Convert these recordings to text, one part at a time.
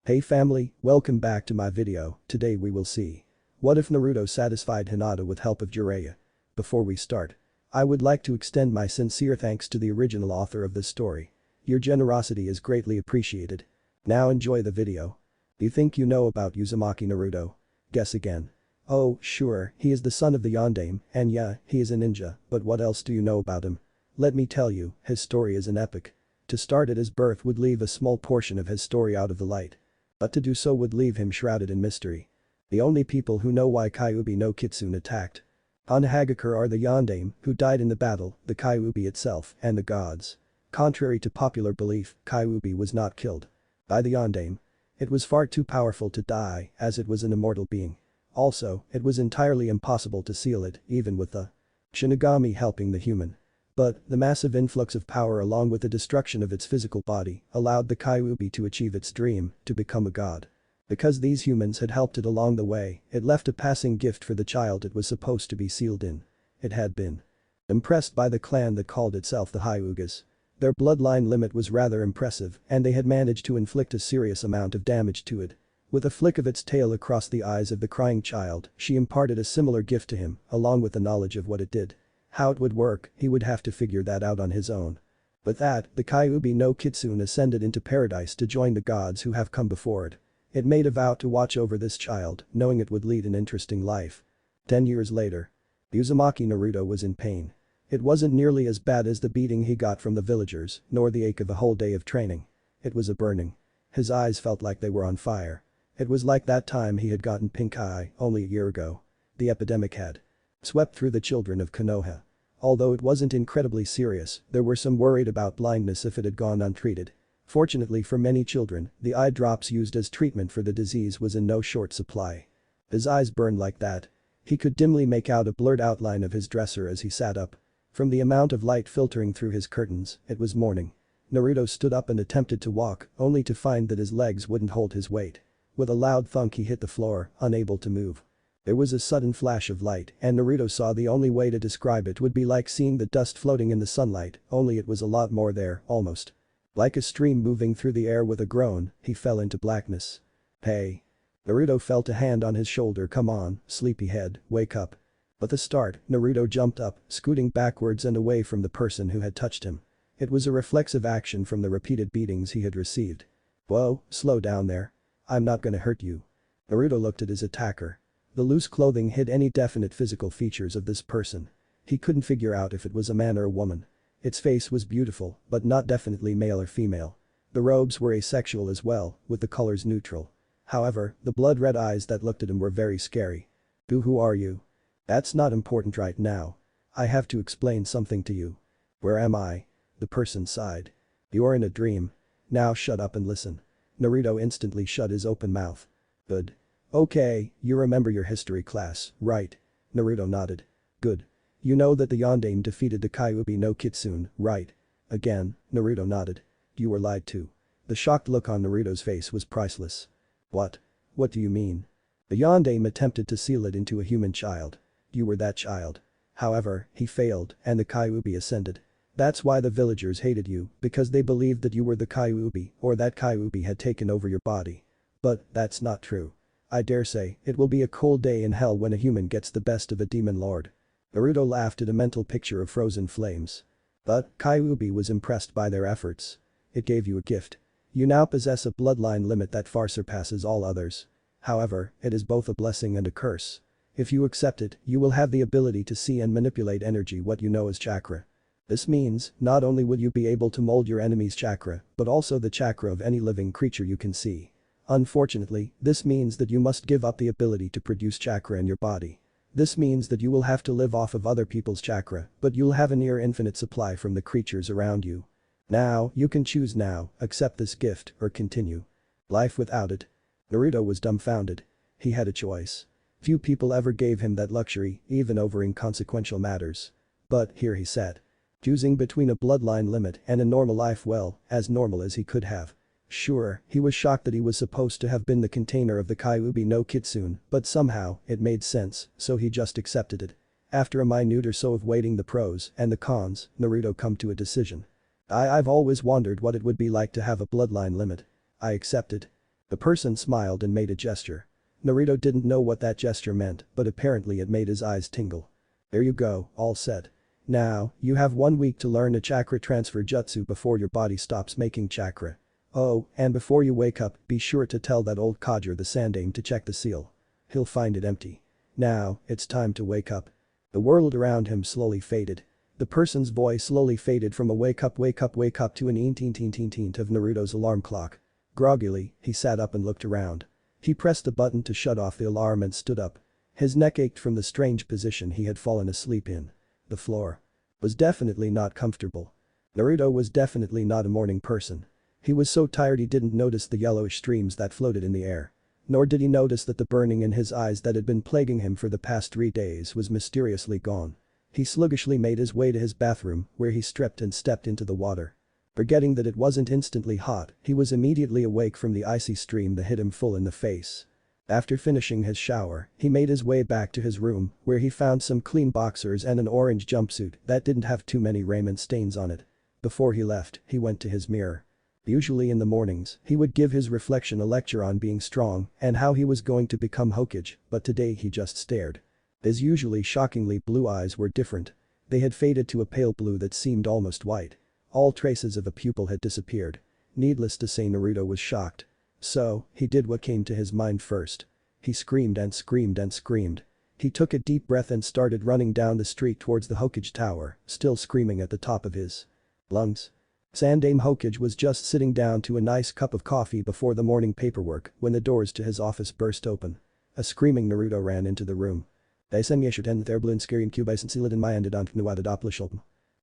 Hey family, welcome back to my video. Today we will see. What if Naruto satisfied Hinata with help of Jiraiya? Before we start, I would like to extend my sincere thanks to the original author of this story. Your generosity is greatly appreciated. Now enjoy the video. Do you think you know about Uzumaki Naruto? Guess again. Oh, sure, he is the son of the Yondaime, and yeah, he is a ninja, but what else do you know about him? Let me tell you, his story is an epic. To start at his birth would leave a small portion of his story out of the light. But to do so would leave him shrouded in mystery. The only people who know why Kyuubi no Kitsune attacked Hagakure are the Yondaime, who died in the battle, the Kyuubi itself, and the gods. Contrary to popular belief, Kyuubi was not killed by the Yondaime. It was far too powerful to die, as it was an immortal being. Also, it was entirely impossible to seal it, even with the Shinigami helping the human. But, the massive influx of power along with the destruction of its physical body allowed the Kyuubi to achieve its dream, to become a god. Because these humans had helped it along the way, it left a passing gift for the child it was supposed to be sealed in. It had been impressed by the clan that called itself the Hyugas. Their bloodline limit was rather impressive and they had managed to inflict a serious amount of damage to it. With a flick of its tail across the eyes of the crying child, she imparted a similar gift to him, along with the knowledge of what it did. How it would work, he would have to figure that out on his own. With that, the Kyuubi no Kitsune ascended into paradise to join the gods who have come before it. It made a vow to watch over this child, knowing it would lead an interesting life. 10 years later. Uzumaki Naruto was in pain. It wasn't nearly as bad as the beating he got from the villagers, nor the ache of a whole day of training. It was a burning. His eyes felt like they were on fire. It was like that time he had gotten pink eye, only a year ago. The epidemic had swept through the children of Konoha. Although it wasn't incredibly serious, there were some worried about blindness if it had gone untreated. Fortunately for many children, the eye drops used as treatment for the disease was in no short supply. His eyes burned like that. He could dimly make out a blurred outline of his dresser as he sat up. From the amount of light filtering through his curtains, it was morning. Naruto stood up and attempted to walk, only to find that his legs wouldn't hold his weight. With a loud thunk he hit the floor, unable to move. There was a sudden flash of light and Naruto saw the only way to describe it would be like seeing the dust floating in the sunlight, only it was a lot more there, almost. Like a stream moving through the air with a groan, he fell into blackness. Hey. Naruto felt a hand on his shoulder. Come on, sleepyhead, wake up. At the start, Naruto jumped up, scooting backwards and away from the person who had touched him. It was a reflexive action from the repeated beatings he had received. Whoa, slow down there. I'm not gonna hurt you. Naruto looked at his attacker. The loose clothing hid any definite physical features of this person. He couldn't figure out if it was a man or a woman. Its face was beautiful, but not definitely male or female. The robes were asexual as well, with the colors neutral. However, the blood-red eyes that looked at him were very scary. Who are you? That's not important right now. I have to explain something to you. Where am I? The person sighed. You're in a dream. Now shut up and listen. Naruto instantly shut his open mouth. Good. Okay, you remember your history class, right? Naruto nodded. Good. You know that the Yondaime defeated the Kyuubi no Kitsune, right? Again, Naruto nodded. You were lied to. The shocked look on Naruto's face was priceless. What? What do you mean? The Yondaime attempted to seal it into a human child. You were that child. However, he failed and the Kyuubi ascended. That's why the villagers hated you, because they believed that you were the Kyuubi or that Kyuubi had taken over your body. But, that's not true. I dare say, it will be a cold day in hell when a human gets the best of a demon lord. Naruto laughed at a mental picture of frozen flames. But, Kyuubi was impressed by their efforts. It gave you a gift. You now possess a bloodline limit that far surpasses all others. However, it is both a blessing and a curse. If you accept it, you will have the ability to see and manipulate energy, what you know as chakra. This means, not only will you be able to mold your enemy's chakra, but also the chakra of any living creature you can see. Unfortunately, this means that you must give up the ability to produce chakra in your body. This means that you will have to live off of other people's chakra, but you'll have a near infinite supply from the creatures around you. Now, you can choose now, accept this gift, or continue life without it. Naruto was dumbfounded. He had a choice. Few people ever gave him that luxury, even over inconsequential matters. But, here he sat. Choosing between a bloodline limit and a normal life, well, as normal as he could have. Sure, he was shocked that he was supposed to have been the container of the Kyuubi no Kitsune, but somehow, it made sense, so he just accepted it. After a minute or so of weighing the pros and the cons, Naruto come to a decision. I've always wondered what it would be like to have a bloodline limit. I accepted. The person smiled and made a gesture. Naruto didn't know what that gesture meant, but apparently it made his eyes tingle. There you go, all set. Now, you have 1 week to learn a chakra transfer jutsu before your body stops making chakra. Oh, and before you wake up, be sure to tell that old codger the Sandaime to check the seal. He'll find it empty. Now, it's time to wake up. The world around him slowly faded. The person's voice slowly faded from a wake up to an een of Naruto's alarm clock. Groggily, he sat up and looked around. He pressed the button to shut off the alarm and stood up. His neck ached from the strange position he had fallen asleep in. The floor was definitely not comfortable. Naruto was definitely not a morning person. He was so tired he didn't notice the yellowish streams that floated in the air. Nor did he notice that the burning in his eyes that had been plaguing him for the past 3 days was mysteriously gone. He sluggishly made his way to his bathroom, where he stripped and stepped into the water. Forgetting that it wasn't instantly hot, he was immediately awake from the icy stream that hit him full in the face. After finishing his shower, he made his way back to his room, where he found some clean boxers and an orange jumpsuit that didn't have too many raiment stains on it. Before he left, he went to his mirror. Usually in the mornings, he would give his reflection a lecture on being strong and how he was going to become Hokage, but today he just stared. His usually shockingly blue eyes were different. They had faded to a pale blue that seemed almost white. All traces of a pupil had disappeared. Needless to say, Naruto was shocked. So, he did what came to his mind first. He screamed and screamed and screamed. He took a deep breath and started running down the street towards the Hokage tower, still screaming at the top of his lungs. Sandaime Hokage was just sitting down to a nice cup of coffee before the morning paperwork when the doors to his office burst open. A screaming Naruto ran into the room.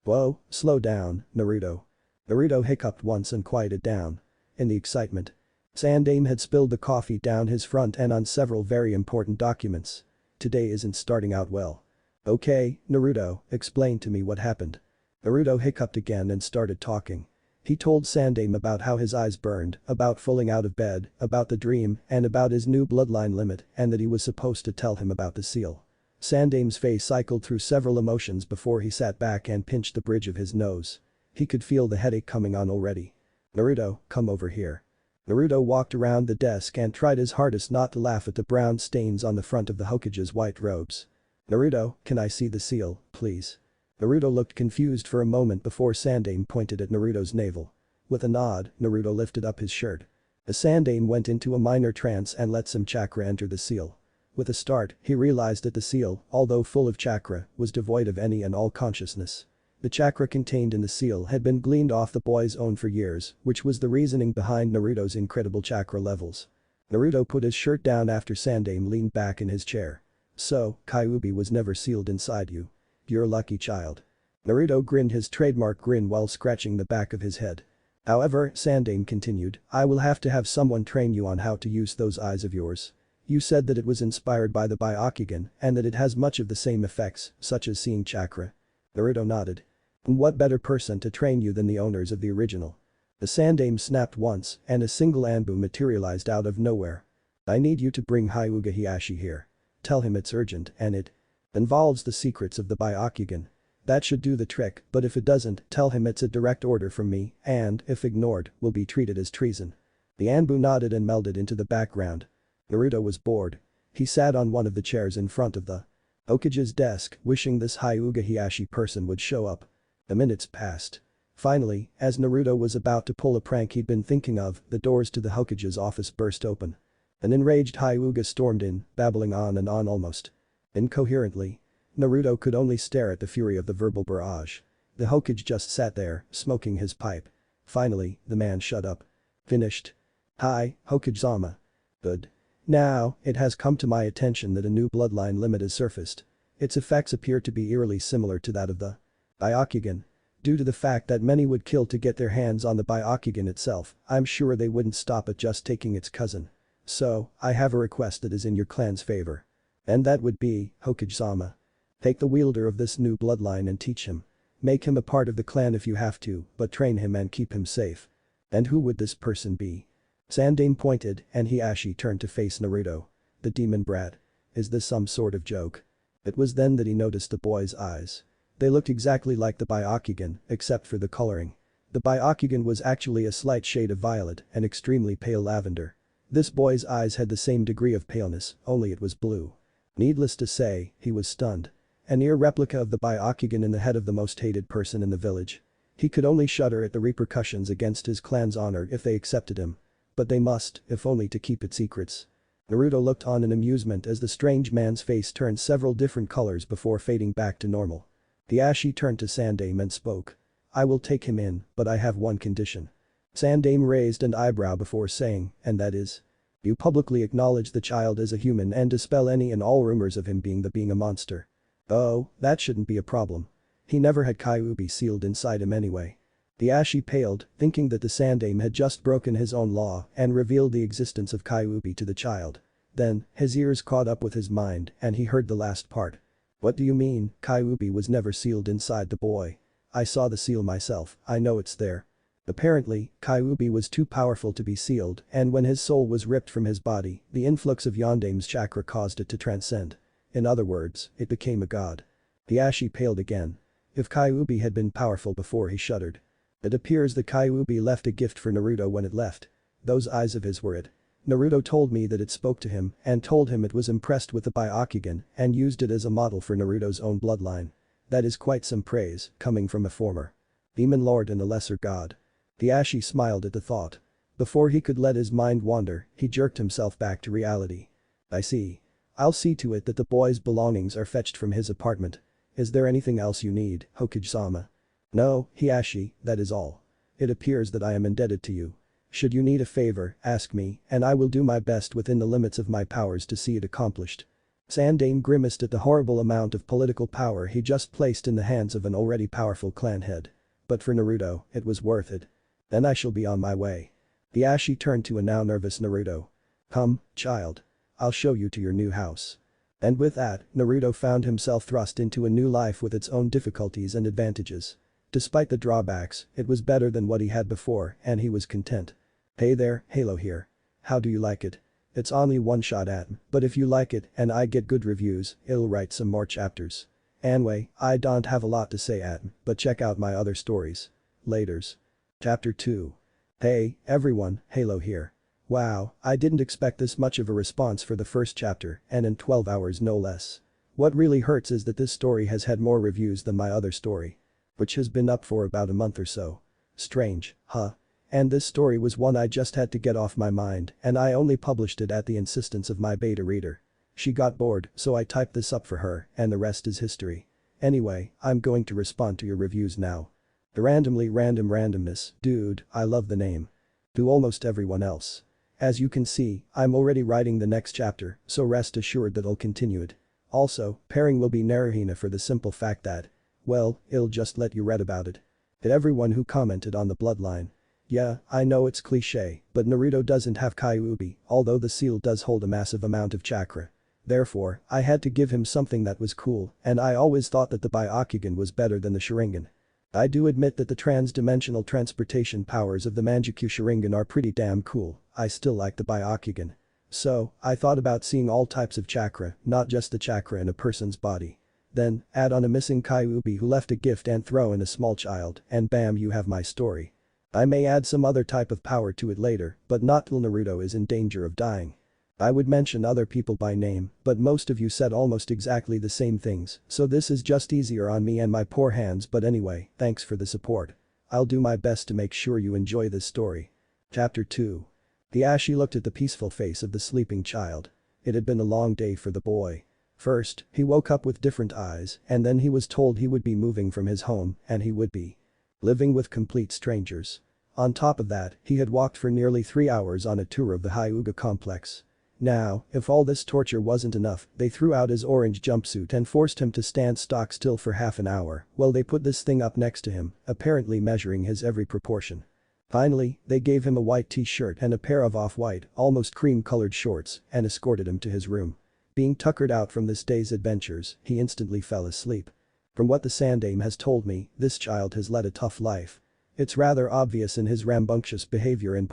Whoa, slow down, Naruto. Naruto hiccuped once and quieted down. In the excitement, Sandaime had spilled the coffee down his front and on several very important documents. Today isn't starting out well. Okay, Naruto, explain to me what happened. Naruto hiccuped again and started talking. He told Sandaime about how his eyes burned, about falling out of bed, about the dream, and about his new bloodline limit, and that he was supposed to tell him about the seal. Sandaime's face cycled through several emotions before he sat back and pinched the bridge of his nose. He could feel the headache coming on already. Naruto, come over here. Naruto walked around the desk and tried his hardest not to laugh at the brown stains on the front of the Hokage's white robes. Naruto, can I see the seal, please? Naruto looked confused for a moment before Sandaime pointed at Naruto's navel. With a nod, Naruto lifted up his shirt. The Sandaime went into a minor trance and let some chakra enter the seal. With a start, he realized that the seal, although full of chakra, was devoid of any and all consciousness. The chakra contained in the seal had been gleaned off the boy's own for years, which was the reasoning behind Naruto's incredible chakra levels. Naruto put his shirt down after Sandaime leaned back in his chair. So, Kyuubi was never sealed inside you. You're a lucky child. Naruto grinned his trademark grin while scratching the back of his head. However, Sandaime continued, I will have to have someone train you on how to use those eyes of yours. You said that it was inspired by the Byakugan and that it has much of the same effects, such as seeing chakra. Naruto nodded. And what better person to train you than the owners of the original? The Sandaime snapped once and a single Anbu materialized out of nowhere. I need you to bring Hyuga Hiashi here. Tell him it's urgent and it involves the secrets of the Byakugan. That should do the trick, but if it doesn't, tell him it's a direct order from me and, if ignored, will be treated as treason. The Anbu nodded and melded into the background. Naruto was bored. He sat on one of the chairs in front of the Hokage's desk, wishing this Hyuga Hiashi person would show up. The minutes passed. Finally, as Naruto was about to pull a prank he'd been thinking of, the doors to the Hokage's office burst open. An enraged Hyuga stormed in, babbling on and on almost incoherently. Naruto could only stare at the fury of the verbal barrage. The Hokage just sat there, smoking his pipe. Finally, the man shut up. Finished. Hi, Hokage-sama. Good. Now, it has come to my attention that a new bloodline limit has surfaced. Its effects appear to be eerily similar to that of the Byakugan. Due to the fact that many would kill to get their hands on the Byakugan itself, I'm sure they wouldn't stop at just taking its cousin. So, I have a request that is in your clan's favor. And that would be, Hokage-sama. Take the wielder of this new bloodline and teach him. Make him a part of the clan if you have to, but train him and keep him safe. And who would this person be? Sandaime pointed and Hiashi turned to face Naruto. The demon brat. Is this some sort of joke? It was then that he noticed the boy's eyes. They looked exactly like the Byakugan, except for the coloring. The Byakugan was actually a slight shade of violet and extremely pale lavender. This boy's eyes had the same degree of paleness, only it was blue. Needless to say, he was stunned. A near replica of the Byakugan in the head of the most hated person in the village. He could only shudder at the repercussions against his clan's honor if they accepted him. But they must, if only to keep it secrets. Naruto looked on in amusement as the strange man's face turned several different colors before fading back to normal. The Ashi turned to Sandaime and spoke. I will take him in, but I have one condition. Sandaime raised an eyebrow before saying, and that is? You publicly acknowledge the child as a human and dispel any and all rumors of him being a monster. Oh, that shouldn't be a problem. He never had Kyuubi sealed inside him anyway. The Ashi paled, thinking that the Sandaime had just broken his own law and revealed the existence of Kyuubi to the child. Then, his ears caught up with his mind and he heard the last part. What do you mean, Kyuubi was never sealed inside the boy? I saw the seal myself, I know it's there. Apparently, Kyuubi was too powerful to be sealed and when his soul was ripped from his body, the influx of Yondaime's chakra caused it to transcend. In other words, it became a god. The Ashi paled again. If Kyuubi had been powerful before he shuddered. It appears that Kyuubi left a gift for Naruto when it left. Those eyes of his were it. Naruto told me that it spoke to him and told him it was impressed with the Byakugan and used it as a model for Naruto's own bloodline. That is quite some praise, coming from a former demon lord and a lesser god. The Ashi smiled at the thought. Before he could let his mind wander, he jerked himself back to reality. I see. I'll see to it that the boy's belongings are fetched from his apartment. Is there anything else you need, Hokage-sama? No, Hiashi, that is all. It appears that I am indebted to you. Should you need a favor, ask me, and I will do my best within the limits of my powers to see it accomplished. Sandaime grimaced at the horrible amount of political power he just placed in the hands of an already powerful clan head. But for Naruto, it was worth it. Then I shall be on my way. The Ashi turned to a now nervous Naruto. Come, child. I'll show you to your new house. And with that, Naruto found himself thrust into a new life with its own difficulties and advantages. Despite the drawbacks, it was better than what he had before and he was content. Hey there, Halo here. How do you like it? It's only one shot at, but if you like it and I get good reviews, I'll write some more chapters. Anyway, I don't have a lot to say but check out my other stories. Laters. Chapter 2. Hey, everyone, Halo here. Wow, I didn't expect this much of a response for the first chapter and in 12 hours no less. What really hurts is that this story has had more reviews than my other story. Which has been up for about a month or so. Strange, huh? And this story was one I just had to get off my mind and I only published it at the insistence of my beta reader. She got bored so I typed this up for her and the rest is history. Anyway, I'm going to respond to your reviews now. The randomly random randomness, dude, I love the name. To almost everyone else. As you can see, I'm already writing the next chapter, so rest assured that I'll continue it. Also, pairing will be Naruhina for the simple fact that, well, I'll just let you read about it. To everyone who commented on the bloodline. Yeah, I know it's cliché, but Naruto doesn't have Kyuubi, although the seal does hold a massive amount of chakra. Therefore, I had to give him something that was cool, and I always thought that the Byakugan was better than the Sharingan. I do admit that the trans-dimensional transportation powers of the Mangekyou Sharingan are pretty damn cool, I still like the Byakugan. So, I thought about seeing all types of chakra, not just the chakra in a person's body. Then, add on a missing Kyuubi who left a gift and throw in a small child, and bam you have my story. I may add some other type of power to it later, but not till Naruto is in danger of dying. I would mention other people by name, but most of you said almost exactly the same things, so this is just easier on me and my poor hands but anyway, thanks for the support. I'll do my best to make sure you enjoy this story. Chapter 2. The Ashi looked at the peaceful face of the sleeping child. It had been a long day for the boy. First, he woke up with different eyes and then he was told he would be moving from his home and he would be living with complete strangers. On top of that, he had walked for nearly 3 hours on a tour of the Hyuga complex. Now, if all this torture wasn't enough, they threw out his orange jumpsuit and forced him to stand stock still for half an hour while they put this thing up next to him, apparently measuring his every proportion. Finally, they gave him a white t-shirt and a pair of off-white, almost cream-colored shorts and escorted him to his room. Being tuckered out from this day's adventures, he instantly fell asleep. From what the Sandaime has told me, this child has led a tough life. It's rather obvious in his rambunctious behavior and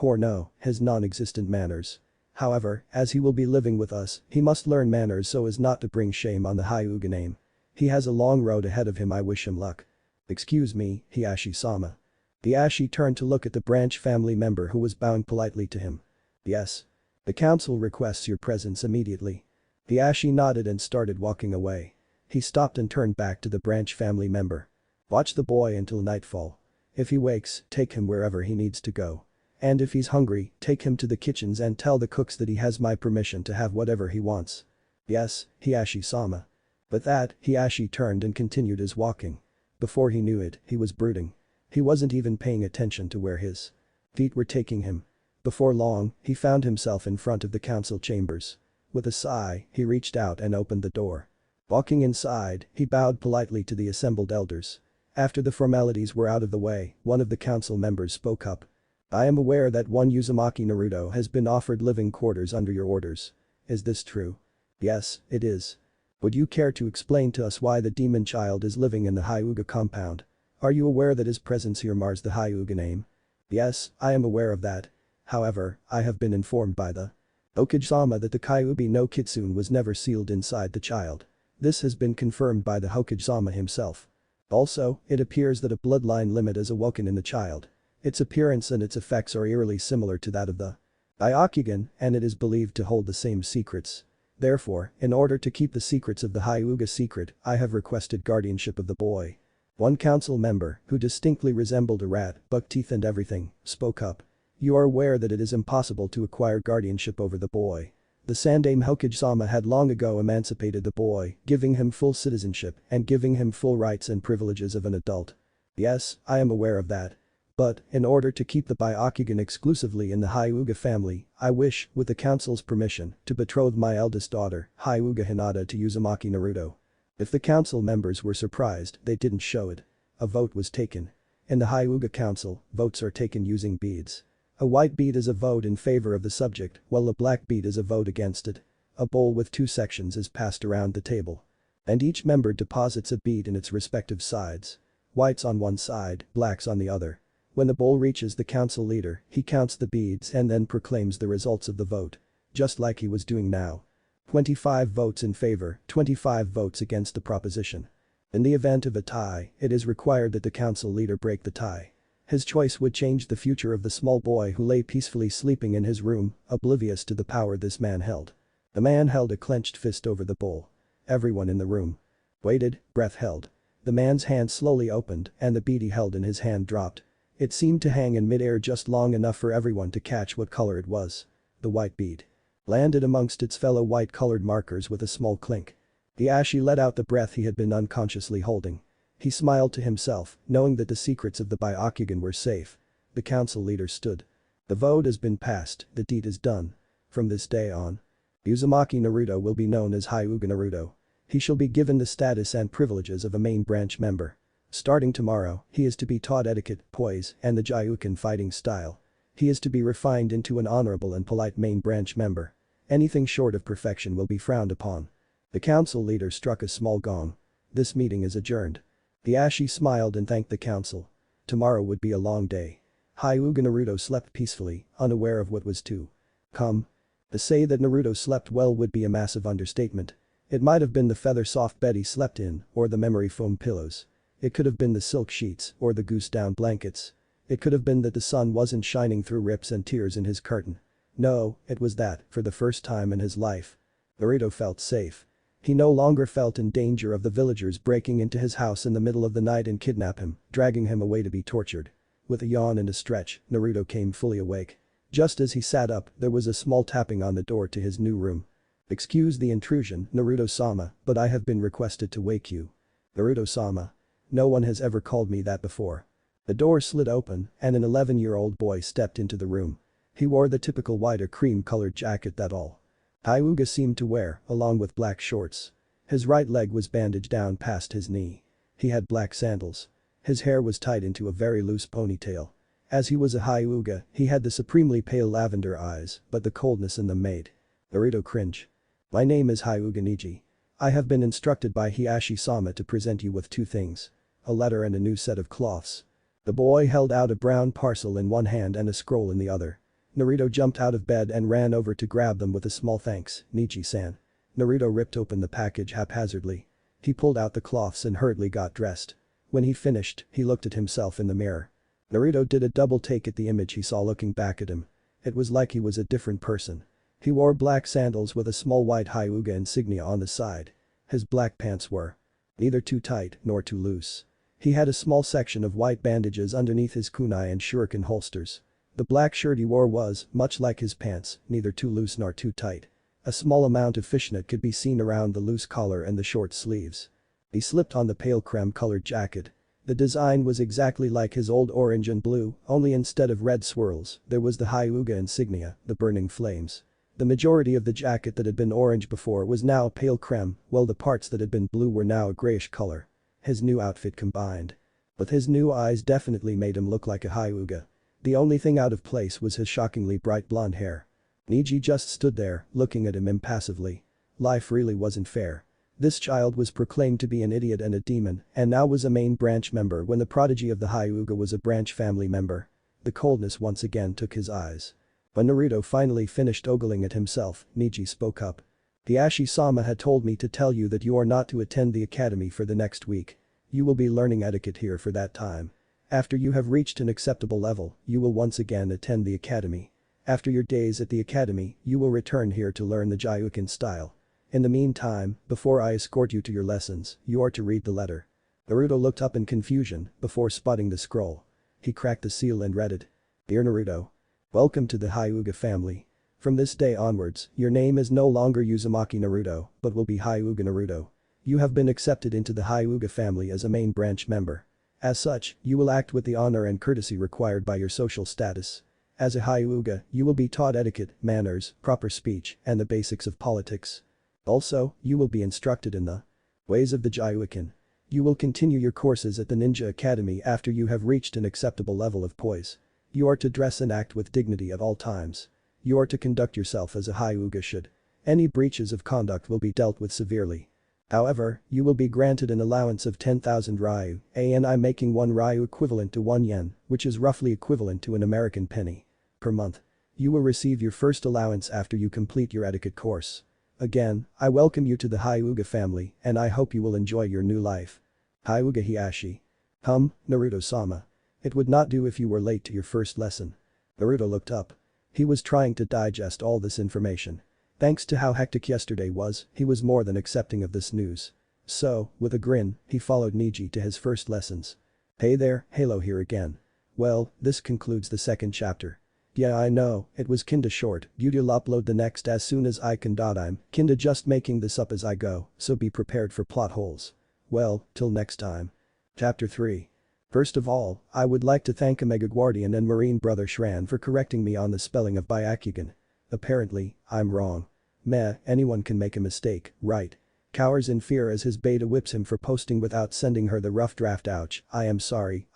his non-existent manners. However, as he will be living with us, he must learn manners so as not to bring shame on the Hyuga name. He has a long road ahead of him. I wish him luck. Excuse me, Hiashi-sama. The Ashi turned to look at the branch family member who was bowing politely to him. Yes. The council requests your presence immediately. Hiashi nodded and started walking away. He stopped and turned back to the branch family member. Watch the boy until nightfall. If he wakes, take him wherever he needs to go. And if he's hungry, take him to the kitchens and tell the cooks that he has my permission to have whatever he wants. Yes, Hiashi-sama. With that, Hiashi turned and continued his walking. Before he knew it, he was brooding. He wasn't even paying attention to where his feet were taking him. Before long, he found himself in front of the council chambers. With a sigh, he reached out and opened the door. Walking inside, he bowed politely to the assembled elders. After the formalities were out of the way, one of the council members spoke up. I am aware that one Uzumaki Naruto has been offered living quarters under your orders. Is this true? Yes, it is. Would you care to explain to us why the demon child is living in the Hyuga compound? Are you aware that his presence here mars the Hyuga name? Yes, I am aware of that. However, I have been informed by the Hokage-sama that the Kyuubi no Kitsune was never sealed inside the child. This has been confirmed by the Hokage-sama himself. Also, it appears that a bloodline limit is awoken in the child. Its appearance and its effects are eerily similar to that of the Byakugan, and it is believed to hold the same secrets. Therefore, in order to keep the secrets of the Hyuga secret, I have requested guardianship of the boy. One council member, who distinctly resembled a rat, buck teeth and everything, spoke up. You are aware that it is impossible to acquire guardianship over the boy. The Sandaime Hokage-sama had long ago emancipated the boy, giving him full citizenship and giving him full rights and privileges of an adult. Yes, I am aware of that. But, in order to keep the Byakugan exclusively in the Hyuga family, I wish, with the council's permission, to betroth my eldest daughter, Hyuga Hinata to Uzumaki Naruto. If the council members were surprised, they didn't show it. A vote was taken. In the Hyuga council, votes are taken using beads. A white bead is a vote in favor of the subject, while a black bead is a vote against it. A bowl with 2 sections is passed around the table. And each member deposits a bead in its respective sides. Whites on one side, blacks on the other. When the bowl reaches the council leader, he counts the beads and then proclaims the results of the vote. Just like he was doing now. 25 votes in favor, 25 votes against the proposition. In the event of a tie, it is required that the council leader break the tie. His choice would change the future of the small boy who lay peacefully sleeping in his room, oblivious to the power this man held. The man held a clenched fist over the bowl. Everyone in the room waited, breath held. The man's hand slowly opened and the bead he held in his hand dropped. It seemed to hang in midair just long enough for everyone to catch what color it was. The white bead landed amongst its fellow white-colored markers with a small clink. Hiashi let out the breath he had been unconsciously holding. He smiled to himself, knowing that the secrets of the Byakugan were safe. The council leader stood. The vote has been passed, the deed is done. From this day on, Uzumaki Naruto will be known as Hyuga Naruto. He shall be given the status and privileges of a main branch member. Starting tomorrow, he is to be taught etiquette, poise, and the Gyuukin fighting style. He is to be refined into an honorable and polite main branch member. Anything short of perfection will be frowned upon. The council leader struck a small gong. This meeting is adjourned. Hiashi smiled and thanked the council. Tomorrow would be a long day. Hyuga Naruto slept peacefully, unaware of what was to come. To say that Naruto slept well would be a massive understatement. It might have been the feather-soft bed he slept in, or the memory foam pillows. It could have been the silk sheets, or the goose-down blankets. It could have been that the sun wasn't shining through rips and tears in his curtain. No, it was that, for the first time in his life, Naruto felt safe. He no longer felt in danger of the villagers breaking into his house in the middle of the night and kidnap him, dragging him away to be tortured. With a yawn and a stretch, Naruto came fully awake. Just as he sat up, there was a small tapping on the door to his new room. Excuse the intrusion, Naruto-sama, but I have been requested to wake you. Naruto-sama. No one has ever called me that before. The door slid open, and an 11-year-old boy stepped into the room. He wore the typical white or cream-colored jacket that all Hyuga seemed to wear, along with black shorts. His right leg was bandaged down past his knee. He had black sandals. His hair was tied into a very loose ponytail. As he was a Hyuga, he had the supremely pale lavender eyes, but the coldness in them made Naruto cringe. My name is Hyuga Niji. I have been instructed by Hiashi-sama to present you with 2 things. A letter and a new set of cloths. The boy held out a brown parcel in one hand and a scroll in the other. Naruto jumped out of bed and ran over to grab them with a small thanks, Niji-san. Naruto ripped open the package haphazardly. He pulled out the cloths and hurriedly got dressed. When he finished, he looked at himself in the mirror. Naruto did a double take at the image he saw looking back at him. It was like he was a different person. He wore black sandals with a small white Hyuga insignia on the side. His black pants were neither too tight nor too loose. He had a small section of white bandages underneath his kunai and shuriken holsters. The black shirt he wore was, much like his pants, neither too loose nor too tight. A small amount of fishnet could be seen around the loose collar and the short sleeves. He slipped on the pale creme-colored jacket. The design was exactly like his old orange and blue, only instead of red swirls, there was the Hyuga insignia, the burning flames. The majority of the jacket that had been orange before was now pale creme, while the parts that had been blue were now a grayish color. His new outfit combined. But his new eyes definitely made him look like a Hyuga. The only thing out of place was his shockingly bright blonde hair. Niji just stood there, looking at him impassively. Life really wasn't fair. This child was proclaimed to be an idiot and a demon, and now was a main branch member when the prodigy of the Hyuga was a branch family member. The coldness once again took his eyes. When Naruto finally finished ogling at himself, Niji spoke up. Hiashi-sama had told me to tell you that you are not to attend the academy for the next week. You will be learning etiquette here for that time. After you have reached an acceptable level, you will once again attend the academy. After your days at the academy, you will return here to learn the Gyuukin style. In the meantime, before I escort you to your lessons, you are to read the letter. Naruto looked up in confusion before spotting the scroll. He cracked the seal and read it. Dear Naruto. Welcome to the Hyuga family. From this day onwards, your name is no longer Uzumaki Naruto, but will be Hyuga Naruto. You have been accepted into the Hyuga family as a main branch member. As such, you will act with the honor and courtesy required by your social status. As a Hyuga, you will be taught etiquette, manners, proper speech, and the basics of politics. Also, you will be instructed in the ways of the Gyuukin. You will continue your courses at the Ninja Academy after you have reached an acceptable level of poise. You are to dress and act with dignity at all times. You are to conduct yourself as a Hyuga should. Any breaches of conduct will be dealt with severely. However, you will be granted an allowance of 10,000 ryu, and I'm making 1 ryu equivalent to 1 yen, which is roughly equivalent to an American penny, per month. You will receive your first allowance after you complete your etiquette course. Again, I welcome you to the Hyuga family and I hope you will enjoy your new life. Hyuga Hiashi. Naruto-sama. It would not do if you were late to your first lesson. Naruto looked up. He was trying to digest all this information. Thanks to how hectic yesterday was, he was more than accepting of this news. So, with a grin, he followed Niji to his first lessons. Hey there, Halo here again. Well, this concludes the second chapter. Yeah, I know, it was kinda short, you'll upload the next as soon as I can. I'm kinda just making this up as I go, so be prepared for plot holes. Well, till next time. Chapter 3. First of all, I would like to thank Omega Guardian and Marine Brother Shran for correcting me on the spelling of Byakugan. Apparently, I'm wrong. Meh, anyone can make a mistake, right? Cowers in fear as his beta whips him for posting without sending her the rough draft. Ouch, I am sorry.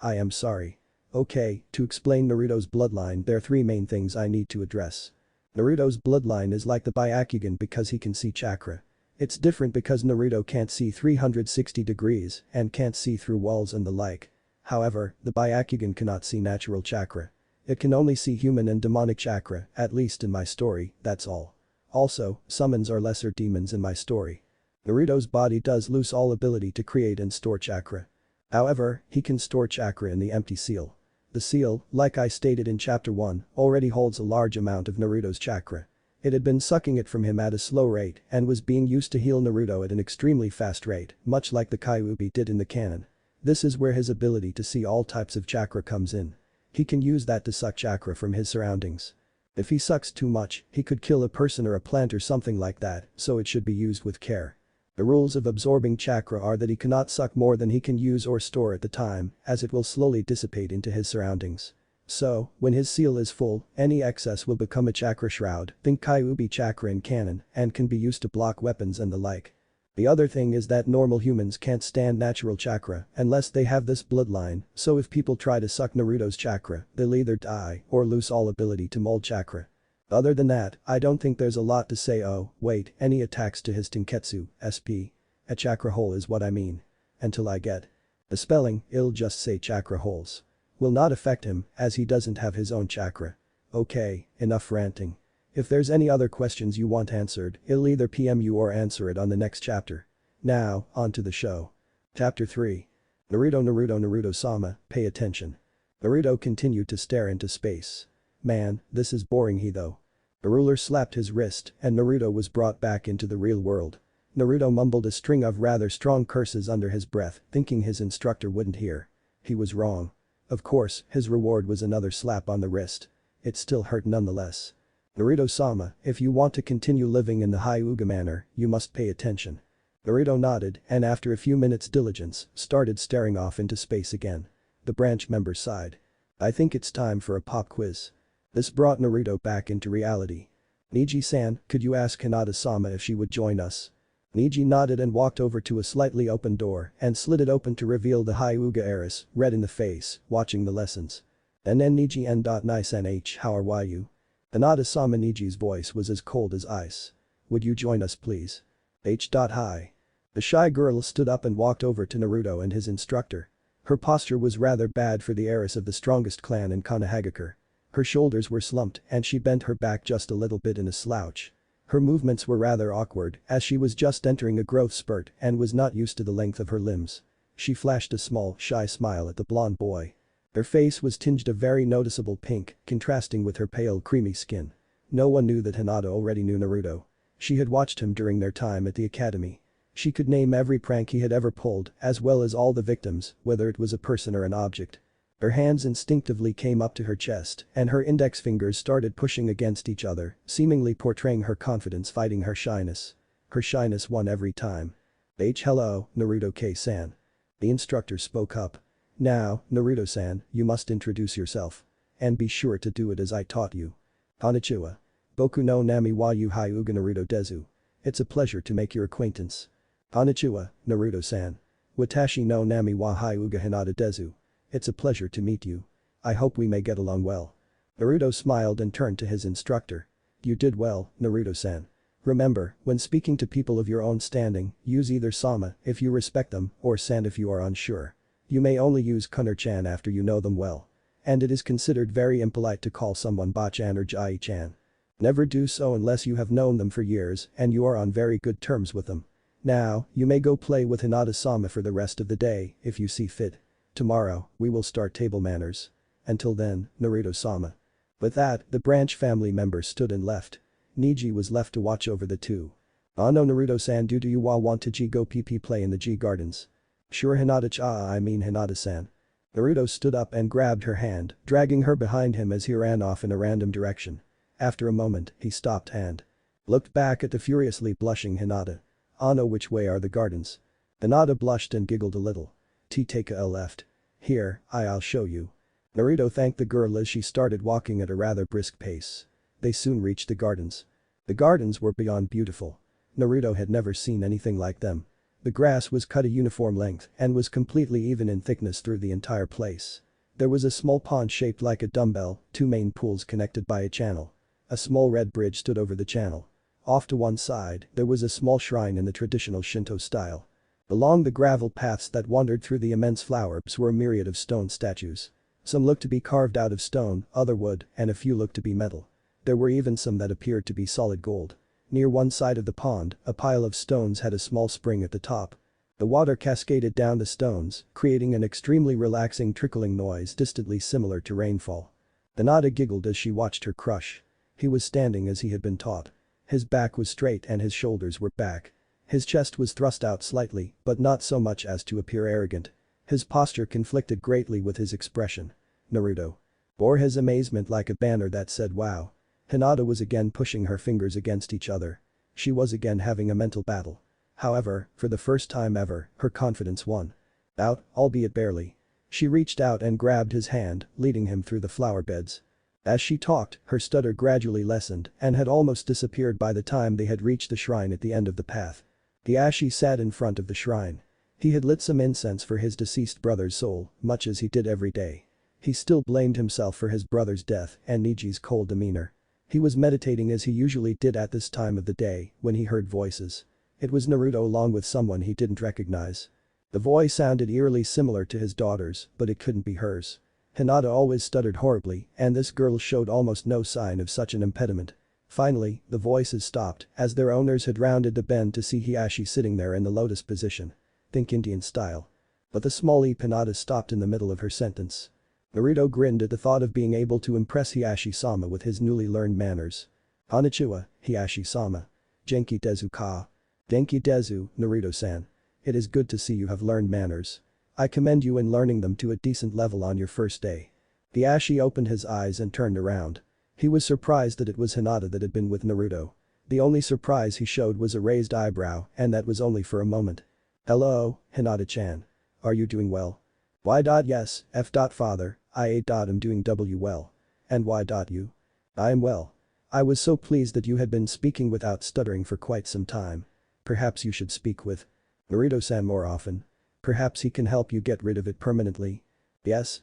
Okay, to explain Naruto's bloodline there are 3 main things I need to address. Naruto's bloodline is like the Byakugan because he can see chakra. It's different because Naruto can't see 360 degrees and can't see through walls and the like. However, the Byakugan cannot see natural chakra. It can only see human and demonic chakra, at least in my story, that's all. Also, summons are lesser demons in my story. Naruto's body does lose all ability to create and store chakra. However, he can store chakra in the empty seal. The seal, like I stated in chapter 1, already holds a large amount of Naruto's chakra. It had been sucking it from him at a slow rate and was being used to heal Naruto at an extremely fast rate, much like the Kyuubi did in the canon. This is where his ability to see all types of chakra comes in. He can use that to suck chakra from his surroundings. If he sucks too much, he could kill a person or a plant or something like that, so it should be used with care. The rules of absorbing chakra are that he cannot suck more than he can use or store at the time, as it will slowly dissipate into his surroundings. So, when his seal is full, any excess will become a chakra shroud, think Kyuubi chakra in canon, and can be used to block weapons and the like. The other thing is that normal humans can't stand natural chakra unless they have this bloodline, so if people try to suck Naruto's chakra, they'll either die or lose all ability to mold chakra. Other than that, I don't think there's a lot to say. Oh, wait, any attacks to his Tenketsu, SP. A chakra hole is what I mean. Until I get the spelling, it'll just say chakra holes. Will not affect him, as he doesn't have his own chakra. Okay, enough ranting. If there's any other questions you want answered, it'll either PM you or answer it on the next chapter. Now, on to the show. Chapter 3. Naruto-sama, pay attention. Naruto continued to stare into space. Man, this is boring though. The ruler slapped his wrist and Naruto was brought back into the real world. Naruto mumbled a string of rather strong curses under his breath, thinking his instructor wouldn't hear. He was wrong. Of course, his reward was another slap on the wrist. It still hurt nonetheless. Naruto-sama, if you want to continue living in the Hyuga manner, you must pay attention. Naruto nodded and after a few minutes' diligence, started staring off into space again. The branch member sighed. I think it's time for a pop quiz. This brought Naruto back into reality. Neji-san, could you ask Hinata-sama if she would join us? Neji nodded and walked over to a slightly open door and slid it open to reveal the Hyuga heiress, red in the face, watching the lessons. And then Neji N.Nice H how are you? Hinata-sama Neji's voice was as cold as ice. Would you join us please? Hi. The shy girl stood up and walked over to Naruto and his instructor. Her posture was rather bad for the heiress of the strongest clan in Konohagakure. Her shoulders were slumped and she bent her back just a little bit in a slouch. Her movements were rather awkward as she was just entering a growth spurt and was not used to the length of her limbs. She flashed a small, shy smile at the blonde boy. Her face was tinged a very noticeable pink, contrasting with her pale creamy skin. No one knew that Hinata already knew Naruto. She had watched him during their time at the academy. She could name every prank he had ever pulled as well as all the victims, whether it was a person or an object. Her hands instinctively came up to her chest and her index fingers started pushing against each other, seemingly portraying her confidence fighting her shyness. Her shyness won every time. Hello, Naruto-san. The instructor spoke up. Now, Naruto-san, you must introduce yourself. And be sure to do it as I taught you. Konnichiwa. Boku no nami wa yu Hyuga Naruto desu. It's a pleasure to make your acquaintance. Konnichiwa, Naruto-san. Watashi no nami wa Hyuga Hinata desu. It's a pleasure to meet you. I hope we may get along well. Naruto smiled and turned to his instructor. You did well, Naruto-san. Remember, when speaking to people of your own standing, use either sama if you respect them or san if you are unsure. You may only use Kuner-chan after you know them well. And it is considered very impolite to call someone ba-chan or jai-chan. Never do so unless you have known them for years and you are on very good terms with them. Now, you may go play with Hinata-sama for the rest of the day if you see fit. Tomorrow, we will start table manners. Until then, Naruto-sama. With that, the branch family members stood and left. Neji was left to watch over the two. Ah no Naruto-san do you want to go pp play in the G gardens? Sure Hinata-san. Naruto stood up and grabbed her hand, dragging her behind him as he ran off in a random direction. After a moment, he stopped and looked back at the furiously blushing Hinata. Ah no which way are the gardens? Hinata blushed and giggled a little. Take a left. Here, I'll show you. Naruto thanked the girl as she started walking at a rather brisk pace. They soon reached the gardens. The gardens were beyond beautiful. Naruto had never seen anything like them. The grass was cut a uniform length and was completely even in thickness through the entire place. There was a small pond shaped like a dumbbell, two main pools connected by a channel. A small red bridge stood over the channel. Off to one side, there was a small shrine in the traditional Shinto style. Along the gravel paths that wandered through the immense flowers were a myriad of stone statues. Some looked to be carved out of stone, other wood, and a few looked to be metal. There were even some that appeared to be solid gold. Near one side of the pond, a pile of stones had a small spring at the top. The water cascaded down the stones, creating an extremely relaxing trickling noise distantly similar to rainfall. Hinata giggled as she watched her crush. He was standing as he had been taught. His back was straight and his shoulders were back. His chest was thrust out slightly, but not so much as to appear arrogant. His posture conflicted greatly with his expression. Naruto bore his amazement like a banner that said wow. Hinata was again pushing her fingers against each other. She was again having a mental battle. However, for the first time ever, her confidence won out, albeit barely. She reached out and grabbed his hand, leading him through the flower beds. As she talked, her stutter gradually lessened and had almost disappeared by the time they had reached the shrine at the end of the path. Hiashi sat in front of the shrine. He had lit some incense for his deceased brother's soul, much as he did every day. He still blamed himself for his brother's death and Niji's cold demeanor. He was meditating as he usually did at this time of the day when he heard voices. It was Naruto along with someone he didn't recognize. The voice sounded eerily similar to his daughter's, but it couldn't be hers. Hinata always stuttered horribly and this girl showed almost no sign of such an impediment. Finally, the voices stopped as their owners had rounded the bend to see Hiashi sitting there in the lotus position. Think Indian style. But the small Hinata stopped in the middle of her sentence. Naruto grinned at the thought of being able to impress Hiashi-sama with his newly learned manners. Konnichiwa, Hiyashi-sama. Genki desu ka. Genki desu, Naruto-san. It is good to see you have learned manners. I commend you in learning them to a decent level on your first day. Hiyashi opened his eyes and turned around. He was surprised that it was Hinata that had been with Naruto. The only surprise he showed was a raised eyebrow, and that was only for a moment. Hello, Hinata-chan. Are you doing well? Yes, father, am doing well. And you? I am well. I was so pleased that you had been speaking without stuttering for quite some time. Perhaps you should speak with Naruto-san more often. Perhaps he can help you get rid of it permanently. Yes,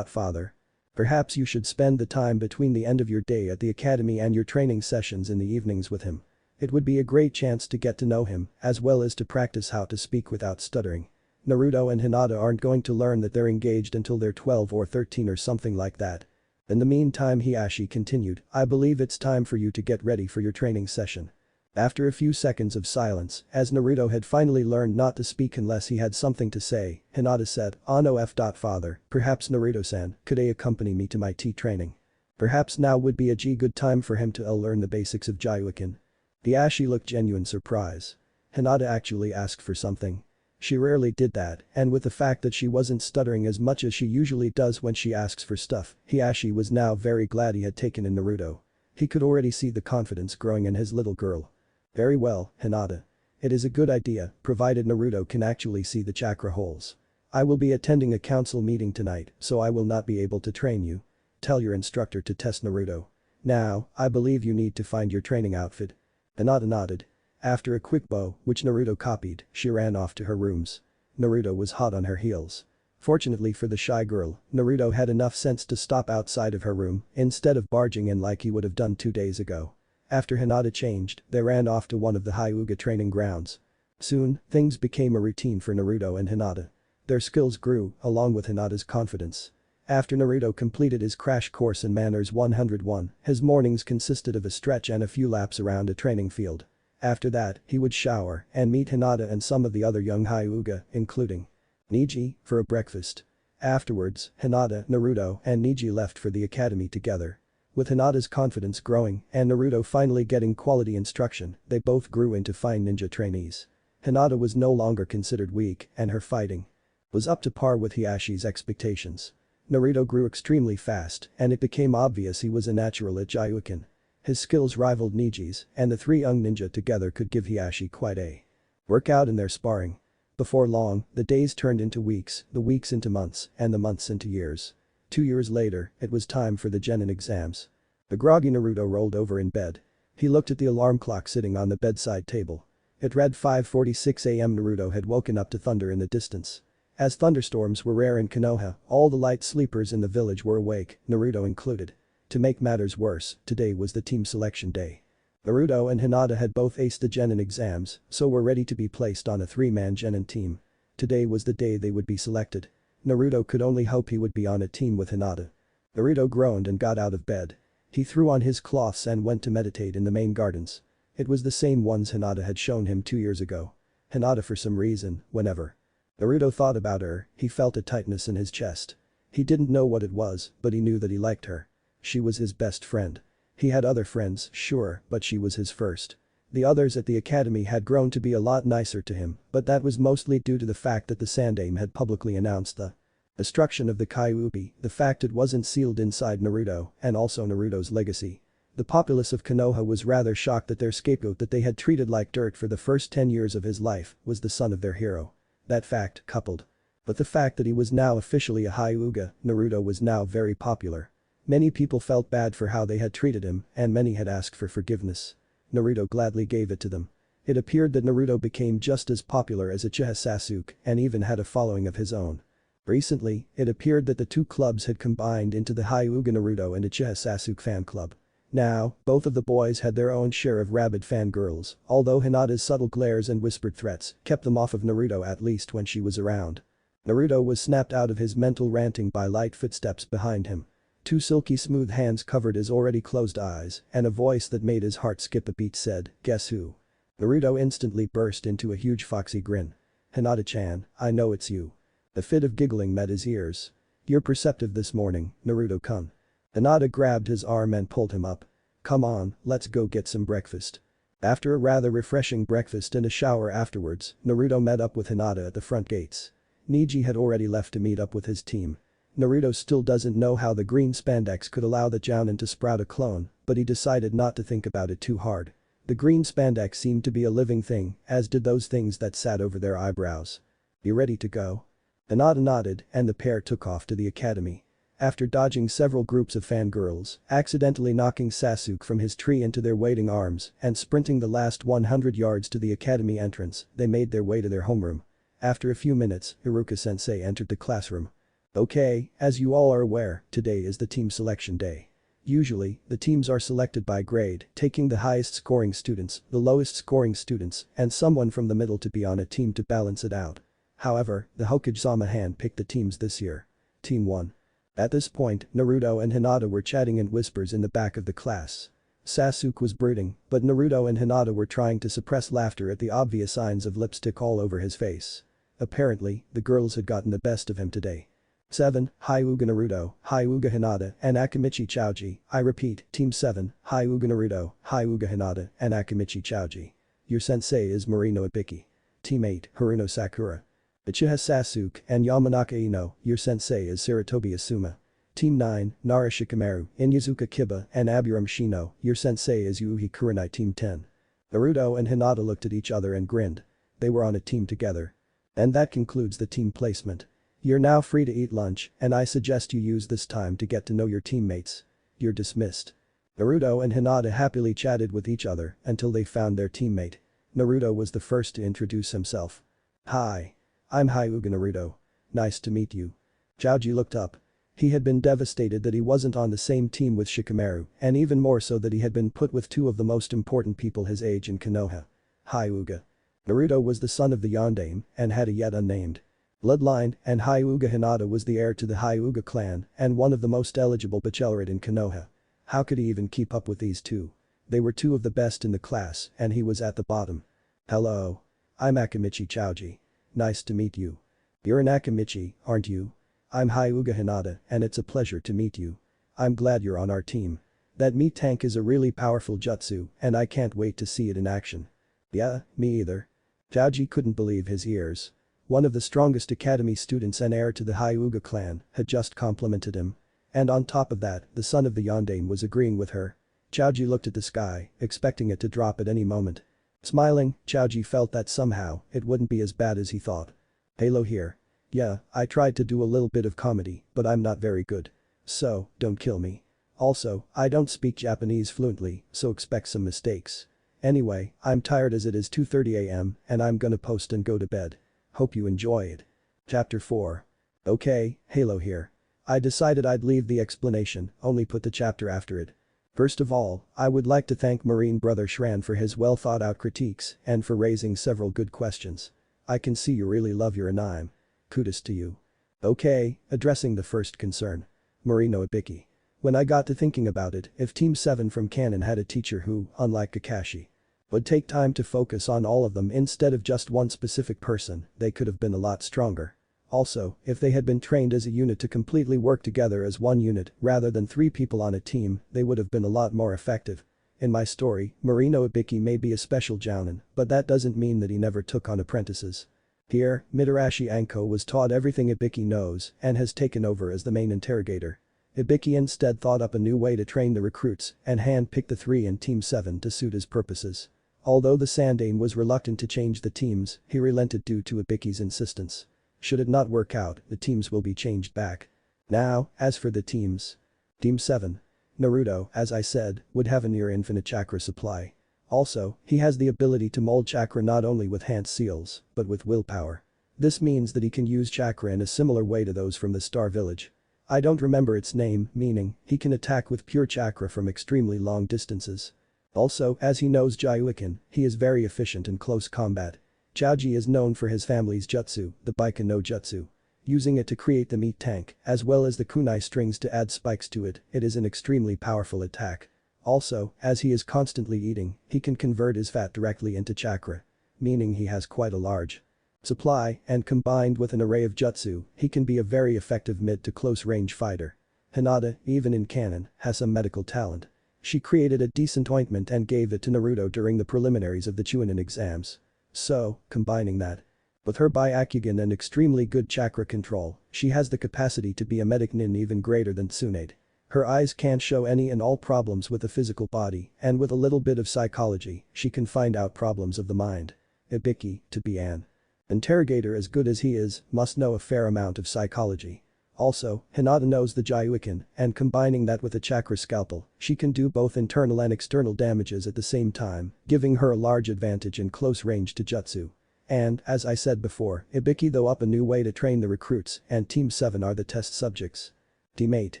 father. Perhaps you should spend the time between the end of your day at the academy and your training sessions in the evenings with him. It would be a great chance to get to know him, as well as to practice how to speak without stuttering. Naruto and Hinata aren't going to learn that they're engaged until they're 12 or 13 or something like that. In the meantime, Hiyashi continued, I believe it's time for you to get ready for your training session. After a few seconds of silence, as Naruto had finally learned not to speak unless he had something to say, Hinata said, "Ah no father, perhaps Naruto-san could accompany me to my tea training. Perhaps now would be a good time for him to learn the basics of Jyoken." Hiyashi looked genuine surprise. Hinata actually asked for something. She rarely did that, and with the fact that she wasn't stuttering as much as she usually does when she asks for stuff, Hiyashi was now very glad he had taken in Naruto. He could already see the confidence growing in his little girl. Very well, Hinata. It is a good idea, provided Naruto can actually see the chakra holes. I will be attending a council meeting tonight, so I will not be able to train you. Tell your instructor to test Naruto. Now, I believe you need to find your training outfit. Hinata nodded. After a quick bow, which Naruto copied, she ran off to her rooms. Naruto was hot on her heels. Fortunately for the shy girl, Naruto had enough sense to stop outside of her room instead of barging in like he would have done 2 days ago. After Hinata changed, they ran off to one of the Hyuga training grounds. Soon, things became a routine for Naruto and Hinata. Their skills grew, along with Hinata's confidence. After Naruto completed his crash course in Manners 101, his mornings consisted of a stretch and a few laps around a training field. After that, he would shower and meet Hinata and some of the other young Hyuga, including Neji, for a breakfast. Afterwards, Hinata, Naruto, and Neji left for the academy together. With Hinata's confidence growing and Naruto finally getting quality instruction, they both grew into fine ninja trainees. Hinata was no longer considered weak, and her fighting was up to par with Hiyashi's expectations. Naruto grew extremely fast, and it became obvious he was a natural at Jyoken. His skills rivaled Neji's, and the three young ninja together could give Hiyashi quite a workout in their sparring. Before long, the days turned into weeks, the weeks into months, and the months into years. 2 years later, it was time for the Genin exams. The groggy Naruto rolled over in bed. He looked at the alarm clock sitting on the bedside table. It read 5:46 a.m. Naruto had woken up to thunder in the distance. As thunderstorms were rare in Konoha, all the light sleepers in the village were awake, Naruto included. To make matters worse, today was the team selection day. Naruto and Hinata had both aced the Genin exams, so were ready to be placed on a 3-man Genin team. Today was the day they would be selected. Naruto could only hope he would be on a team with Hinata. Naruto groaned and got out of bed. He threw on his cloths and went to meditate in the main gardens. It was the same ones Hinata had shown him 2 years ago. Hinata, for some reason, whenever Naruto thought about her, he felt a tightness in his chest. He didn't know what it was, but he knew that he liked her. She was his best friend. He had other friends, sure, but she was his first. The others at the academy had grown to be a lot nicer to him, but that was mostly due to the fact that the Sandaime had publicly announced the destruction of the Kyuubi, the fact it wasn't sealed inside Naruto, and also Naruto's legacy. The populace of Konoha was rather shocked that their scapegoat that they had treated like dirt for the first 10 years of his life was the son of their hero. That fact, coupled with the fact that he was now officially a Hyuga, Naruto was now very popular. Many people felt bad for how they had treated him, and many had asked for forgiveness. Naruto gladly gave it to them. It appeared that Naruto became just as popular as Uchiha Sasuke and even had a following of his own. Recently, it appeared that the two clubs had combined into the Hyuga Naruto and Uchiha Sasuke fan club. Now, both of the boys had their own share of rabid fangirls, although Hinata's subtle glares and whispered threats kept them off of Naruto at least when she was around. Naruto was snapped out of his mental ranting by light footsteps behind him. 2 silky smooth hands covered his already closed eyes, and a voice that made his heart skip a beat said, "Guess who?" Naruto instantly burst into a huge foxy grin. "Hinata-chan, I know it's you." The fit of giggling met his ears. "You're perceptive this morning, Naruto-kun." Hinata grabbed his arm and pulled him up. Come on, let's go get some breakfast. After a rather refreshing breakfast and a shower afterwards, Naruto met up with Hinata at the front gates. Neji had already left to meet up with his team. Naruto still doesn't know how the green spandex could allow the Jounin to sprout a clone, but he decided not to think about it too hard. The green spandex seemed to be a living thing, as did those things that sat over their eyebrows. You ready to go? Hinata nodded and the pair took off to the academy. After dodging several groups of fangirls, accidentally knocking Sasuke from his tree into their waiting arms, and sprinting the last 100 yards to the academy entrance, they made their way to their homeroom. After a few minutes, Iruka-sensei entered the classroom. Okay, as you all are aware, today is the team selection day. Usually, the teams are selected by grade, taking the highest scoring students, the lowest scoring students, and someone from the middle to be on a team to balance it out. However, the Hokage-sama hand-picked the teams this year. Team 1. At this point, Naruto and Hinata were chatting in whispers in the back of the class. Sasuke was brooding, but Naruto and Hinata were trying to suppress laughter at the obvious signs of lipstick all over his face. Apparently, the girls had gotten the best of him today. 7. Hyuga Naruto, Hyuga Hinata, and Akimichi Choji. I repeat, Team 7, Hyuga Naruto, Hyuga Hinata, and Akimichi Choji. Your sensei is Morino Ibiki. Team 8, Haruno Sakura. Uchiha Sasuke and Yamanaka Ino, your sensei is Sarutobi Asuma. Team 9, Nara Shikamaru, Inyazuka Kiba, and Aburam Shino, your sensei is Yuuhi Kurenai. Team 10. Naruto and Hinata looked at each other and grinned. They were on a team together. And that concludes the team placement. You're now free to eat lunch, and I suggest you use this time to get to know your teammates. You're dismissed. Naruto and Hinata happily chatted with each other until they found their teammate. Naruto was the first to introduce himself. Hi. I'm Hyuga Naruto. Nice to meet you. Choji looked up. He had been devastated that he wasn't on the same team with Shikamaru, and even more so that he had been put with two of the most important people his age in Konoha. Hyuga. Naruto was the son of the Yondaime and had a yet unnamed bloodline, and Hyuga Hinata was the heir to the Hyuga clan and one of the most eligible bachelorette in Konoha. How could he even keep up with these two? They were two of the best in the class and he was at the bottom. Hello. I'm Akimichi Choji. Nice to meet you. You're an Akimichi, aren't you? I'm Hyuga Hinata and it's a pleasure to meet you. I'm glad you're on our team. That meat tank is a really powerful jutsu and I can't wait to see it in action. Yeah, me either. Choji couldn't believe his ears. One of the strongest academy students and heir to the Hyuga clan had just complimented him. And on top of that, the son of the Yondaime was agreeing with her. Choji looked at the sky, expecting it to drop at any moment. Smiling, Choji felt that somehow, it wouldn't be as bad as he thought. Halo here. Yeah, I tried to do a little bit of comedy, but I'm not very good. So, don't kill me. Also, I don't speak Japanese fluently, so expect some mistakes. Anyway, I'm tired as it is 2:30 AM and I'm gonna post and go to bed. Hope you enjoy it. Chapter 4. Okay, Halo here. I decided I'd leave the explanation, only put the chapter after it. First of all, I would like to thank Marine Brother Shran for his well thought out critiques and for raising several good questions. I can see you really love your anime. Kudos to you. Okay, addressing the first concern. Morino Ibiki. When I got to thinking about it, if Team 7 from canon had a teacher who, unlike Kakashi, would take time to focus on all of them instead of just one specific person, they could have been a lot stronger. Also, if they had been trained as a unit to completely work together as one unit rather than 3 people on a team, they would have been a lot more effective. In my story, Morino Ibiki may be a special jounin, but that doesn't mean that he never took on apprentices. Here, Mitarashi Anko was taught everything Ibiki knows and has taken over as the main interrogator. Ibiki instead thought up a new way to train the recruits and hand-picked the 3 in Team 7 to suit his purposes. Although the Sandaime was reluctant to change the teams, he relented due to Ibiki's insistence. Should it not work out, the teams will be changed back. Now, as for the teams. Team 7. Naruto, as I said, would have a near-infinite chakra supply. Also, he has the ability to mold chakra not only with hand seals, but with willpower. This means that he can use chakra in a similar way to those from the Star Village. I don't remember its name, meaning, he can attack with pure chakra from extremely long distances. Also, as he knows Jaiukin, he is very efficient in close combat. Choji is known for his family's jutsu, the Baika no Jutsu. Using it to create the meat tank, as well as the kunai strings to add spikes to it, it is an extremely powerful attack. Also, as he is constantly eating, he can convert his fat directly into chakra. Meaning he has quite a large supply, and combined with an array of jutsu, he can be a very effective mid to close range fighter. Hinata, even in canon, has some medical talent. She created a decent ointment and gave it to Naruto during the preliminaries of the Chunin exams. So, combining that with her Byakugan and extremely good chakra control, she has the capacity to be a medic nin even greater than Tsunade. Her eyes can't show any and all problems with the physical body, and with a little bit of psychology, she can find out problems of the mind. Ibiki, to be an interrogator as good as he is, must know a fair amount of psychology. Also, Hinata knows the Jyuukin, and combining that with a chakra scalpel, she can do both internal and external damages at the same time, giving her a large advantage in close range to jutsu. And, as I said before, Ibiki though up a new way to train the recruits, and Team 7 are the test subjects. Team 8.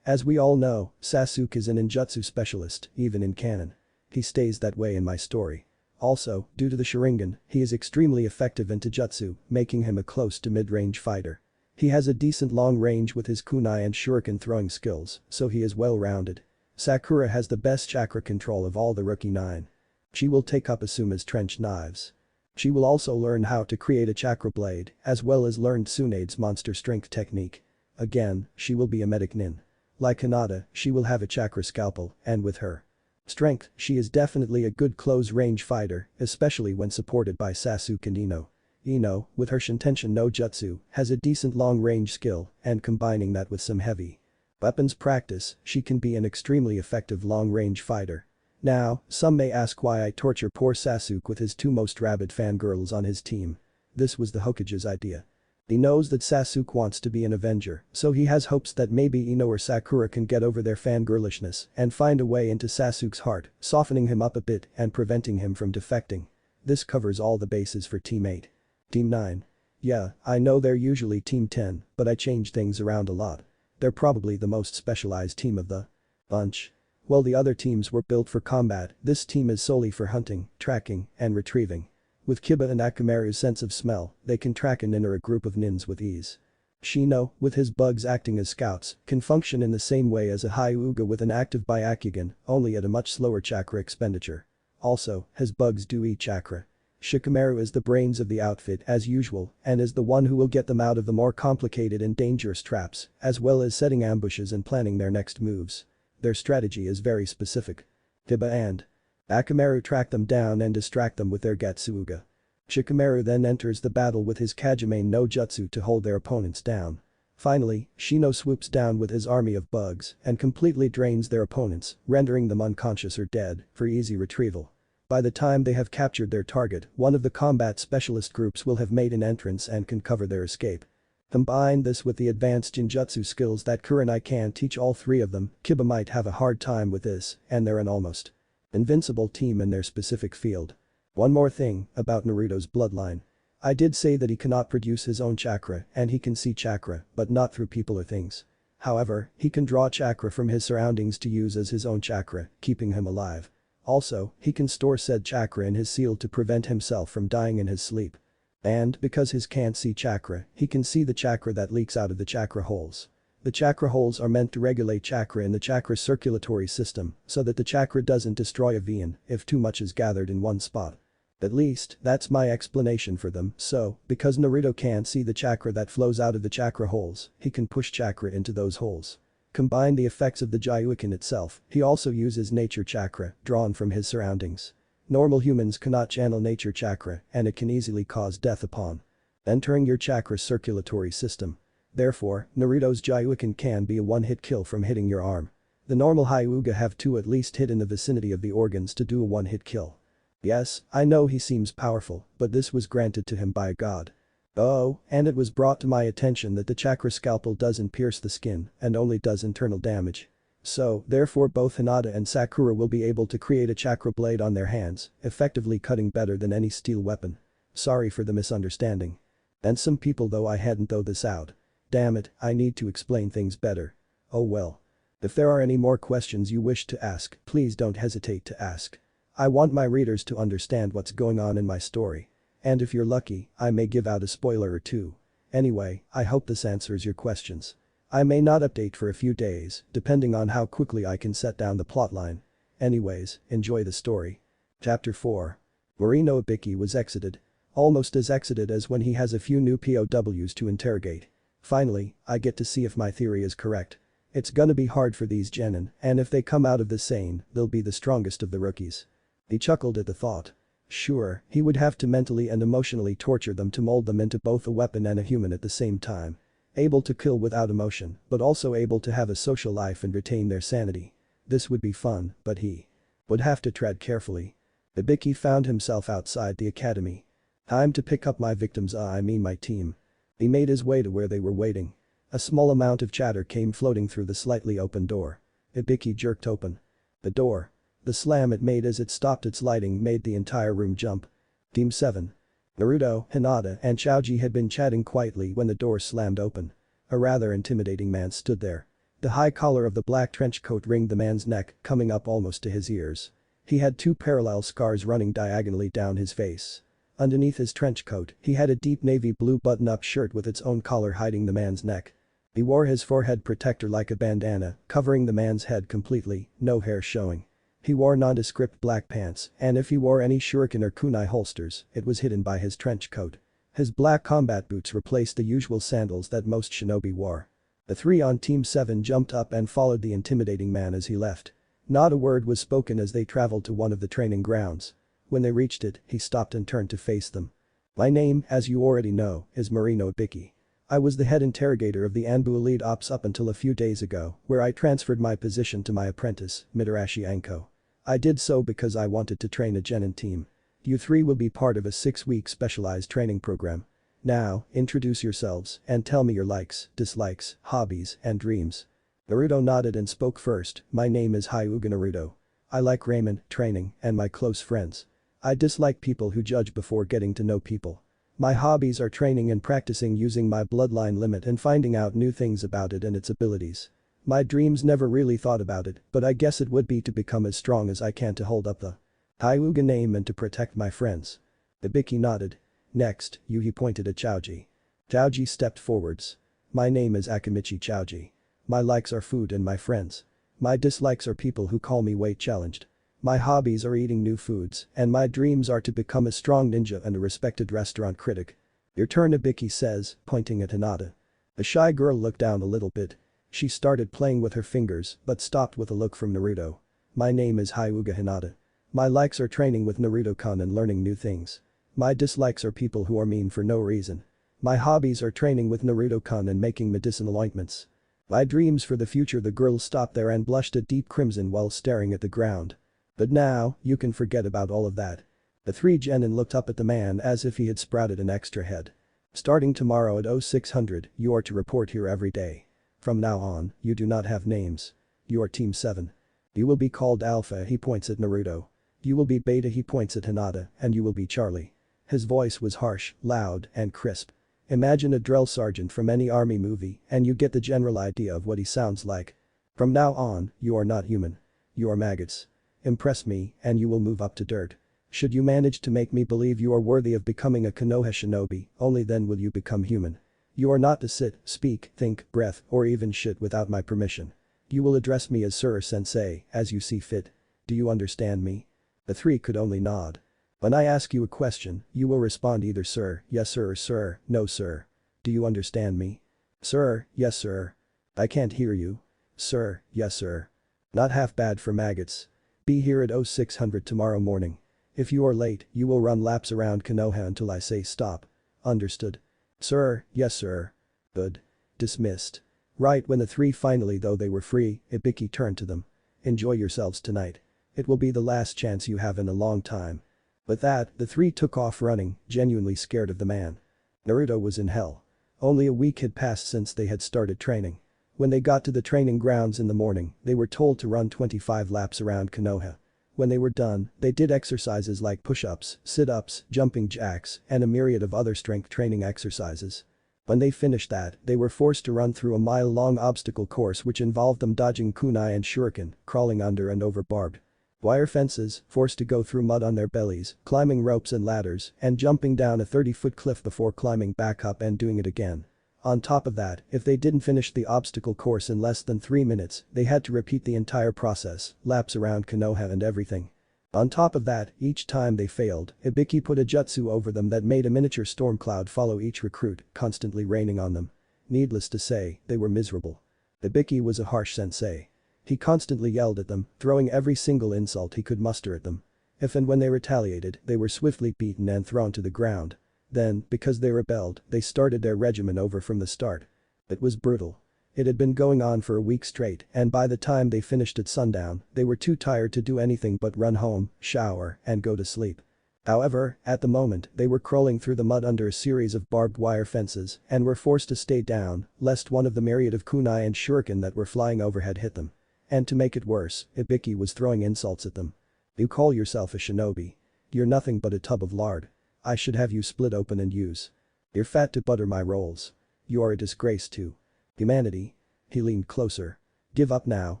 As we all know, Sasuke is an ninjutsu specialist, even in canon. He stays that way in my story. Also, due to the Sharingan, he is extremely effective in Taijutsu, making him a close to mid-range fighter. He has a decent long range with his kunai and shuriken throwing skills, so he is well-rounded. Sakura has the best chakra control of all the rookie 9. She will take up Asuma's trench knives. She will also learn how to create a chakra blade, as well as learn Tsunade's monster strength technique. Again, she will be a medic nin. Like Hinata, she will have a chakra scalpel, and with her strength, she is definitely a good close-range fighter, especially when supported by Sasuke and Ino. Ino, with her Shintention no Jutsu, has a decent long-range skill, and combining that with some heavy weapons practice, she can be an extremely effective long-range fighter. Now, some may ask why I torture poor Sasuke with his two most rabid fangirls on his team. This was the Hokage's idea. He knows that Sasuke wants to be an Avenger, so he has hopes that maybe Ino or Sakura can get over their fangirlishness and find a way into Sasuke's heart, softening him up a bit and preventing him from defecting. This covers all the bases for Team 8. Team 9. Yeah, I know they're usually Team 10, but I change things around a lot. They're probably the most specialized team of the bunch. While the other teams were built for combat, this team is solely for hunting, tracking, and retrieving. With Kiba and Akamaru's sense of smell, they can track and enter a group of nins with ease. Shino, with his bugs acting as scouts, can function in the same way as a Hyuga with an active Byakugan, only at a much slower chakra expenditure. Also, his bugs do eat chakra. Shikamaru is the brains of the outfit as usual and is the one who will get them out of the more complicated and dangerous traps, as well as setting ambushes and planning their next moves. Their strategy is very specific. Kiba and Akamaru track them down and distract them with their Gatsuga. Shikamaru then enters the battle with his Kajime no Jutsu to hold their opponents down. Finally, Shino swoops down with his army of bugs and completely drains their opponents, rendering them unconscious or dead, for easy retrieval. By the time they have captured their target, one of the combat specialist groups will have made an entrance and can cover their escape. Combine this with the advanced Jinjutsu skills that Kurenai can teach all three of them, Kiba might have a hard time with this, and they're an almost invincible team in their specific field. One more thing about Naruto's bloodline. I did say that he cannot produce his own chakra and he can see chakra, but not through people or things. However, he can draw chakra from his surroundings to use as his own chakra, keeping him alive. Also, he can store said chakra in his seal to prevent himself from dying in his sleep. And, because his can't see chakra, he can see the chakra that leaks out of the chakra holes. The chakra holes are meant to regulate chakra in the chakra circulatory system so that the chakra doesn't destroy a vein if too much is gathered in one spot. At least, that's my explanation for them, so, because Naruto can't see the chakra that flows out of the chakra holes, he can push chakra into those holes. Combine the effects of the Jyuukin itself, he also uses nature chakra, drawn from his surroundings. Normal humans cannot channel nature chakra and it can easily cause death upon entering your chakra circulatory system. Therefore, Naruto's Jyuukin can be a one-hit kill from hitting your arm. The normal Hyuga have to at least hit in the vicinity of the organs to do a one-hit kill. Yes, I know he seems powerful, but this was granted to him by a god. Oh, and it was brought to my attention that the chakra scalpel doesn't pierce the skin and only does internal damage. So, therefore both Hinata and Sakura will be able to create a chakra blade on their hands, effectively cutting better than any steel weapon. Sorry for the misunderstanding. And some people though I hadn't thought this out. Damn it, I need to explain things better. Oh well. If there are any more questions you wish to ask, please don't hesitate to ask. I want my readers to understand what's going on in my story. And if you're lucky, I may give out a spoiler or two. Anyway, I hope this answers your questions. I may not update for a few days, depending on how quickly I can set down the plotline. Anyways, enjoy the story. Chapter 4. Morino Ibiki was exited. Almost as exited as when he has a few new POWs to interrogate. Finally, I get to see if my theory is correct. It's gonna be hard for these genin, and if they come out of this sane, they'll be the strongest of the rookies. He chuckled at the thought. Sure, he would have to mentally and emotionally torture them to mold them into both a weapon and a human at the same time. Able to kill without emotion, but also able to have a social life and retain their sanity. This would be fun, but he would have to tread carefully. Ibiki found himself outside the academy. Time to pick up my victims, I mean my team. He made his way to where they were waiting. A small amount of chatter came floating through the slightly open door. Ibiki jerked open the door. The slam it made as it stopped its lighting made the entire room jump. Team 7. Naruto, Hinata, and Choji had been chatting quietly when the door slammed open. A rather intimidating man stood there. The high collar of the black trench coat ringed the man's neck, coming up almost to his ears. He had two parallel scars running diagonally down his face. Underneath his trench coat, he had a deep navy blue button-up shirt with its own collar hiding the man's neck. He wore his forehead protector like a bandana, covering the man's head completely, no hair showing. He wore nondescript black pants, and if he wore any shuriken or kunai holsters, it was hidden by his trench coat. His black combat boots replaced the usual sandals that most shinobi wore. The three on Team 7 jumped up and followed the intimidating man as he left. Not a word was spoken as they traveled to one of the training grounds. When they reached it, he stopped and turned to face them. My name, as you already know, is Marino Ibiki. I was the head interrogator of the Anbu Elite Ops up until a few days ago, where I transferred my position to my apprentice, Mitarashi Anko. I did so because I wanted to train a genin team. You three will be part of a 6-week specialized training program. Now, introduce yourselves and tell me your likes, dislikes, hobbies, and dreams. Naruto nodded and spoke first. My name is Hyuga Naruto. I like ramen, training, and my close friends. I dislike people who judge before getting to know people. My hobbies are training and practicing using my bloodline limit and finding out new things about it and its abilities. My dreams never really thought about it, but I guess it would be to become as strong as I can to hold up the Hyuga name and to protect my friends. Ibiki nodded. Next, he pointed at Choji. Choji stepped forwards. My name is Akimichi Choji. My likes are food and my friends. My dislikes are people who call me weight challenged. My hobbies are eating new foods, and my dreams are to become a strong ninja and a respected restaurant critic. Your turn, Ibiki says, pointing at Hinata. The shy girl looked down a little bit. She started playing with her fingers, but stopped with a look from Naruto. My name is Hyuga Hinata. My likes are training with Naruto-kun and learning new things. My dislikes are people who are mean for no reason. My hobbies are training with Naruto-kun and making medicinal ointments. My dreams for the future. The girl stopped there and blushed a deep crimson while staring at the ground. But now, you can forget about all of that. The three genin looked up at the man as if he had sprouted an extra head. Starting tomorrow at 0600, you are to report here every day. From now on, you do not have names. You are Team 7. You will be called Alpha, he points at Naruto. You will be Beta, he points at Hinata, and you will be Charlie. His voice was harsh, loud, and crisp. Imagine a drill sergeant from any army movie and you get the general idea of what he sounds like. From now on, you are not human. You are maggots. Impress me and you will move up to dirt. Should you manage to make me believe you are worthy of becoming a Konoha shinobi, only then will you become human. You are not to sit, speak, think, breath, or even shit without my permission. You will address me as Sir Sensei, as you see fit. Do you understand me? The three could only nod. When I ask you a question, you will respond either sir, yes sir, or sir, no sir. Do you understand me? Sir, yes sir. I can't hear you. Sir, yes sir. Not half bad for maggots. Be here at 0600 tomorrow morning. If you are late, you will run laps around Konoha until I say stop. Understood? Sir, yes sir. Good. Dismissed. Right when the three finally though they were free, Ibiki turned to them. Enjoy yourselves tonight. It will be the last chance you have in a long time. With that, the three took off running, genuinely scared of the man. Naruto was in hell. Only a week had passed since they had started training. When they got to the training grounds in the morning, they were told to run 25 laps around Konoha. When they were done, they did exercises like push-ups, sit-ups, jumping jacks, and a myriad of other strength training exercises. When they finished that, they were forced to run through a mile-long obstacle course which involved them dodging kunai and shuriken, crawling under and over barbed wire fences, forced to go through mud on their bellies, climbing ropes and ladders, and jumping down a 30-foot cliff before climbing back up and doing it again. On top of that, if they didn't finish the obstacle course in less than 3 minutes, they had to repeat the entire process, laps around Konoha and everything. On top of that, each time they failed, Ibiki put a jutsu over them that made a miniature storm cloud follow each recruit, constantly raining on them. Needless to say, they were miserable. Ibiki was a harsh sensei. He constantly yelled at them, throwing every single insult he could muster at them. If and when they retaliated, they were swiftly beaten and thrown to the ground. Then, because they rebelled, they started their regimen over from the start. It was brutal. It had been going on for a week straight, and by the time they finished at sundown, they were too tired to do anything but run home, shower, and go to sleep. However, at the moment, they were crawling through the mud under a series of barbed wire fences and were forced to stay down, lest one of the myriad of kunai and shuriken that were flying overhead hit them. And to make it worse, Ibiki was throwing insults at them. You call yourself a shinobi. You're nothing but a tub of lard. I should have you split open and use. You're fat to butter my rolls. You are a disgrace to humanity. He leaned closer. Give up now,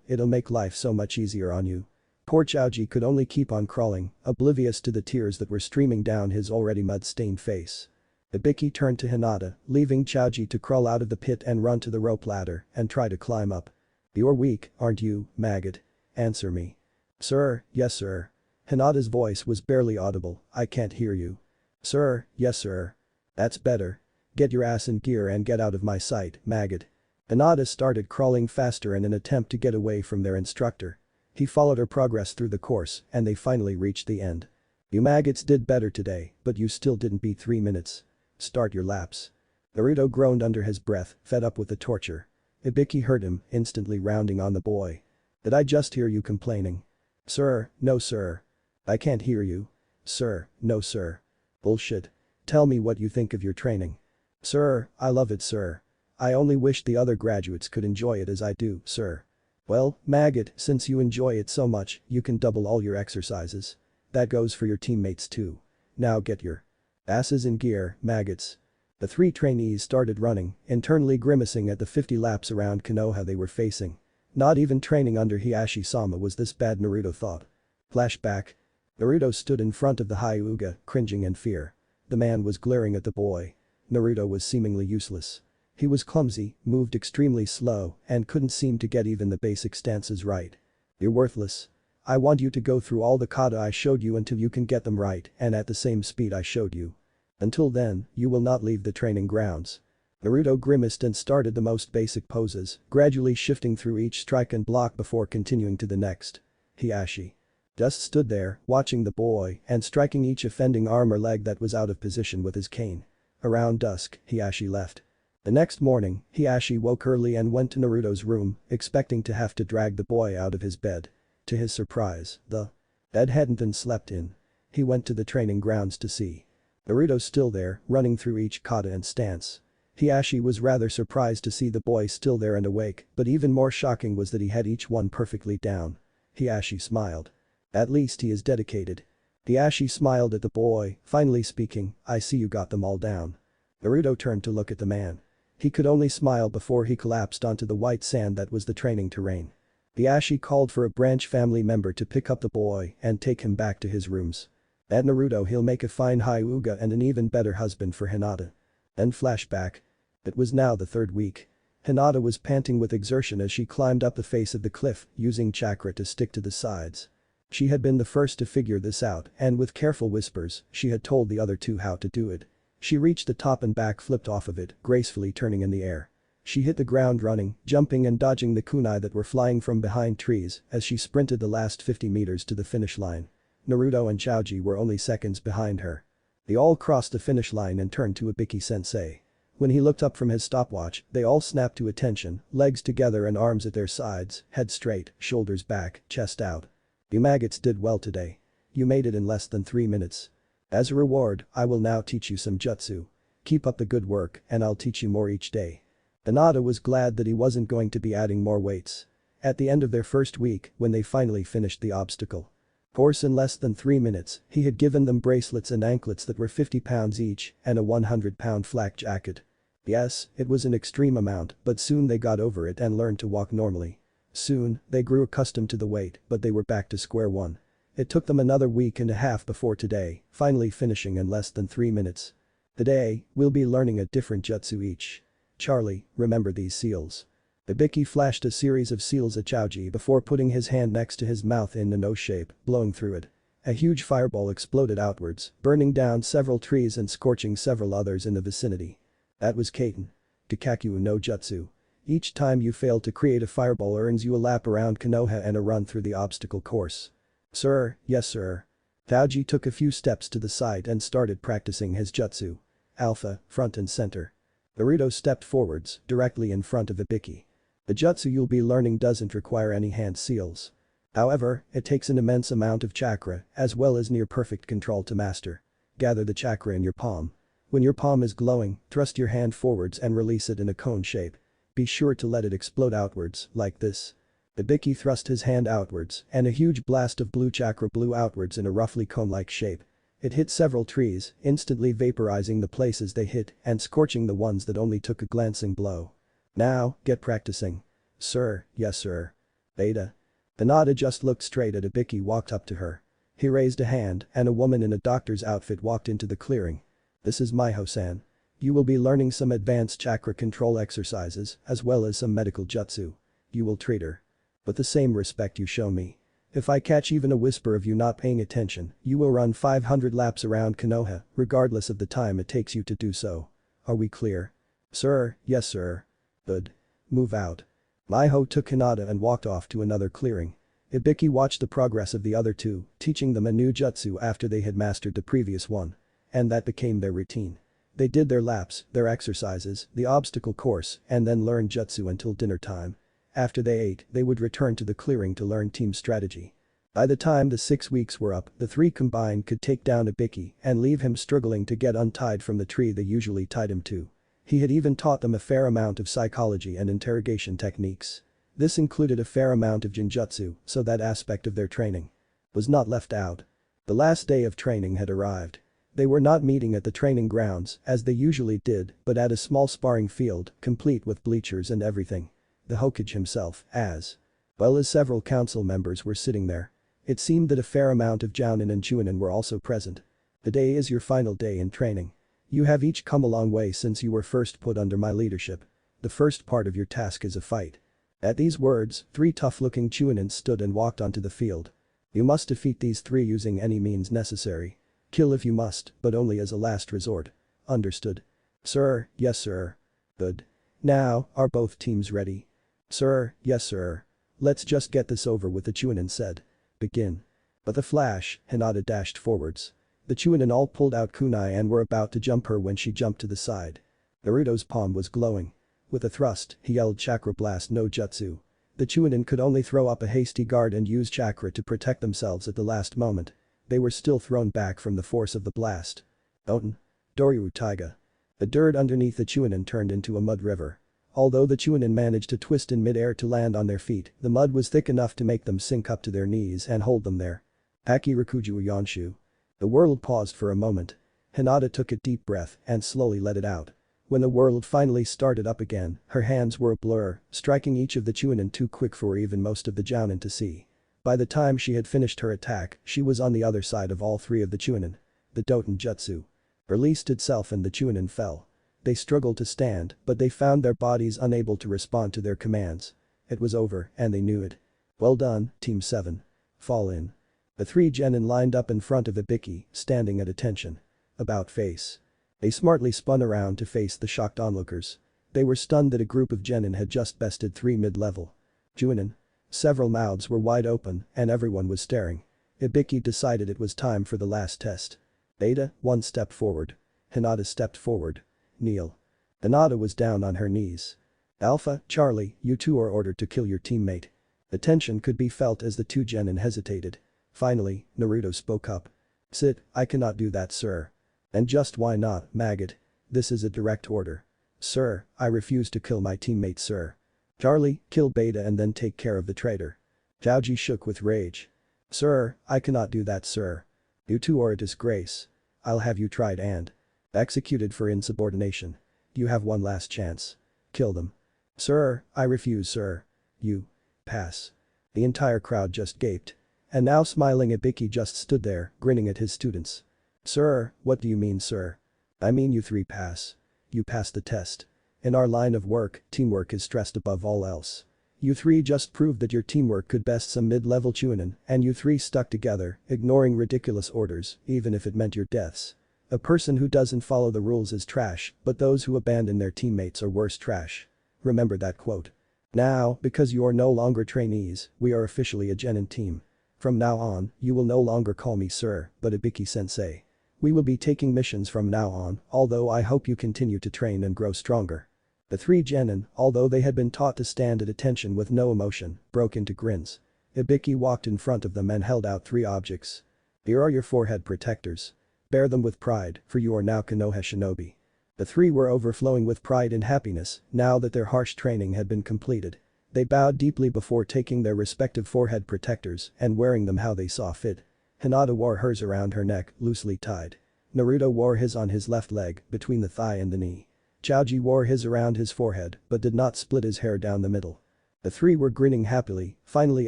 it'll make life so much easier on you. Poor Chaoji could only keep on crawling, oblivious to the tears that were streaming down his already mud-stained face. Ibiki turned to Hinata, leaving Chaoji to crawl out of the pit and run to the rope ladder and try to climb up. You're weak, aren't you, maggot? Answer me. Sir, yes sir. Hinata's voice was barely audible, I can't hear you. Sir, yes sir. That's better. Get your ass in gear and get out of my sight, maggot. Hinata started crawling faster in an attempt to get away from their instructor. He followed her progress through the course and they finally reached the end. You maggots did better today, but you still didn't beat 3 minutes. Start your laps. Naruto groaned under his breath, fed up with the torture. Ibiki heard him, instantly rounding on the boy. Did I just hear you complaining? Sir, no sir. I can't hear you. Sir, no sir. Bullshit. Tell me what you think of your training. Sir, I love it sir. I only wish the other graduates could enjoy it as I do, sir. Well, maggot, since you enjoy it so much, you can double all your exercises. That goes for your teammates too. Now get your asses in gear, maggots. The 3 trainees started running, internally grimacing at the 50 laps around Konoha they were facing. Not even training under Hiashi-sama was this bad, Naruto thought. Flashback. Naruto stood in front of the Hyuga, cringing in fear. The man was glaring at the boy. Naruto was seemingly useless. He was clumsy, moved extremely slow, and couldn't seem to get even the basic stances right. You're worthless. I want you to go through all the kata I showed you until you can get them right and at the same speed I showed you. Until then, you will not leave the training grounds. Naruto grimaced and started the most basic poses, gradually shifting through each strike and block before continuing to the next. Hiashi just stood there, watching the boy and striking each offending arm or leg that was out of position with his cane. Around dusk, Hiashi left. The next morning, Hiashi woke early and went to Naruto's room, expecting to have to drag the boy out of his bed. To his surprise, the bed hadn't been slept in. He went to the training grounds to see Naruto still there, running through each kata and stance. Hiashi was rather surprised to see the boy still there and awake, but even more shocking was that he had each one perfectly down. Hiashi smiled. At least he is dedicated. Hiashi smiled at the boy, finally speaking, I see you got them all down. Naruto turned to look at the man. He could only smile before he collapsed onto the white sand that was the training terrain. Hiashi called for a branch family member to pick up the boy and take him back to his rooms. At Naruto he'll make a fine Hyuga and an even better husband for Hinata. Then flashback. It was now the 3rd week. Hinata was panting with exertion as she climbed up the face of the cliff, using chakra to stick to the sides. She had been the first to figure this out and with careful whispers, she had told the other 2 how to do it. She reached the top and back flipped off of it, gracefully turning in the air. She hit the ground running, jumping and dodging the kunai that were flying from behind trees as she sprinted the last 50 meters to the finish line. Naruto and Chaoji were only seconds behind her. They all crossed the finish line and turned to Ibiki-sensei. When he looked up from his stopwatch, they all snapped to attention, legs together and arms at their sides, head straight, shoulders back, chest out. You maggots did well today. You made it in less than 3 minutes. As a reward, I will now teach you some jutsu. Keep up the good work and I'll teach you more each day. Hinata was glad that he wasn't going to be adding more weights. At the end of their 1st week, when they finally finished the obstacle course in less than 3 minutes, he had given them bracelets and anklets that were 50 pounds each and a 100-pound flak jacket. Yes, it was an extreme amount, but soon they got over it and learned to walk normally. Soon, they grew accustomed to the weight, but they were back to square one. It took them another week and a half before today, finally finishing in less than 3 minutes. Today, we'll be learning a different jutsu each. Charlie, remember these seals. Ibiki flashed a series of seals at Chaoji before putting his hand next to his mouth in an O shape, blowing through it. A huge fireball exploded outwards, burning down several trees and scorching several others in the vicinity. That was Kaiten. Kikaku no Jutsu. Each time you fail to create a fireball earns you a lap around Konoha and a run through the obstacle course. Sir, yes sir. Taoji took a few steps to the side and started practicing his jutsu. Alpha, front and center. Naruto stepped forwards, directly in front of Ibiki. The jutsu you'll be learning doesn't require any hand seals. However, it takes an immense amount of chakra, as well as near-perfect control to master. Gather the chakra in your palm. When your palm is glowing, thrust your hand forwards and release it in a cone shape. Be sure to let it explode outwards, like this. Ibiki thrust his hand outwards, and a huge blast of blue chakra blew outwards in a roughly cone-like shape. It hit several trees, instantly vaporizing the places they hit and scorching the ones that only took a glancing blow. Now, get practicing. Sir, yes sir. Beta. Hinata just looked straight at Ibiki walked up to her. He raised a hand and a woman in a doctor's outfit walked into the clearing. This is Maiho-san. You will be learning some advanced chakra control exercises as well as some medical jutsu. You will treat her with the same respect you show me. If I catch even a whisper of you not paying attention, you will run 500 laps around Konoha, regardless of the time it takes you to do so. Are we clear? Sir, yes sir. Good. Move out. Maiho took Hinata and walked off to another clearing. Ibiki watched the progress of the other two, teaching them a new jutsu after they had mastered the previous one. And that became their routine. They did their laps, their exercises, the obstacle course, and then learned jutsu until dinner time. After they ate, they would return to the clearing to learn team strategy. By the time the 6 weeks were up, the three combined could take down Ibiki and leave him struggling to get untied from the tree they usually tied him to. He had even taught them a fair amount of psychology and interrogation techniques. This included a fair amount of genjutsu, so that aspect of their training was not left out. The last day of training had arrived. They were not meeting at the training grounds, as they usually did, but at a small sparring field, complete with bleachers and everything. The Hokage himself, as well as several council members were sitting there. It seemed that a fair amount of Jounin and Chunin were also present. The day is your final day in training. You have each come a long way since you were first put under my leadership. The first part of your task is a fight. At these words, 3 tough-looking Chunin stood and walked onto the field. You must defeat these 3 using any means necessary. Kill if you must, but only as a last resort. Understood? Sir, yes sir. Good. Now, are both teams ready? Sir, yes sir. Let's just get this over with, the Chunin said. Begin. With a flash, Hinata dashed forwards. The Chunin all pulled out kunai and were about to jump her when she jumped to the side. Naruto's palm was glowing. With a thrust, he yelled chakra blast no jutsu. The Chunin could only throw up a hasty guard and use chakra to protect themselves at the last moment. They were still thrown back from the force of the blast. Oten. Doryu Taiga. The dirt underneath the Chunin turned into a mud river. Although the Chunin managed to twist in mid-air to land on their feet, the mud was thick enough to make them sink up to their knees and hold them there. Haki Rikuju Yonshu. The world paused for a moment. Hinata took a deep breath and slowly let it out. When the world finally started up again, her hands were a blur, striking each of the Chunin too quick for even most of the Jounin to see. By the time she had finished her attack, she was on the other side of all 3 of the Chunin. The Doten Jutsu released itself and the Chunin fell. They struggled to stand, but they found their bodies unable to respond to their commands. It was over, and they knew it. Well done, Team 7. Fall in. The 3 genin lined up in front of Ibiki, standing at attention. About face. They smartly spun around to face the shocked onlookers. They were stunned that a group of genin had just bested 3 mid-level Chunin. Several mouths were wide open, and everyone was staring. Ibiki decided it was time for the last test. Beta, 1 step forward. Hinata stepped forward. Kneel. Hinata was down on her knees. Alpha, Charlie, you 2 are ordered to kill your teammate. The tension could be felt as the 2 genin hesitated. Finally, Naruto spoke up. Sit, I cannot do that sir. And just why not, maggot? This is a direct order. Sir, I refuse to kill my teammate sir. Charlie, kill Beta and then take care of the traitor. Taoji shook with rage. Sir, I cannot do that sir. You 2 are a disgrace. I'll have you tried and executed for insubordination. You have one last chance. Kill them. Sir, I refuse sir. You. Pass. The entire crowd just gaped. And now smiling Ibiki just stood there, grinning at his students. Sir, what do you mean sir? I mean you 3 pass. You pass the test. In our line of work, teamwork is stressed above all else. You 3 just proved that your teamwork could best some mid-level Chunin, and you 3 stuck together, ignoring ridiculous orders, even if it meant your deaths. A person who doesn't follow the rules is trash, but those who abandon their teammates are worse trash. Remember that quote. Now, because you are no longer trainees, we are officially a genin team. From now on, you will no longer call me sir, but Ibiki-sensei. We will be taking missions from now on, although I hope you continue to train and grow stronger. The three genin, although they had been taught to stand at attention with no emotion, broke into grins. Ibiki walked in front of them and held out three objects. Here are your forehead protectors. Bear them with pride, for you are now Konoha shinobi. The three were overflowing with pride and happiness now that their harsh training had been completed. They bowed deeply before taking their respective forehead protectors and wearing them how they saw fit. Hinata wore hers around her neck, loosely tied. Naruto wore his on his left leg, between the thigh and the knee. Choji wore his around his forehead but did not split his hair down the middle. The three were grinning happily, finally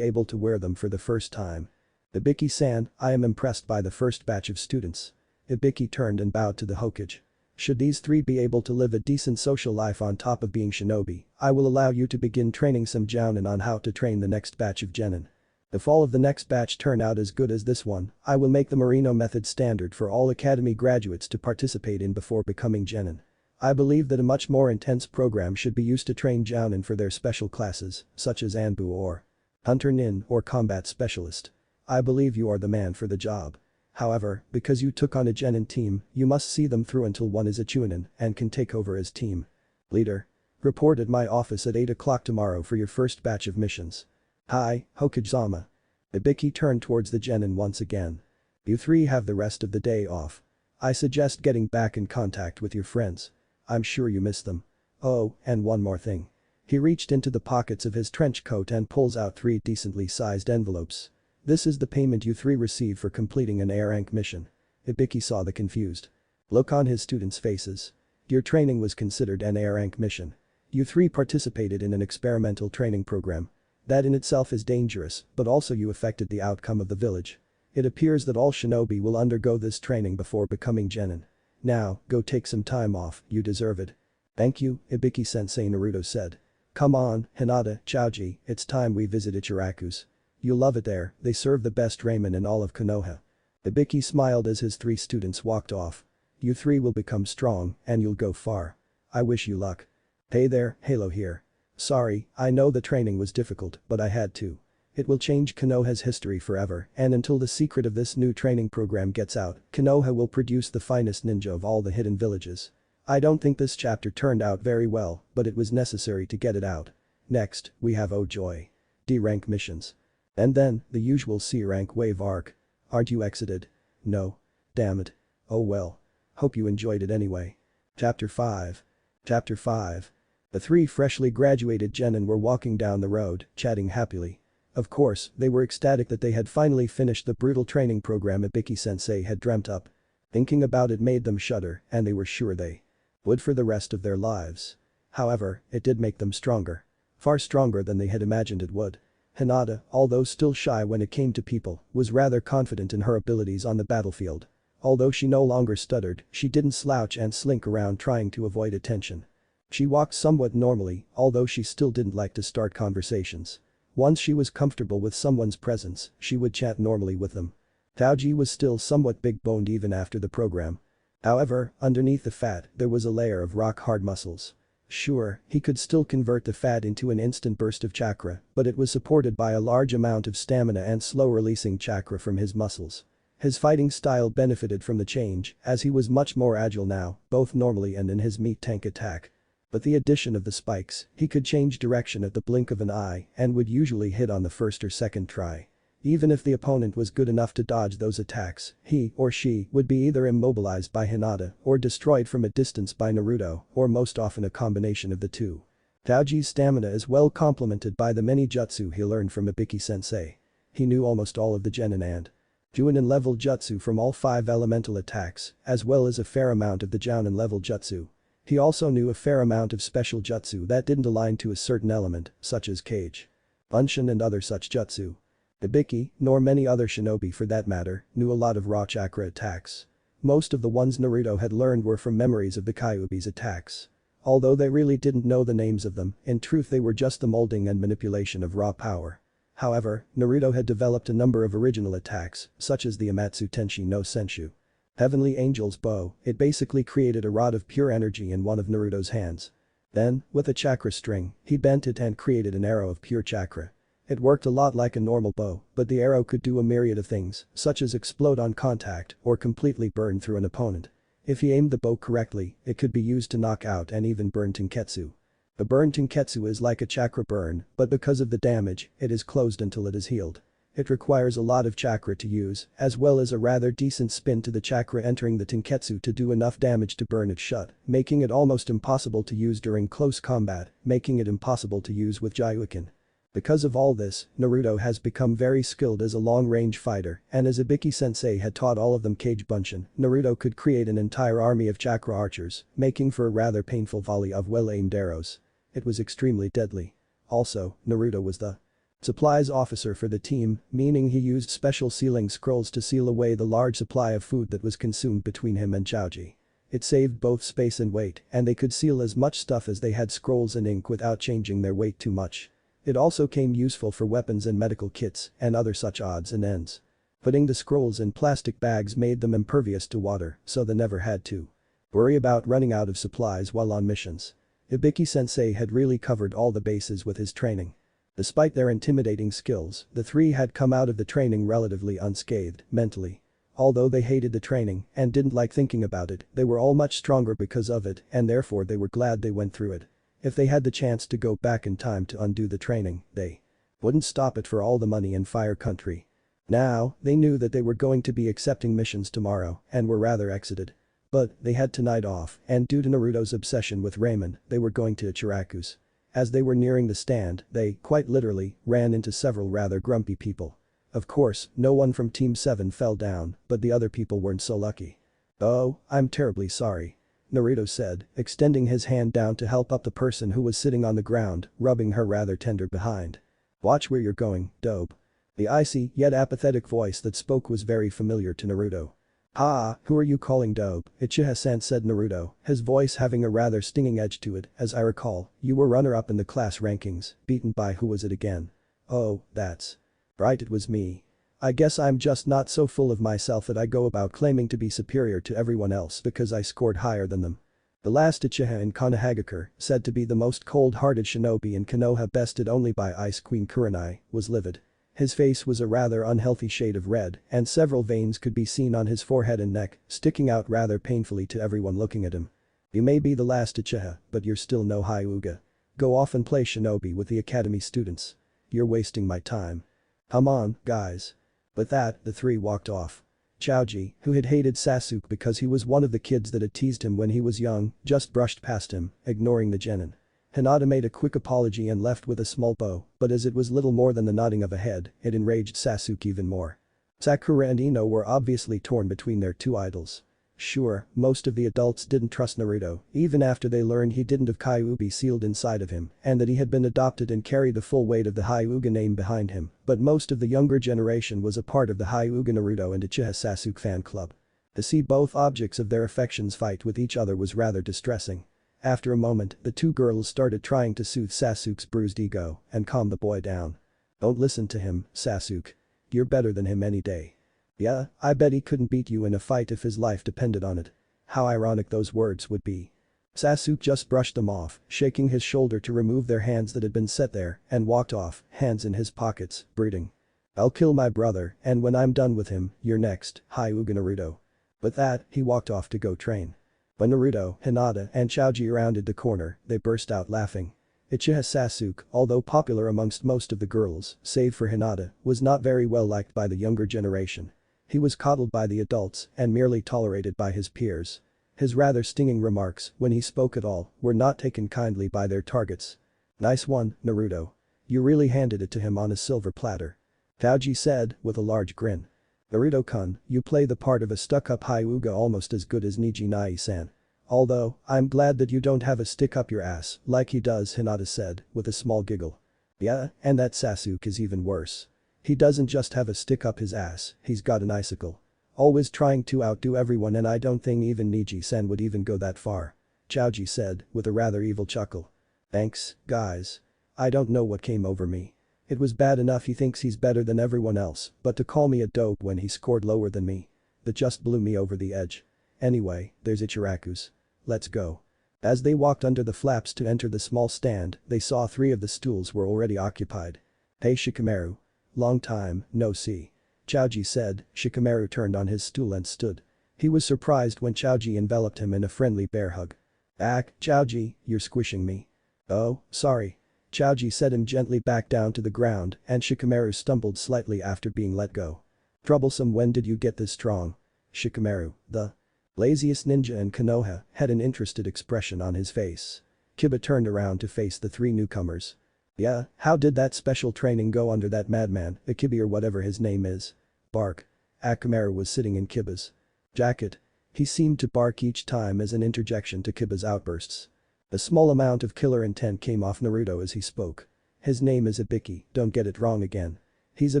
able to wear them for the first time. Ibiki-san, I am impressed by the first batch of students. Ibiki turned and bowed to the Hokage. Should these three be able to live a decent social life on top of being shinobi, I will allow you to begin training some jounin on how to train the next batch of genin. If all of the next batch turn out as good as this one, I will make the Marino method standard for all academy graduates to participate in before becoming genin. I believe that a much more intense program should be used to train jounin for their special classes, such as Anbu or Hunter Nin or Combat Specialist. I believe you are the man for the job. However, because you took on a genin team, you must see them through until one is a chunin and can take over as team leader. Report at my office at 8 o'clock tomorrow for your first batch of missions. Hi, Hokage-sama. Ibiki turned towards the genin once again. You three have the rest of the day off. I suggest getting back in contact with your friends. I'm sure you miss them. Oh, and one more thing. He reached into the pockets of his trench coat and pulls out three decently sized envelopes. This is the payment you three receive for completing an A-rank mission. Ibiki saw the confused look on his students' faces. Your training was considered an A-rank mission. You three participated in an experimental training program. That in itself is dangerous, but also you affected the outcome of the village. It appears that all shinobi will undergo this training before becoming genin. Now, go take some time off, you deserve it. Thank you, Ibiki-sensei, Naruto said. Come on, Hinata, Choji, it's time we visit Ichiraku's. You'll love it there, they serve the best ramen in all of Konoha. Ibiki smiled as his three students walked off. You three will become strong, and you'll go far. I wish you luck. Hey there, Halo here. Sorry, I know the training was difficult, but I had to. It will change Konoha's history forever, and until the secret of this new training program gets out, Konoha will produce the finest ninja of all the hidden villages. I don't think this chapter turned out very well, but it was necessary to get it out. Next, we have Oh Joy. D-rank missions. And then, the usual C-rank wave arc. Aren't you excited? No. Damn it. Oh well. Hope you enjoyed it anyway. Chapter 5. Chapter 5. The three freshly graduated genin were walking down the road, chatting happily. Of course, they were ecstatic that they had finally finished the brutal training program Ibiki-sensei had dreamt up. Thinking about it made them shudder, and they were sure they would for the rest of their lives. However, it did make them stronger. Far stronger than they had imagined it would. Hinata, although still shy when it came to people, was rather confident in her abilities on the battlefield. Although she no longer stuttered, she didn't slouch and slink around trying to avoid attention. She walked somewhat normally, although she still didn't like to start conversations. Once she was comfortable with someone's presence, she would chat normally with them. Taoji was still somewhat big-boned even after the program. However, underneath the fat, there was a layer of rock-hard muscles. Sure, he could still convert the fat into an instant burst of chakra, but it was supported by a large amount of stamina and slow-releasing chakra from his muscles. His fighting style benefited from the change, as he was much more agile now, both normally and in his meat tank attack. With the addition of the spikes, he could change direction at the blink of an eye and would usually hit on the first or second try. Even if the opponent was good enough to dodge those attacks, he or she would be either immobilized by Hinata or destroyed from a distance by Naruto, or most often a combination of the two. Taoji's stamina is well complemented by the many jutsu he learned from Ibiki-sensei. He knew almost all of the genin and Junin level jutsu from all 5 elemental attacks, as well as a fair amount of the Jounin level jutsu. He also knew a fair amount of special jutsu that didn't align to a certain element, such as Cage, Bunshin and other such jutsu. Ibiki, nor many other shinobi for that matter, knew a lot of raw chakra attacks. Most of the ones Naruto had learned were from memories of the Kyuubi's attacks. Although they really didn't know the names of them, in truth they were just the molding and manipulation of raw power. However, Naruto had developed a number of original attacks, such as the Amatsu Tenshi no Senshu. Heavenly Angel's Bow, it basically created a rod of pure energy in one of Naruto's hands. Then, with a chakra string, he bent it and created an arrow of pure chakra. It worked a lot like a normal bow, but the arrow could do a myriad of things, such as explode on contact or completely burn through an opponent. If he aimed the bow correctly, it could be used to knock out and even burn Tenketsu. A burn Tenketsu is like a chakra burn, but because of the damage, it is closed until it is healed. It requires a lot of chakra to use, as well as a rather decent spin to the chakra entering the Tenketsu to do enough damage to burn it shut, making it almost impossible to use during close combat, making it impossible to use with Jyoken. Because of all this, Naruto has become very skilled as a long-range fighter, and as Ibiki-sensei had taught all of them Kage Bunshin, Naruto could create an entire army of chakra archers, making for a rather painful volley of well-aimed arrows. It was extremely deadly. Also, Naruto was the supplies officer for the team, meaning he used special sealing scrolls to seal away the large supply of food that was consumed between him and Chaoji. It saved both space and weight, and they could seal as much stuff as they had scrolls and ink without changing their weight too much. It also came useful for weapons and medical kits and other such odds and ends. Putting the scrolls in plastic bags made them impervious to water, so they never had to worry about running out of supplies while on missions. Ibiki-sensei had really covered all the bases with his training. Despite their intimidating skills, the three had come out of the training relatively unscathed, mentally. Although they hated the training and didn't like thinking about it, they were all much stronger because of it, and therefore they were glad they went through it. If they had the chance to go back in time to undo the training, they wouldn't stop it for all the money in Fire Country. Now, they knew that they were going to be accepting missions tomorrow and were rather excited. But they had tonight off, and due to Naruto's obsession with ramen, they were going to Ichiraku's. As they were nearing the stand, they, quite literally, ran into several rather grumpy people. Of course, no one from Team 7 fell down, but the other people weren't so lucky. "Oh, I'm terribly sorry," Naruto said, extending his hand down to help up the person who was sitting on the ground, rubbing her rather tender behind. "Watch where you're going, dope." The icy yet apathetic voice that spoke was very familiar to Naruto. "Ah, who are you calling dope?" Uchiha-san said Naruto, his voice having a rather stinging edge to it. "As I recall, you were runner-up in the class rankings, beaten by who was it again?" "Oh, that's right, it was me. I guess I'm just not so full of myself that I go about claiming to be superior to everyone else because I scored higher than them." The last Uchiha in Konohagakure, said to be the most cold-hearted shinobi in Konoha, bested only by Ice Queen Kurenai, was livid. His face was a rather unhealthy shade of red, and several veins could be seen on his forehead and neck, sticking out rather painfully to everyone looking at him. "You may be the last Uchiha, but you're still no Hyuga. Go off and play shinobi with the academy students. You're wasting my time. Come on, guys." With that, the three walked off. Chaoji, who had hated Sasuke because he was one of the kids that had teased him when he was young, just brushed past him, ignoring the genin. Hinata made a quick apology and left with a small bow, but as it was little more than the nodding of a head, it enraged Sasuke even more. Sakura and Ino were obviously torn between their two idols. Sure, most of the adults didn't trust Naruto, even after they learned he didn't have Kyuubi sealed inside of him, and that he had been adopted and carried the full weight of the Hyuga name behind him, but most of the younger generation was a part of the Hyuga Naruto and Uchiha Sasuke fan club. To see both objects of their affections fight with each other was rather distressing. After a moment, the two girls started trying to soothe Sasuke's bruised ego and calm the boy down. "Don't listen to him, Sasuke. You're better than him any day. Yeah, I bet he couldn't beat you in a fight if his life depended on it." How ironic those words would be. Sasuke just brushed them off, shaking his shoulder to remove their hands that had been set there, and walked off, hands in his pockets, brooding. "I'll kill my brother, and when I'm done with him, you're next, Hyuga Naruto." With that, he walked off to go train. When Naruto, Hinata, and Chaoji rounded the corner, they burst out laughing. Uchiha Sasuke, although popular amongst most of the girls, save for Hinata, was not very well liked by the younger generation. He was coddled by the adults and merely tolerated by his peers. His rather stinging remarks, when he spoke at all, were not taken kindly by their targets. "Nice one, Naruto. You really handed it to him on a silver platter," Chaoji said, with a large grin. "Naruto-kun, you play the part of a stuck-up Hyuga almost as good as Nijinai-san. Although, I'm glad that you don't have a stick up your ass like he does," Hinata said, with a small giggle. "Yeah, and that Sasuke is even worse. He doesn't just have a stick up his ass, he's got an icicle. Always trying to outdo everyone, and I don't think even Niji-san would even go that far," Chaoji said, with a rather evil chuckle. "Thanks, guys. I don't know what came over me. It was bad enough he thinks he's better than everyone else, but to call me a dope when he scored lower than me. That just blew me over the edge. Anyway, there's Ichiraku's. Let's go." As they walked under the flaps to enter the small stand, they saw 3 of the stools were already occupied. "Hey Shikamaru. Long time, no see." Choji said. Shikamaru turned on his stool and stood. He was surprised when Choji enveloped him in a friendly bear hug. Choji, you're squishing me." "Oh, sorry." Choji set him gently back down to the ground and Shikamaru stumbled slightly after being let go. "Troublesome, when did you get this strong?" Shikamaru, the laziest ninja in Konoha, had an interested expression on his face. Kiba turned around to face the 3 newcomers. "Yeah, how did that special training go under that madman, Akibi or whatever his name is?" "Bark." Akamaru was sitting in Kiba's jacket. He seemed to bark each time as an interjection to Kiba's outbursts. A small amount of killer intent came off Naruto as he spoke. "His name is Ibiki, don't get it wrong again. He's a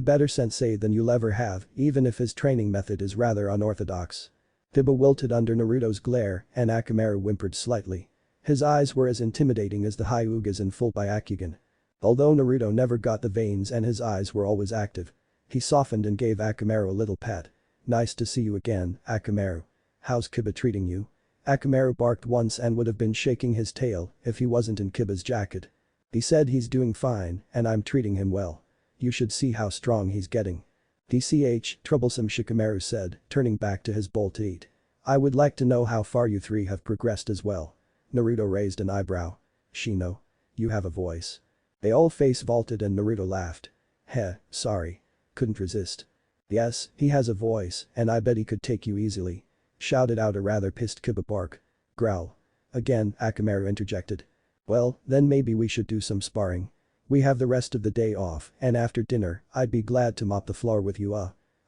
better sensei than you'll ever have, even if his training method is rather unorthodox." Kiba wilted under Naruto's glare and Akamaru whimpered slightly. His eyes were as intimidating as the Hyugas in full Byakugan. Although Naruto never got the veins and his eyes were always active. He softened and gave Akamaru a little pat. "Nice to see you again, Akamaru. How's Kiba treating you?" Akamaru barked once and would have been shaking his tail if he wasn't in Kiba's jacket. He said he's doing fine and I'm treating him well. You should see how strong he's getting. "DCH, troublesome," Shikamaru said, turning back to his bowl to eat. "I would like to know how far you 3 have progressed as well." Naruto raised an eyebrow. "Shino. You have a voice." They all face vaulted and Naruto laughed. "Heh, sorry. Couldn't resist." "Yes, he has a voice and I bet he could take you easily." Shouted out a rather pissed Kiba. "Bark." "Growl." Again, Akamaru interjected. "Well, then maybe we should do some sparring. We have the rest of the day off and after dinner, I'd be glad to mop the floor with you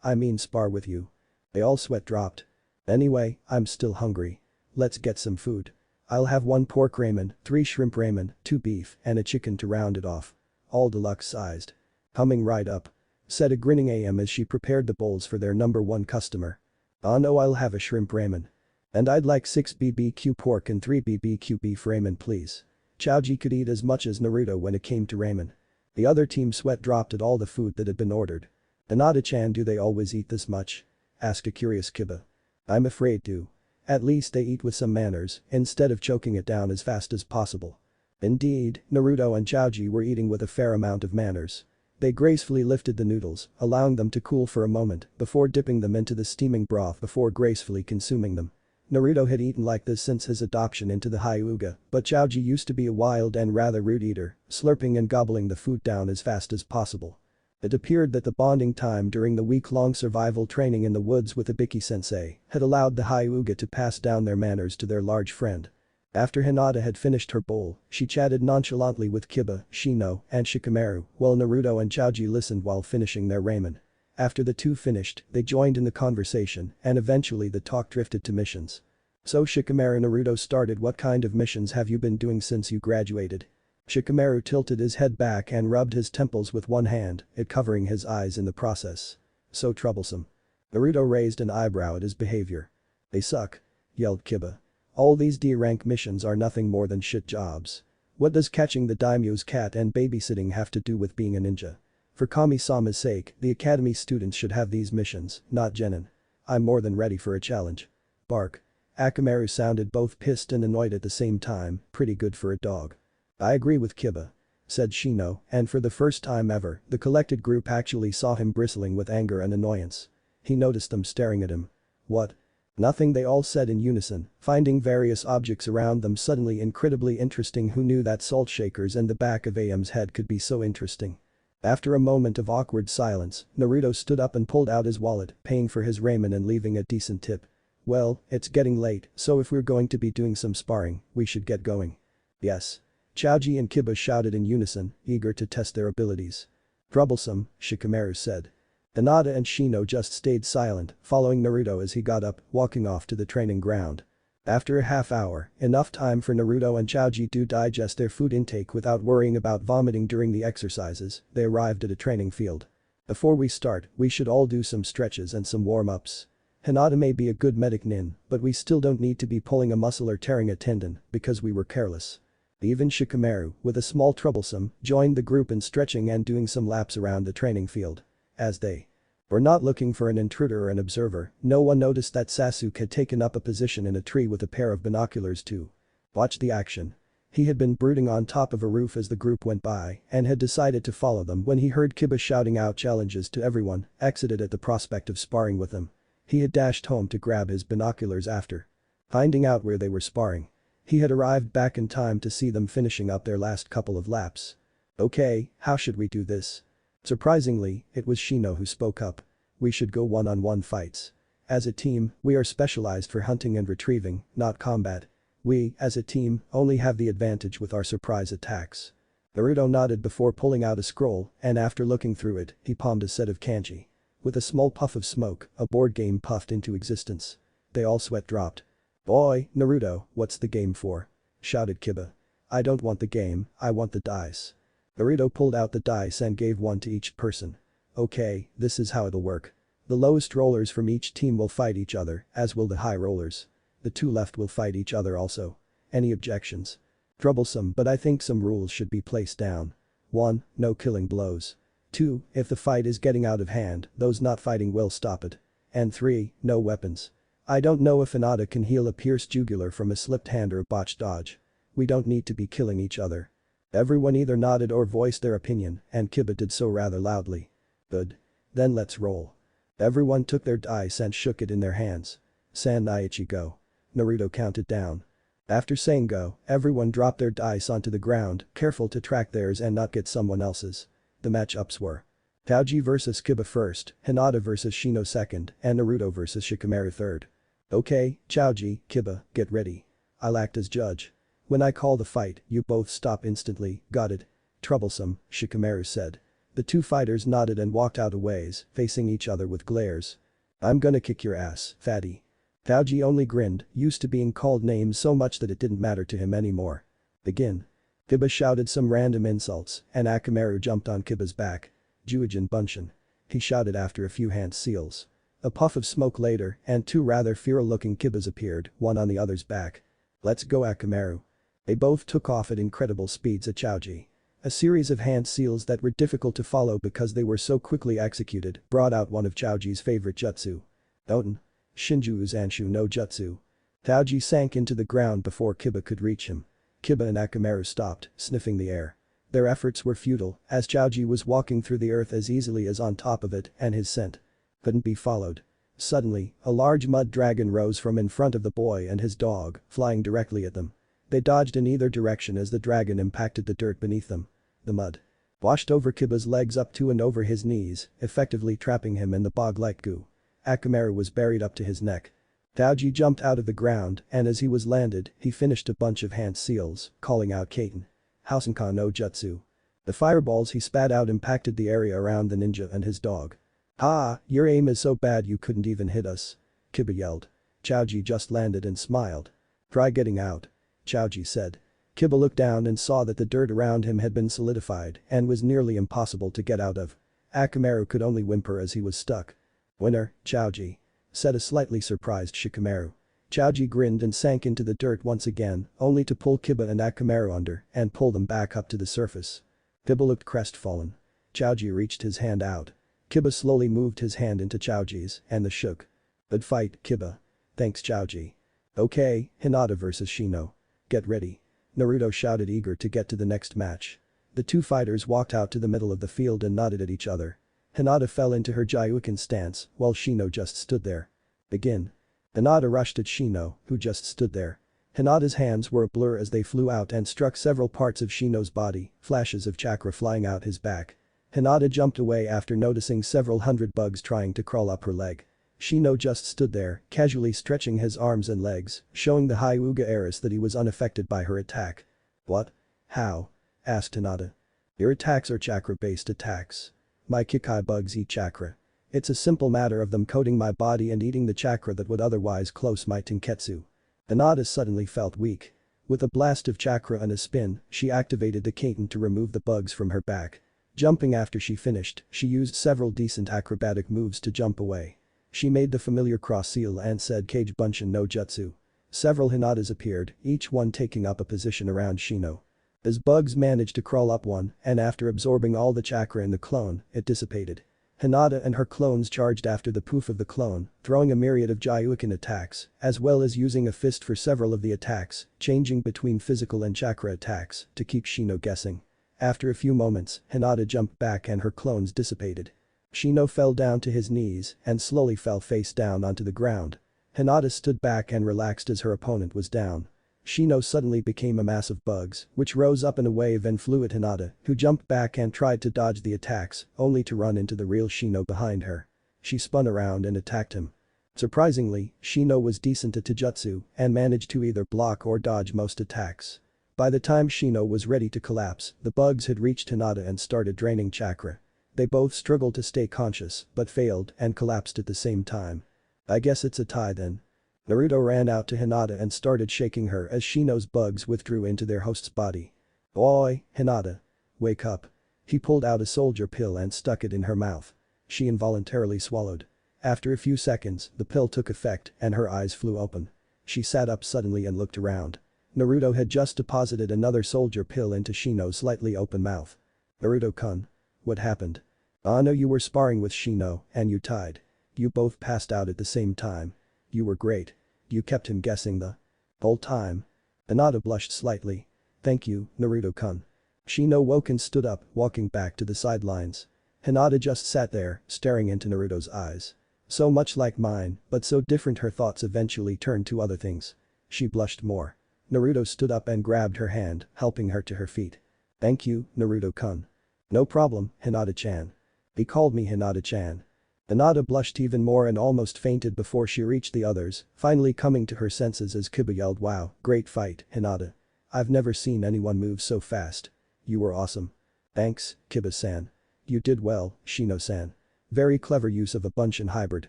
I mean spar with you." They all sweat dropped. "Anyway, I'm still hungry. Let's get some food. I'll have 1 pork ramen, 3 shrimp ramen, 2 beef and a chicken to round it off. All deluxe sized." "Coming right up," said a grinning AM as she prepared the bowls for their number 1 customer. "Oh no, I'll have a shrimp ramen. And I'd like 6 BBQ pork and 3 BBQ beef ramen please." Choji could eat as much as Naruto when it came to ramen. The other team sweat dropped at all the food that had been ordered. "Hinata-chan, do they always eat this much?" asked a curious Kiba. "I'm afraid to. At least they eat with some manners instead of choking it down as fast as possible." Indeed, Naruto and Choji were eating with a fair amount of manners. They gracefully lifted the noodles, allowing them to cool for a moment before dipping them into the steaming broth before gracefully consuming them. Naruto had eaten like this since his adoption into the Hyuga, but Choji used to be a wild and rather rude eater, slurping and gobbling the food down as fast as possible. It appeared that the bonding time during the week-long survival training in the woods with Ibiki-sensei had allowed the Hyuga to pass down their manners to their large friend. After Hinata had finished her bowl, she chatted nonchalantly with Kiba, Shino, and Shikamaru while Naruto and Choji listened while finishing their ramen. After the 2 finished, they joined in the conversation and eventually the talk drifted to missions. "So Shikamaru," Naruto started, "what kind of missions have you been doing since you graduated?" Shikamaru tilted his head back and rubbed his temples with one hand, it covering his eyes in the process. "So troublesome." Naruto raised an eyebrow at his behavior. "They suck," yelled Kiba. "All these D-rank missions are nothing more than shit jobs. What does catching the daimyo's cat and babysitting have to do with being a ninja? For Kami-sama's sake, the academy students should have these missions, not genin. I'm more than ready for a challenge." "Bark." Akamaru sounded both pissed and annoyed at the same time, pretty good for a dog. "I agree with Kiba," said Shino, and for the first time ever, the collected group actually saw him bristling with anger and annoyance. He noticed them staring at him. "What?" "Nothing," they all said in unison, finding various objects around them suddenly incredibly interesting. Who knew that salt shakers and the back of AM's head could be so interesting? After a moment of awkward silence, Naruto stood up and pulled out his wallet, paying for his ramen and leaving a decent tip. "Well, it's getting late, so if we're going to be doing some sparring, we should get going." "Yes." Choji and Kiba shouted in unison, eager to test their abilities. "Troublesome," Shikamaru said. Hinata and Shino just stayed silent, following Naruto as he got up, walking off to the training ground. After a half hour, enough time for Naruto and Choji to digest their food intake without worrying about vomiting during the exercises, they arrived at a training field. "Before we start, we should all do some stretches and some warm-ups. Hinata may be a good medic nin, but we still don't need to be pulling a muscle or tearing a tendon because we were careless." Even Shikamaru, with a small troublesome, joined the group in stretching and doing some laps around the training field. As they were not looking for an intruder or an observer, no one noticed that Sasuke had taken up a position in a tree with a pair of binoculars too. Watch the action. He had been brooding on top of a roof as the group went by and had decided to follow them when he heard Kiba shouting out challenges to everyone, exited at the prospect of sparring with them. He had dashed home to grab his binoculars after finding out where they were sparring. He had arrived back in time to see them finishing up their last couple of laps. "Okay, how should we do this?" Surprisingly, it was Shino who spoke up. "We should go one-on-one fights. As a team, we are specialized for hunting and retrieving, not combat. We, as a team, only have the advantage with our surprise attacks." Naruto nodded before pulling out a scroll, and after looking through it, he palmed a set of kanji. With a small puff of smoke, a board game puffed into existence. They all sweat dropped. "Boy, Naruto, what's the game for?" shouted Kiba. "I don't want the game, I want the dice." Naruto pulled out the dice and gave one to each person. "Okay, this is how it'll work. The lowest rollers from each team will fight each other, as will the high rollers. The two left will fight each other also. Any objections?" "Troublesome, but I think some rules should be placed down. 1. No killing blows. 2. If the fight is getting out of hand, those not fighting will stop it. And 3. No weapons. I don't know if Hinata can heal a pierced jugular from a slipped hand or a botched dodge. We don't need to be killing each other." Everyone either nodded or voiced their opinion, and Kiba did so rather loudly. "Good. Then let's roll." Everyone took their dice and shook it in their hands. "San Naichi go." Naruto counted down. After saying go, everyone dropped their dice onto the ground, careful to track theirs and not get someone else's. The matchups were Taoji vs Kiba first, Hinata vs Shino second, and Naruto vs Shikamaru third. "Okay, Taoji, Kiba, get ready. I'll act as judge. When I call the fight, you both stop instantly, got it?" "Troublesome," Shikamaru said. The two fighters nodded and walked out a ways, facing each other with glares. "I'm gonna kick your ass, fatty." Taoji only grinned, used to being called names so much that it didn't matter to him anymore. "Begin." Kiba shouted some random insults, and Akamaru jumped on Kiba's back. "Juijin Bunshin." He shouted after a few hand seals. A puff of smoke later, and two rather feral-looking Kibas appeared, one on the other's back. "Let's go, Akamaru." They both took off at incredible speeds at Taoji. A series of hand seals that were difficult to follow because they were so quickly executed brought out one of Taoji's favorite jutsu. Oten. Shinju Uzanshu no Jutsu. Taoji sank into the ground before Kiba could reach him. Kiba and Akamaru stopped, sniffing the air. Their efforts were futile, as Taoji was walking through the earth as easily as on top of it, and his scent couldn't be followed. Suddenly, a large mud dragon rose from in front of the boy and his dog, flying directly at them. They dodged in either direction as the dragon impacted the dirt beneath them. The mud washed over Kiba's legs up to and over his knees, effectively trapping him in the bog-like goo. Akamaru was buried up to his neck. Taoji jumped out of the ground, and as he was landed, he finished a bunch of hand seals, calling out Kaiten. Housenkan no Jutsu. The fireballs he spat out impacted the area around the ninja and his dog. "Ah, your aim is so bad you couldn't even hit us," Kiba yelled. Taoji just landed and smiled. "Try getting out," Taoji said. Kiba looked down and saw that the dirt around him had been solidified and was nearly impossible to get out of. Akamaru could only whimper as he was stuck. "Winner, Taoji," said a slightly surprised Shikamaru. Taoji grinned and sank into the dirt once again, only to pull Kiba and Akamaru under and pull them back up to the surface. Kiba looked crestfallen. Taoji reached his hand out. Kiba slowly moved his hand into Taoji's, and the shook. "Good fight, Kiba." "Thanks, Taoji." "Okay, Hinata vs Shino. Get ready." Naruto shouted, eager to get to the next match. The two fighters walked out to the middle of the field and nodded at each other. Hinata fell into her Gyuukin stance, while Shino just stood there. "Begin." Hinata rushed at Shino, who just stood there. Hinata's hands were a blur as they flew out and struck several parts of Shino's body, flashes of chakra flying out his back. Hinata jumped away after noticing several hundred bugs trying to crawl up her leg. Shino just stood there, casually stretching his arms and legs, showing the Hyuga heiress that he was unaffected by her attack. "What? How?" asked Hinata. "Your attacks are chakra-based attacks. My Kikai bugs eat chakra. It's a simple matter of them coating my body and eating the chakra that would otherwise close my Tenketsu." Hinata suddenly felt weak. With a blast of chakra and a spin, she activated the Kaiten to remove the bugs from her back. Jumping after she finished, she used several decent acrobatic moves to jump away. She made the familiar cross seal and said Kage Bunshin no Jutsu. Several Hinatas appeared, each one taking up a position around Shino. As bugs managed to crawl up one, and after absorbing all the chakra in the clone, it dissipated. Hinata and her clones charged after the poof of the clone, throwing a myriad of Gyuukin attacks, as well as using a fist for several of the attacks, changing between physical and chakra attacks to keep Shino guessing. After a few moments, Hinata jumped back and her clones dissipated. Shino fell down to his knees and slowly fell face down onto the ground. Hinata stood back and relaxed as her opponent was down. Shino suddenly became a mass of bugs, which rose up in a wave and flew at Hinata, who jumped back and tried to dodge the attacks, only to run into the real Shino behind her. She spun around and attacked him. Surprisingly, Shino was decent at Taijutsu and managed to either block or dodge most attacks. By the time Shino was ready to collapse, the bugs had reached Hinata and started draining chakra. They both struggled to stay conscious, but failed and collapsed at the same time. I guess it's a tie then. Naruto ran out to Hinata and started shaking her as Shino's bugs withdrew into their host's body. "Oi, Hinata. Wake up." He pulled out a soldier pill and stuck it in her mouth. She involuntarily swallowed. After a few seconds, the pill took effect and her eyes flew open. She sat up suddenly and looked around. Naruto had just deposited another soldier pill into Shino's slightly open mouth. "Naruto-kun. What happened?" "I know you were sparring with Shino and you tied. You both passed out at the same time. You were great. You kept him guessing the whole time." Hinata blushed slightly. "Thank you, Naruto-kun." Shino woke and stood up, walking back to the sidelines. Hinata just sat there, staring into Naruto's eyes. So much like mine, but so different her thoughts eventually turned to other things. She blushed more. Naruto stood up and grabbed her hand, helping her to her feet. "Thank you, Naruto-kun." "No problem, Hinata-chan." He called me Hinata-chan. Hinata blushed even more and almost fainted before she reached the others, finally coming to her senses as Kiba yelled, "Wow, great fight, Hinata. I've never seen anyone move so fast. You were awesome." "Thanks, Kiba-san." "You did well, Shino-san. Very clever use of a Bunshin hybrid.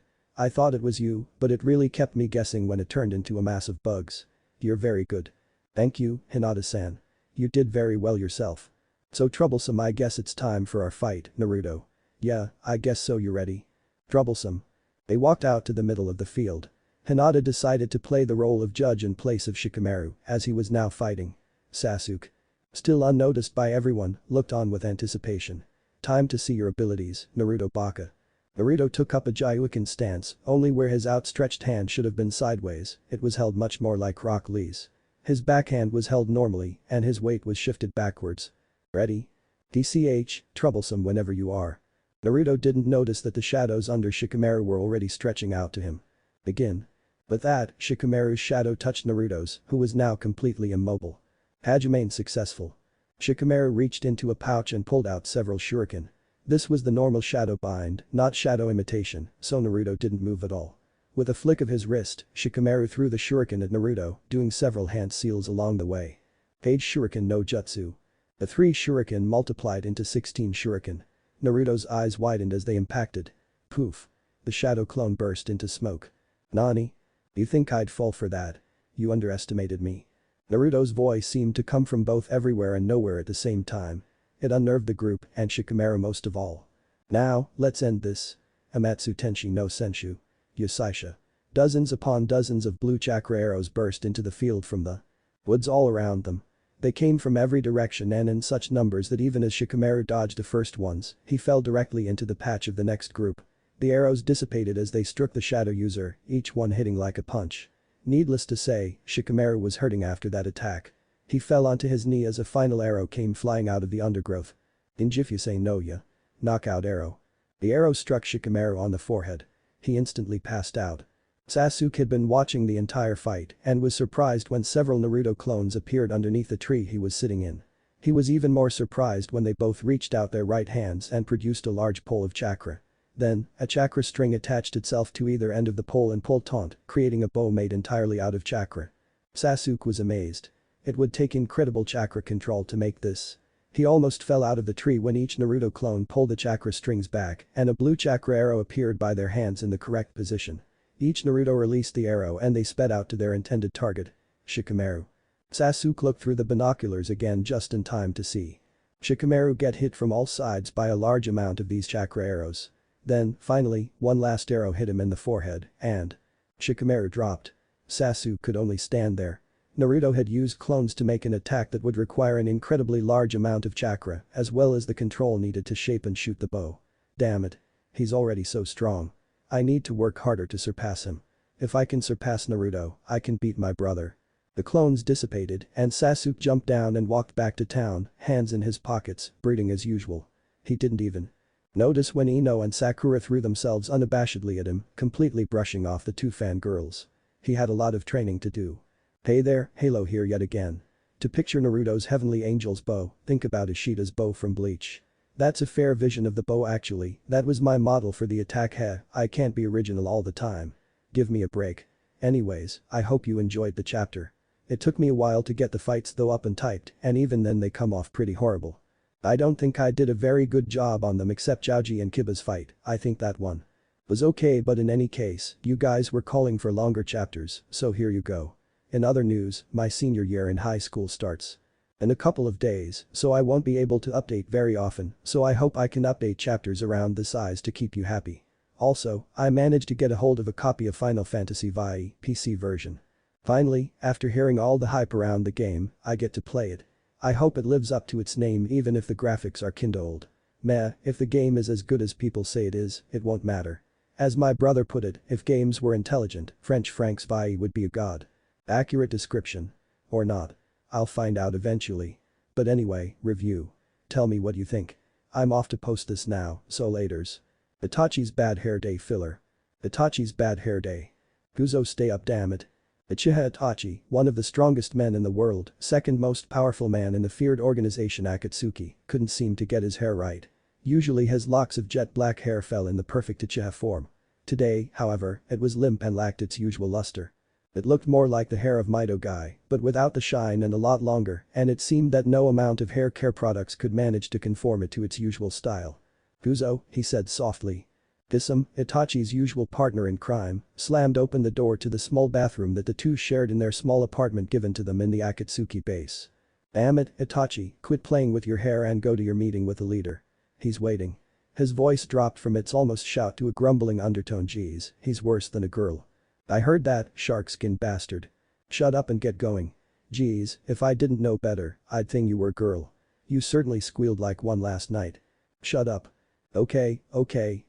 I thought it was you, but it really kept me guessing when it turned into a mass of bugs. You're very good." "Thank you, Hinata-san. You did very well yourself." "So troublesome, I guess it's time for our fight, Naruto." "Yeah, I guess so, you ready?" "Troublesome." They walked out to the middle of the field. Hinata decided to play the role of judge in place of Shikamaru, as he was now fighting. Sasuke, still unnoticed by everyone, looked on with anticipation. "Time to see your abilities, Naruto Baka." Naruto took up a Gyuukin stance, only where his outstretched hand should have been sideways, it was held much more like Rock Lee's. His backhand was held normally and his weight was shifted backwards. "Ready?" "TCH, troublesome whenever you are." Naruto didn't notice that the shadows under Shikamaru were already stretching out to him. "Begin." With that, Shikamaru's shadow touched Naruto's, who was now completely immobile. Hajime successful. Shikamaru reached into a pouch and pulled out several shuriken. This was the normal shadow bind, not shadow imitation, so Naruto didn't move at all. With a flick of his wrist, Shikamaru threw the shuriken at Naruto, doing several hand seals along the way. Page Shuriken no Jutsu. The 3 shuriken multiplied into 16 shuriken. Naruto's eyes widened as they impacted. Poof. The shadow clone burst into smoke. "Nani? You think I'd fall for that? You underestimated me." Naruto's voice seemed to come from both everywhere and nowhere at the same time. It unnerved the group and Shikamaru most of all. "Now, let's end this. Amatsu Tenshi no Senshu. Yusaisha." Dozens upon dozens of blue chakra arrows burst into the field from the woods all around them. They came from every direction and in such numbers that even as Shikamaru dodged the first ones, he fell directly into the patch of the next group. The arrows dissipated as they struck the shadow user, each one hitting like a punch. Needless to say, Shikamaru was hurting after that attack. He fell onto his knee as a final arrow came flying out of the undergrowth. "Injifusei no ya." Knockout arrow. The arrow struck Shikamaru on the forehead. He instantly passed out. Sasuke had been watching the entire fight and was surprised when several Naruto clones appeared underneath the tree he was sitting in. He was even more surprised when they both reached out their right hands and produced a large pole of chakra. Then, a chakra string attached itself to either end of the pole and pulled taut, creating a bow made entirely out of chakra. Sasuke was amazed. It would take incredible chakra control to make this. He almost fell out of the tree when each Naruto clone pulled the chakra strings back and a blue chakra arrow appeared by their hands in the correct position. Each Naruto released the arrow and they sped out to their intended target. Shikamaru. Sasuke looked through the binoculars again just in time to see Shikamaru get hit from all sides by a large amount of these chakra arrows. Then, finally, one last arrow hit him in the forehead and Shikamaru dropped. Sasuke could only stand there. Naruto had used clones to make an attack that would require an incredibly large amount of chakra as well as the control needed to shape and shoot the bow. Damn it. He's already so strong. I need to work harder to surpass him. If I can surpass Naruto, I can beat my brother. The clones dissipated and Sasuke jumped down and walked back to town, hands in his pockets, brooding as usual. He didn't even notice when Ino and Sakura threw themselves unabashedly at him, completely brushing off the two fangirls. He had a lot of training to do. Hey there, Halo here yet again. To picture Naruto's heavenly angel's bow, think about Ishita's bow from Bleach. That's a fair vision of the bow actually, that was my model for the attack. I can't be original all the time. Give me a break. Anyways, I hope you enjoyed the chapter. It took me a while to get the fights though up and typed, and even then they come off pretty horrible. I don't think I did a very good job on them except Joji and Kiba's fight. I think that one was okay, but in any case, you guys were calling for longer chapters, so here you go. In other news, my senior year in high school starts in a couple of days, so I won't be able to update very often, so I hope I can update chapters around this size to keep you happy. Also, I managed to get a hold of a copy of Final Fantasy VII PC version. Finally, after hearing all the hype around the game, I get to play it. I hope it lives up to its name even if the graphics are kinda old. Meh, if the game is as good as people say it is, it won't matter. As my brother put it, if games were intelligent, French Frank's VII would be a god. Accurate description. Or not. I'll find out eventually. But anyway, review. Tell me what you think. I'm off to post this now, so laters. Itachi's bad hair day filler. Itachi's bad hair day. Guzo stay up damn it. Uchiha Itachi, one of the strongest men in the world, second most powerful man in the feared organization Akatsuki, couldn't seem to get his hair right. Usually his locks of jet black hair fell in the perfect Uchiha form. Today, however, it was limp and lacked its usual luster. It looked more like the hair of Mito Guy, but without the shine and a lot longer, and it seemed that no amount of hair care products could manage to conform it to its usual style. Guzo, he said softly. Kisame, Itachi's usual partner in crime, slammed open the door to the small bathroom that the two shared in their small apartment given to them in the Akatsuki base. Damn it, Itachi, quit playing with your hair and go to your meeting with the leader. He's waiting. His voice dropped from its almost shout to a grumbling undertone. Geez, he's worse than a girl. I heard that, shark-skinned bastard. Shut up and get going. Geez, if I didn't know better, I'd think you were a girl. You certainly squealed like one last night. Shut up. Okay,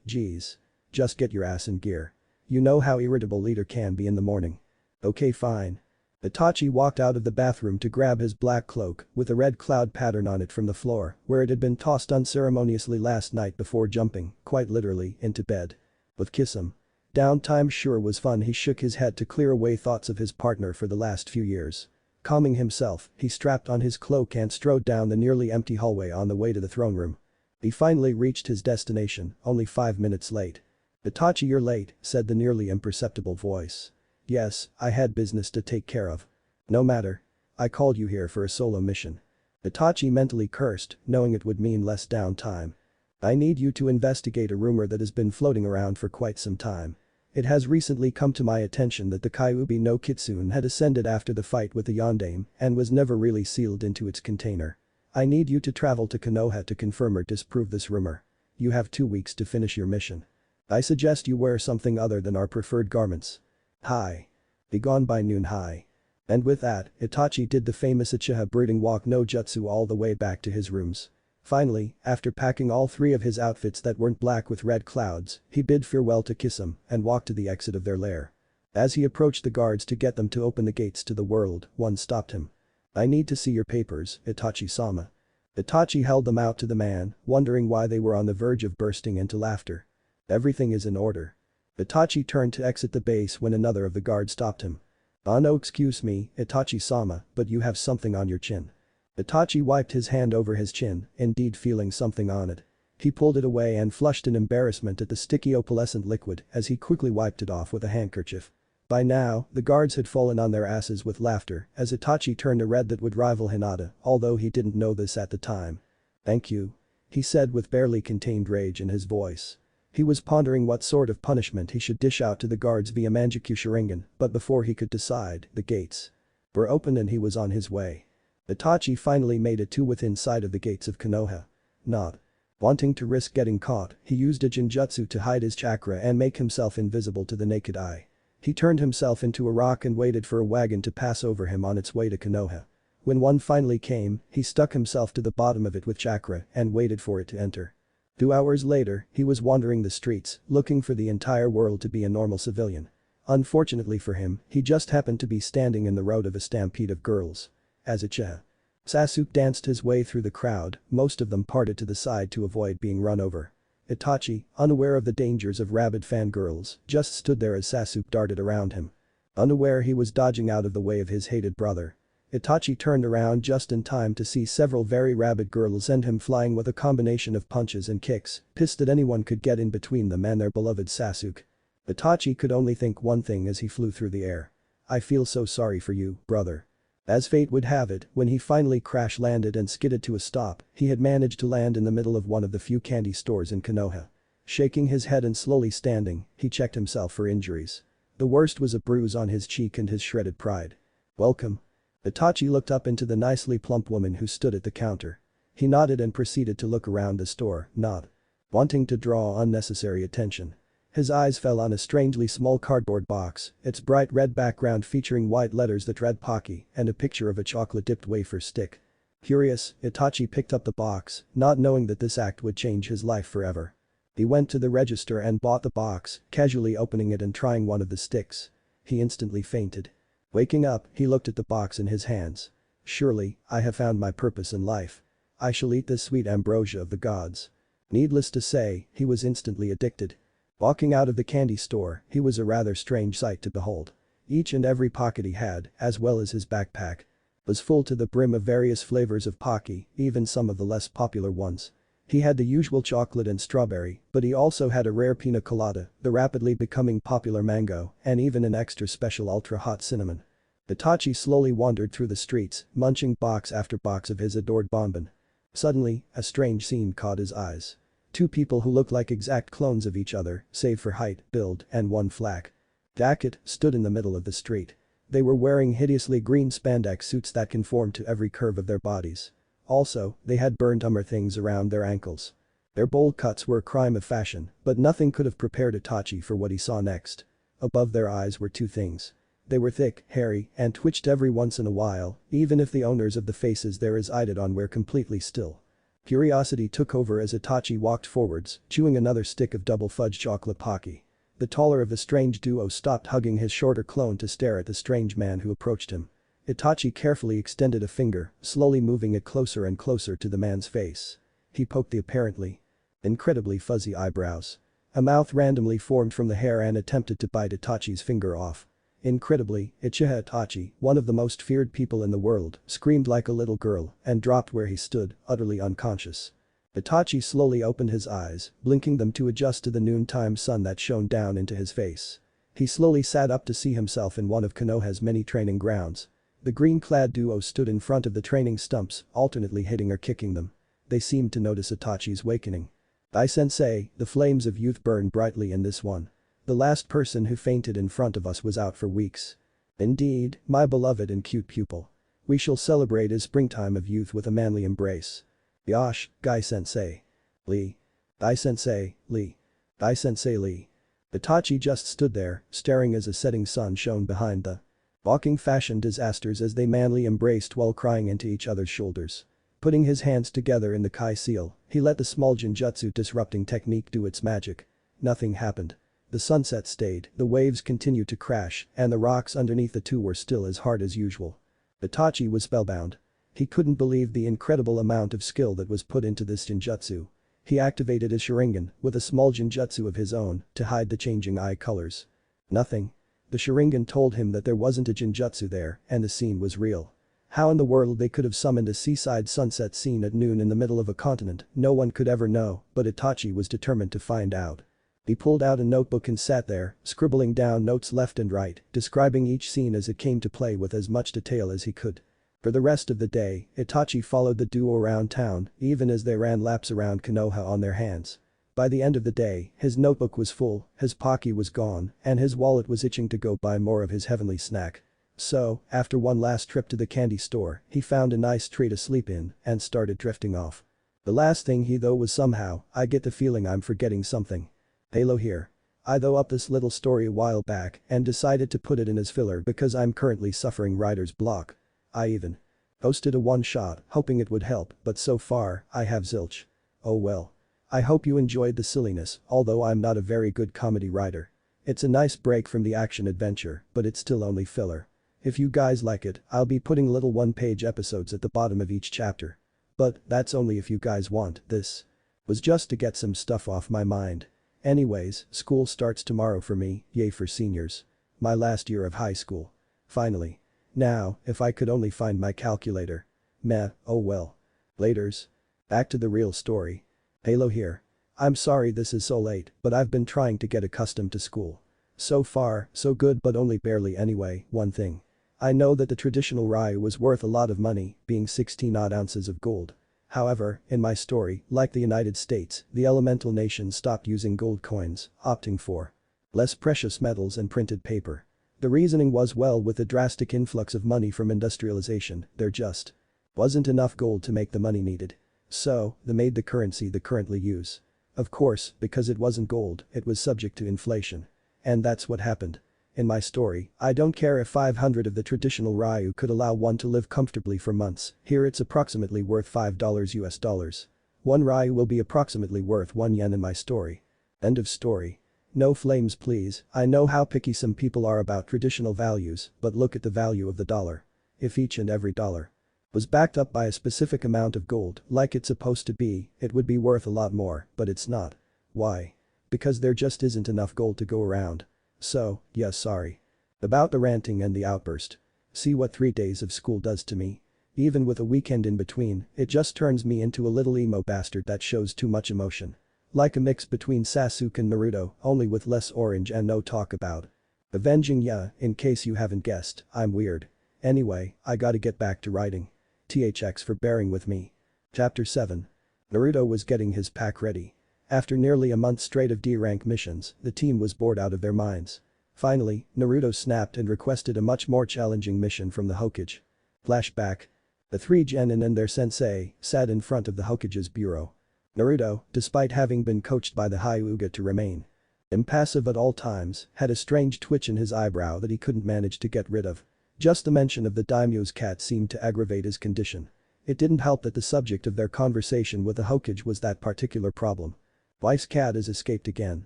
geez. Just get your ass in gear. You know how irritable leader can be in the morning. Okay fine. Itachi walked out of the bathroom to grab his black cloak with a red cloud pattern on it from the floor where it had been tossed unceremoniously last night before jumping, quite literally, into bed. With Kisame. Downtime sure was fun. He shook his head to clear away thoughts of his partner for the last few years. Calming himself, he strapped on his cloak and strode down the nearly empty hallway on the way to the throne room. He finally reached his destination, only 5 minutes late. Itachi, you're late, said the nearly imperceptible voice. Yes, I had business to take care of. No matter. I called you here for a solo mission. Itachi mentally cursed, knowing it would mean less downtime. I need you to investigate a rumor that has been floating around for quite some time. It has recently come to my attention that the Kyuubi no Kitsune had ascended after the fight with the Yondaime and was never really sealed into its container. I need you to travel to Konoha to confirm or disprove this rumor. You have 2 weeks to finish your mission. I suggest you wear something other than our preferred garments. Hi. Be gone by noon. Hi. And with that, Itachi did the famous Uchiha brooding walk no jutsu all the way back to his rooms. Finally, after packing all 3 of his outfits that weren't black with red clouds, he bid farewell to Kisame and walked to the exit of their lair. As he approached the guards to get them to open the gates to the world, one stopped him. I need to see your papers, Itachi-sama. Itachi held them out to the man, wondering why they were on the verge of bursting into laughter. Everything is in order. Itachi turned to exit the base when another of the guards stopped him. No, excuse me, Itachi-sama, but you have something on your chin. Itachi wiped his hand over his chin, indeed feeling something on it. He pulled it away and flushed in embarrassment at the sticky opalescent liquid as he quickly wiped it off with a handkerchief. By now, the guards had fallen on their asses with laughter as Itachi turned a red that would rival Hinata, although he didn't know this at the time. Thank you. He said with barely contained rage in his voice. He was pondering what sort of punishment he should dish out to the guards via Mangekyou Sharingan, but before he could decide, the gates were open and he was on his way. Itachi finally made it to within sight of the gates of Konoha. Not wanting to risk getting caught, he used a Jinjutsu to hide his chakra and make himself invisible to the naked eye. He turned himself into a rock and waited for a wagon to pass over him on its way to Konoha. When one finally came, he stuck himself to the bottom of it with chakra and waited for it to enter. 2 hours later, he was wandering the streets, looking for the entire world to be a normal civilian. Unfortunately for him, he just happened to be standing in the road of a stampede of girls. As it cha. Sasuke danced his way through the crowd, most of them parted to the side to avoid being run over. Itachi, unaware of the dangers of rabid fangirls, just stood there as Sasuke darted around him. Unaware he was dodging out of the way of his hated brother. Itachi turned around just in time to see several very rabid girls send him flying with a combination of punches and kicks, pissed that anyone could get in between them and their beloved Sasuke. Itachi could only think one thing as he flew through the air. I feel so sorry for you, brother. As fate would have it, when he finally crash-landed and skidded to a stop, he had managed to land in the middle of one of the few candy stores in Konoha. Shaking his head and slowly standing, he checked himself for injuries. The worst was a bruise on his cheek and his shredded pride. Welcome. Itachi looked up into the nicely plump woman who stood at the counter. He nodded and proceeded to look around the store, not wanting to draw unnecessary attention. His eyes fell on a strangely small cardboard box, its bright red background featuring white letters that read Pocky and a picture of a chocolate-dipped wafer stick. Curious, Itachi picked up the box, not knowing that this act would change his life forever. He went to the register and bought the box, casually opening it and trying one of the sticks. He instantly fainted. Waking up, he looked at the box in his hands. Surely, I have found my purpose in life. I shall eat this sweet ambrosia of the gods. Needless to say, he was instantly addicted. Walking out of the candy store, he was a rather strange sight to behold. Each and every pocket he had, as well as his backpack, was full to the brim of various flavors of Pocky, even some of the less popular ones. He had the usual chocolate and strawberry, but he also had a rare pina colada, the rapidly becoming popular mango, and even an extra special ultra-hot cinnamon. Itachi slowly wandered through the streets, munching box after box of his adored bonbon. Suddenly, a strange scene caught his eyes. Two people who looked like exact clones of each other, save for height, build, and one flack jacket, stood in the middle of the street. They were wearing hideously green spandex suits that conformed to every curve of their bodies. Also, they had burnt umber things around their ankles. Their bold cuts were a crime of fashion, but nothing could have prepared Itachi for what he saw next. Above their eyes were two things. They were thick, hairy, and twitched every once in a while, even if the owners of the faces there resided on were completely still. Curiosity took over as Itachi walked forwards, chewing another stick of double fudge chocolate Pocky. The taller of the strange duo stopped hugging his shorter clone to stare at the strange man who approached him. Itachi carefully extended a finger, slowly moving it closer and closer to the man's face. He poked the apparently incredibly fuzzy eyebrows. A mouth randomly formed from the hair and attempted to bite Itachi's finger off. Incredibly, Itachi, one of the most feared people in the world, screamed like a little girl and dropped where he stood, utterly unconscious. Itachi slowly opened his eyes, blinking them to adjust to the noontime sun that shone down into his face. He slowly sat up to see himself in one of Konoha's many training grounds. The green-clad duo stood in front of the training stumps, alternately hitting or kicking them. They seemed to notice Itachi's awakening. "Dai-sensei, the flames of youth burn brightly in this one. The last person who fainted in front of us was out for weeks. Indeed, my beloved and cute pupil. We shall celebrate his springtime of youth with a manly embrace. Yosh, Gai-sensei. Lee. Dai-sensei, Lee. Dai-sensei Lee." Itachi just stood there, staring as a setting sun shone behind the walking fashion disasters as they manly embraced while crying into each other's shoulders. Putting his hands together in the Kai seal, he let the small Genjutsu disrupting technique do its magic. Nothing happened. The sunset stayed, the waves continued to crash, and the rocks underneath the two were still as hard as usual. Itachi was spellbound. He couldn't believe the incredible amount of skill that was put into this Genjutsu. He activated his Sharingan, with a small Genjutsu of his own, to hide the changing eye colors. Nothing. The Sharingan told him that there wasn't a Genjutsu there, and the scene was real. How in the world they could have summoned a seaside sunset scene at noon in the middle of a continent, no one could ever know, but Itachi was determined to find out. He pulled out a notebook and sat there, scribbling down notes left and right, describing each scene as it came to play with as much detail as he could. For the rest of the day, Itachi followed the duo around town, even as they ran laps around Konoha on their hands. By the end of the day, his notebook was full, his Pocky was gone, and his wallet was itching to go buy more of his heavenly snack. So, after one last trip to the candy store, he found a nice tree to sleep in and started drifting off. The last thing he though was somehow, I get the feeling I'm forgetting something. Halo here. I though up this little story a while back and decided to put it in as filler because I'm currently suffering writer's block. I even posted a one-shot hoping it would help, but so far, I have zilch. Oh well. I hope you enjoyed the silliness, although I'm not a very good comedy writer. It's a nice break from the action-adventure, but it's still only filler. If you guys like it, I'll be putting little one-page episodes at the bottom of each chapter. But that's only if you guys want. This was just to get some stuff off my mind. Anyways, school starts tomorrow for me, yay for seniors. My last year of high school. Finally. Now, if I could only find my calculator. Meh, oh well. Laters. Back to the real story. Halo here. I'm sorry this is so late, but I've been trying to get accustomed to school. So far, so good, but only barely anyway. One thing. I know that the traditional rye was worth a lot of money, being 16 odd ounces of gold. However, in my story, like the United States, the elemental nation stopped using gold coins, opting for less precious metals and printed paper. The reasoning was, well, with the drastic influx of money from industrialization, there just wasn't enough gold to make the money needed. So, they made the currency they currently use. Of course, because it wasn't gold, it was subject to inflation. And that's what happened. In my story, I don't care if 500 of the traditional ryu could allow one to live comfortably for months, here it's approximately worth $5 US dollars. One ryu will be approximately worth 1 yen in my story. End of story. No flames please, I know how picky some people are about traditional values, but look at the value of the dollar. If each and every dollar was backed up by a specific amount of gold, like it's supposed to be, it would be worth a lot more, but it's not. Why? Because there just isn't enough gold to go around. So, yes, sorry. About the ranting and the outburst. See what 3 days of school does to me. Even with a weekend in between, it just turns me into a little emo bastard that shows too much emotion. Like a mix between Sasuke and Naruto, only with less orange and no talk about avenging ya, in case you haven't guessed, I'm weird. Anyway, I gotta get back to writing. THX for bearing with me. Chapter 7. Naruto was getting his pack ready. After nearly a month straight of D-rank missions, the team was bored out of their minds. Finally, Naruto snapped and requested a much more challenging mission from the Hokage. Flashback. The 3 genin and their sensei sat in front of the Hokage's bureau. Naruto, despite having been coached by the Hyuga to remain impassive at all times, had a strange twitch in his eyebrow that he couldn't manage to get rid of. Just the mention of the daimyo's cat seemed to aggravate his condition. It didn't help that the subject of their conversation with the Hokage was that particular problem. Wife's cat has escaped again.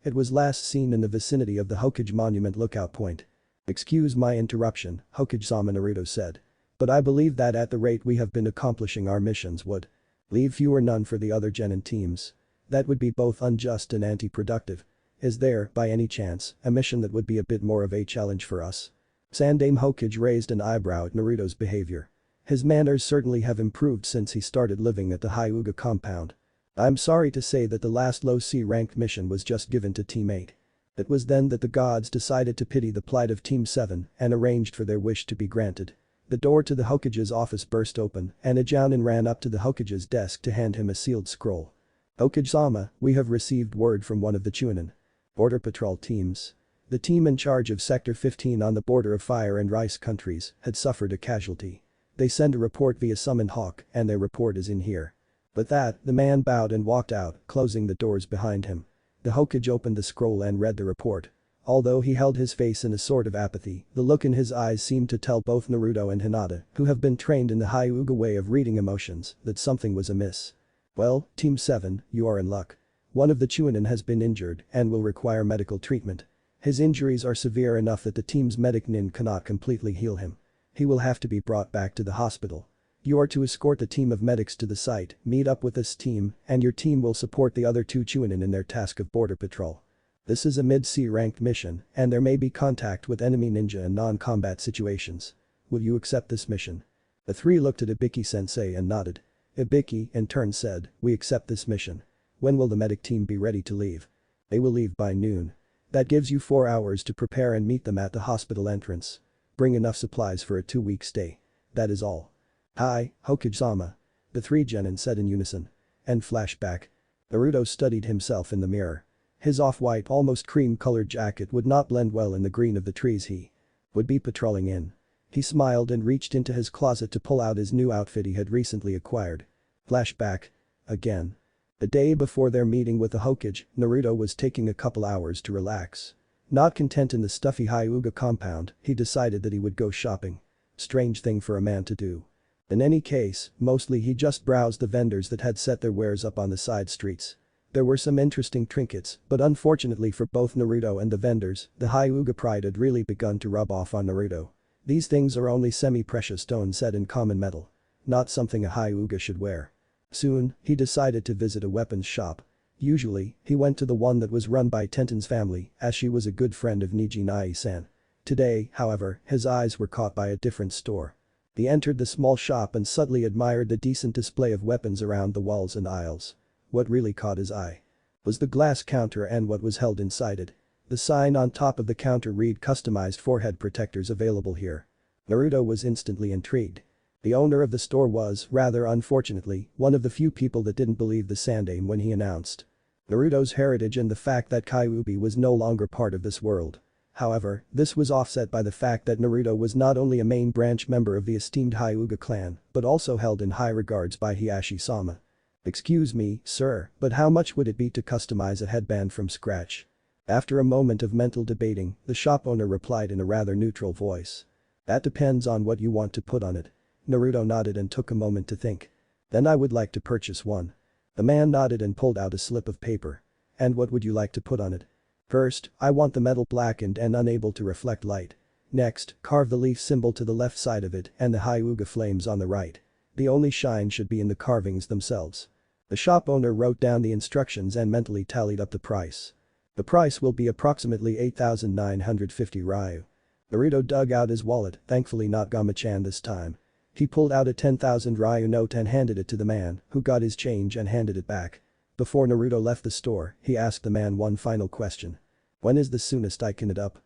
It was last seen in the vicinity of the Hokage monument lookout point. Excuse my interruption, Hokage-sama, Naruto said. But I believe that at the rate we have been accomplishing our missions would leave few or none for the other genin teams. That would be both unjust and anti-productive. Is there, by any chance, a mission that would be a bit more of a challenge for us? Sandaime Hokage raised an eyebrow at Naruto's behavior. His manners certainly have improved since he started living at the Hyuga compound. I'm sorry to say that the last low C-ranked mission was just given to Team 8. It was then that the gods decided to pity the plight of Team 7 and arranged for their wish to be granted. The door to the Hokage's office burst open and a jounin ran up to the Hokage's desk to hand him a sealed scroll. Hokage-sama, we have received word from one of the Chunin border patrol teams. The team in charge of Sector 15 on the border of Fire and Rice countries had suffered a casualty. They send a report via Summon Hawk and their report is in here. With that, the man bowed and walked out, closing the doors behind him. The Hokage opened the scroll and read the report. Although he held his face in a sort of apathy, the look in his eyes seemed to tell both Naruto and Hinata, who have been trained in the Hyuga way of reading emotions, that something was amiss. Well, Team 7, you are in luck. One of the Chunin has been injured and will require medical treatment. His injuries are severe enough that the team's medic nin cannot completely heal him. He will have to be brought back to the hospital. You are to escort the team of medics to the site, meet up with this team, and your team will support the other 2 Chunin in their task of border patrol. This is a mid-C ranked mission, and there may be contact with enemy ninja in non-combat situations. Will you accept this mission? The 3 looked at Ibiki-sensei and nodded. Ibiki, in turn, said, we accept this mission. When will the medic team be ready to leave? They will leave by noon. That gives you 4 hours to prepare and meet them at the hospital entrance. Bring enough supplies for a 2-week stay. That is all. Hi, Hokage-sama. The 3 genin said in unison. And flashback. Naruto studied himself in the mirror. His off-white, almost cream-colored jacket would not blend well in the green of the trees he would be patrolling in. He smiled and reached into his closet to pull out his new outfit he had recently acquired. Flashback. Again. The day before their meeting with the Hokage, Naruto was taking a couple hours to relax. Not content in the stuffy Hyuga compound, he decided that he would go shopping. Strange thing for a man to do. In any case, mostly he just browsed the vendors that had set their wares up on the side streets. There were some interesting trinkets, but unfortunately for both Naruto and the vendors, the Hyuga pride had really begun to rub off on Naruto. These things are only semi-precious stones set in common metal. Not something a Hyuga should wear. Soon, he decided to visit a weapons shop. Usually, he went to the one that was run by Tenten's family, as she was a good friend of Nijinai-san. Today, however, his eyes were caught by a different store. He entered the small shop and subtly admired the decent display of weapons around the walls and aisles. What really caught his eye was the glass counter and what was held inside it. The sign on top of the counter read customized forehead protectors available here. Naruto was instantly intrigued. The owner of the store was, rather unfortunately, one of the few people that didn't believe the Sandaime when he announced Naruto's heritage and the fact that Kyuubi was no longer part of this world. However, this was offset by the fact that Naruto was not only a main branch member of the esteemed Hyuga clan, but also held in high regards by Hiashi-sama. "Excuse me, sir, but how much would it be to customize a headband from scratch?" After a moment of mental debating, the shop owner replied in a rather neutral voice. "That depends on what you want to put on it." Naruto nodded and took a moment to think. "Then I would like to purchase one." The man nodded and pulled out a slip of paper. "And what would you like to put on it?" "First, I want the metal blackened and unable to reflect light. Next, carve the leaf symbol to the left side of it and the Hyuga flames on the right. The only shine should be in the carvings themselves." The shop owner wrote down the instructions and mentally tallied up the price. "The price will be approximately 8,950 ryu." Naruto dug out his wallet, thankfully not Gama-chan this time. He pulled out a 10,000 ryu note and handed it to the man, who got his change and handed it back. Before Naruto left the store, he asked the man one final question. "When is the soonest I can it up?"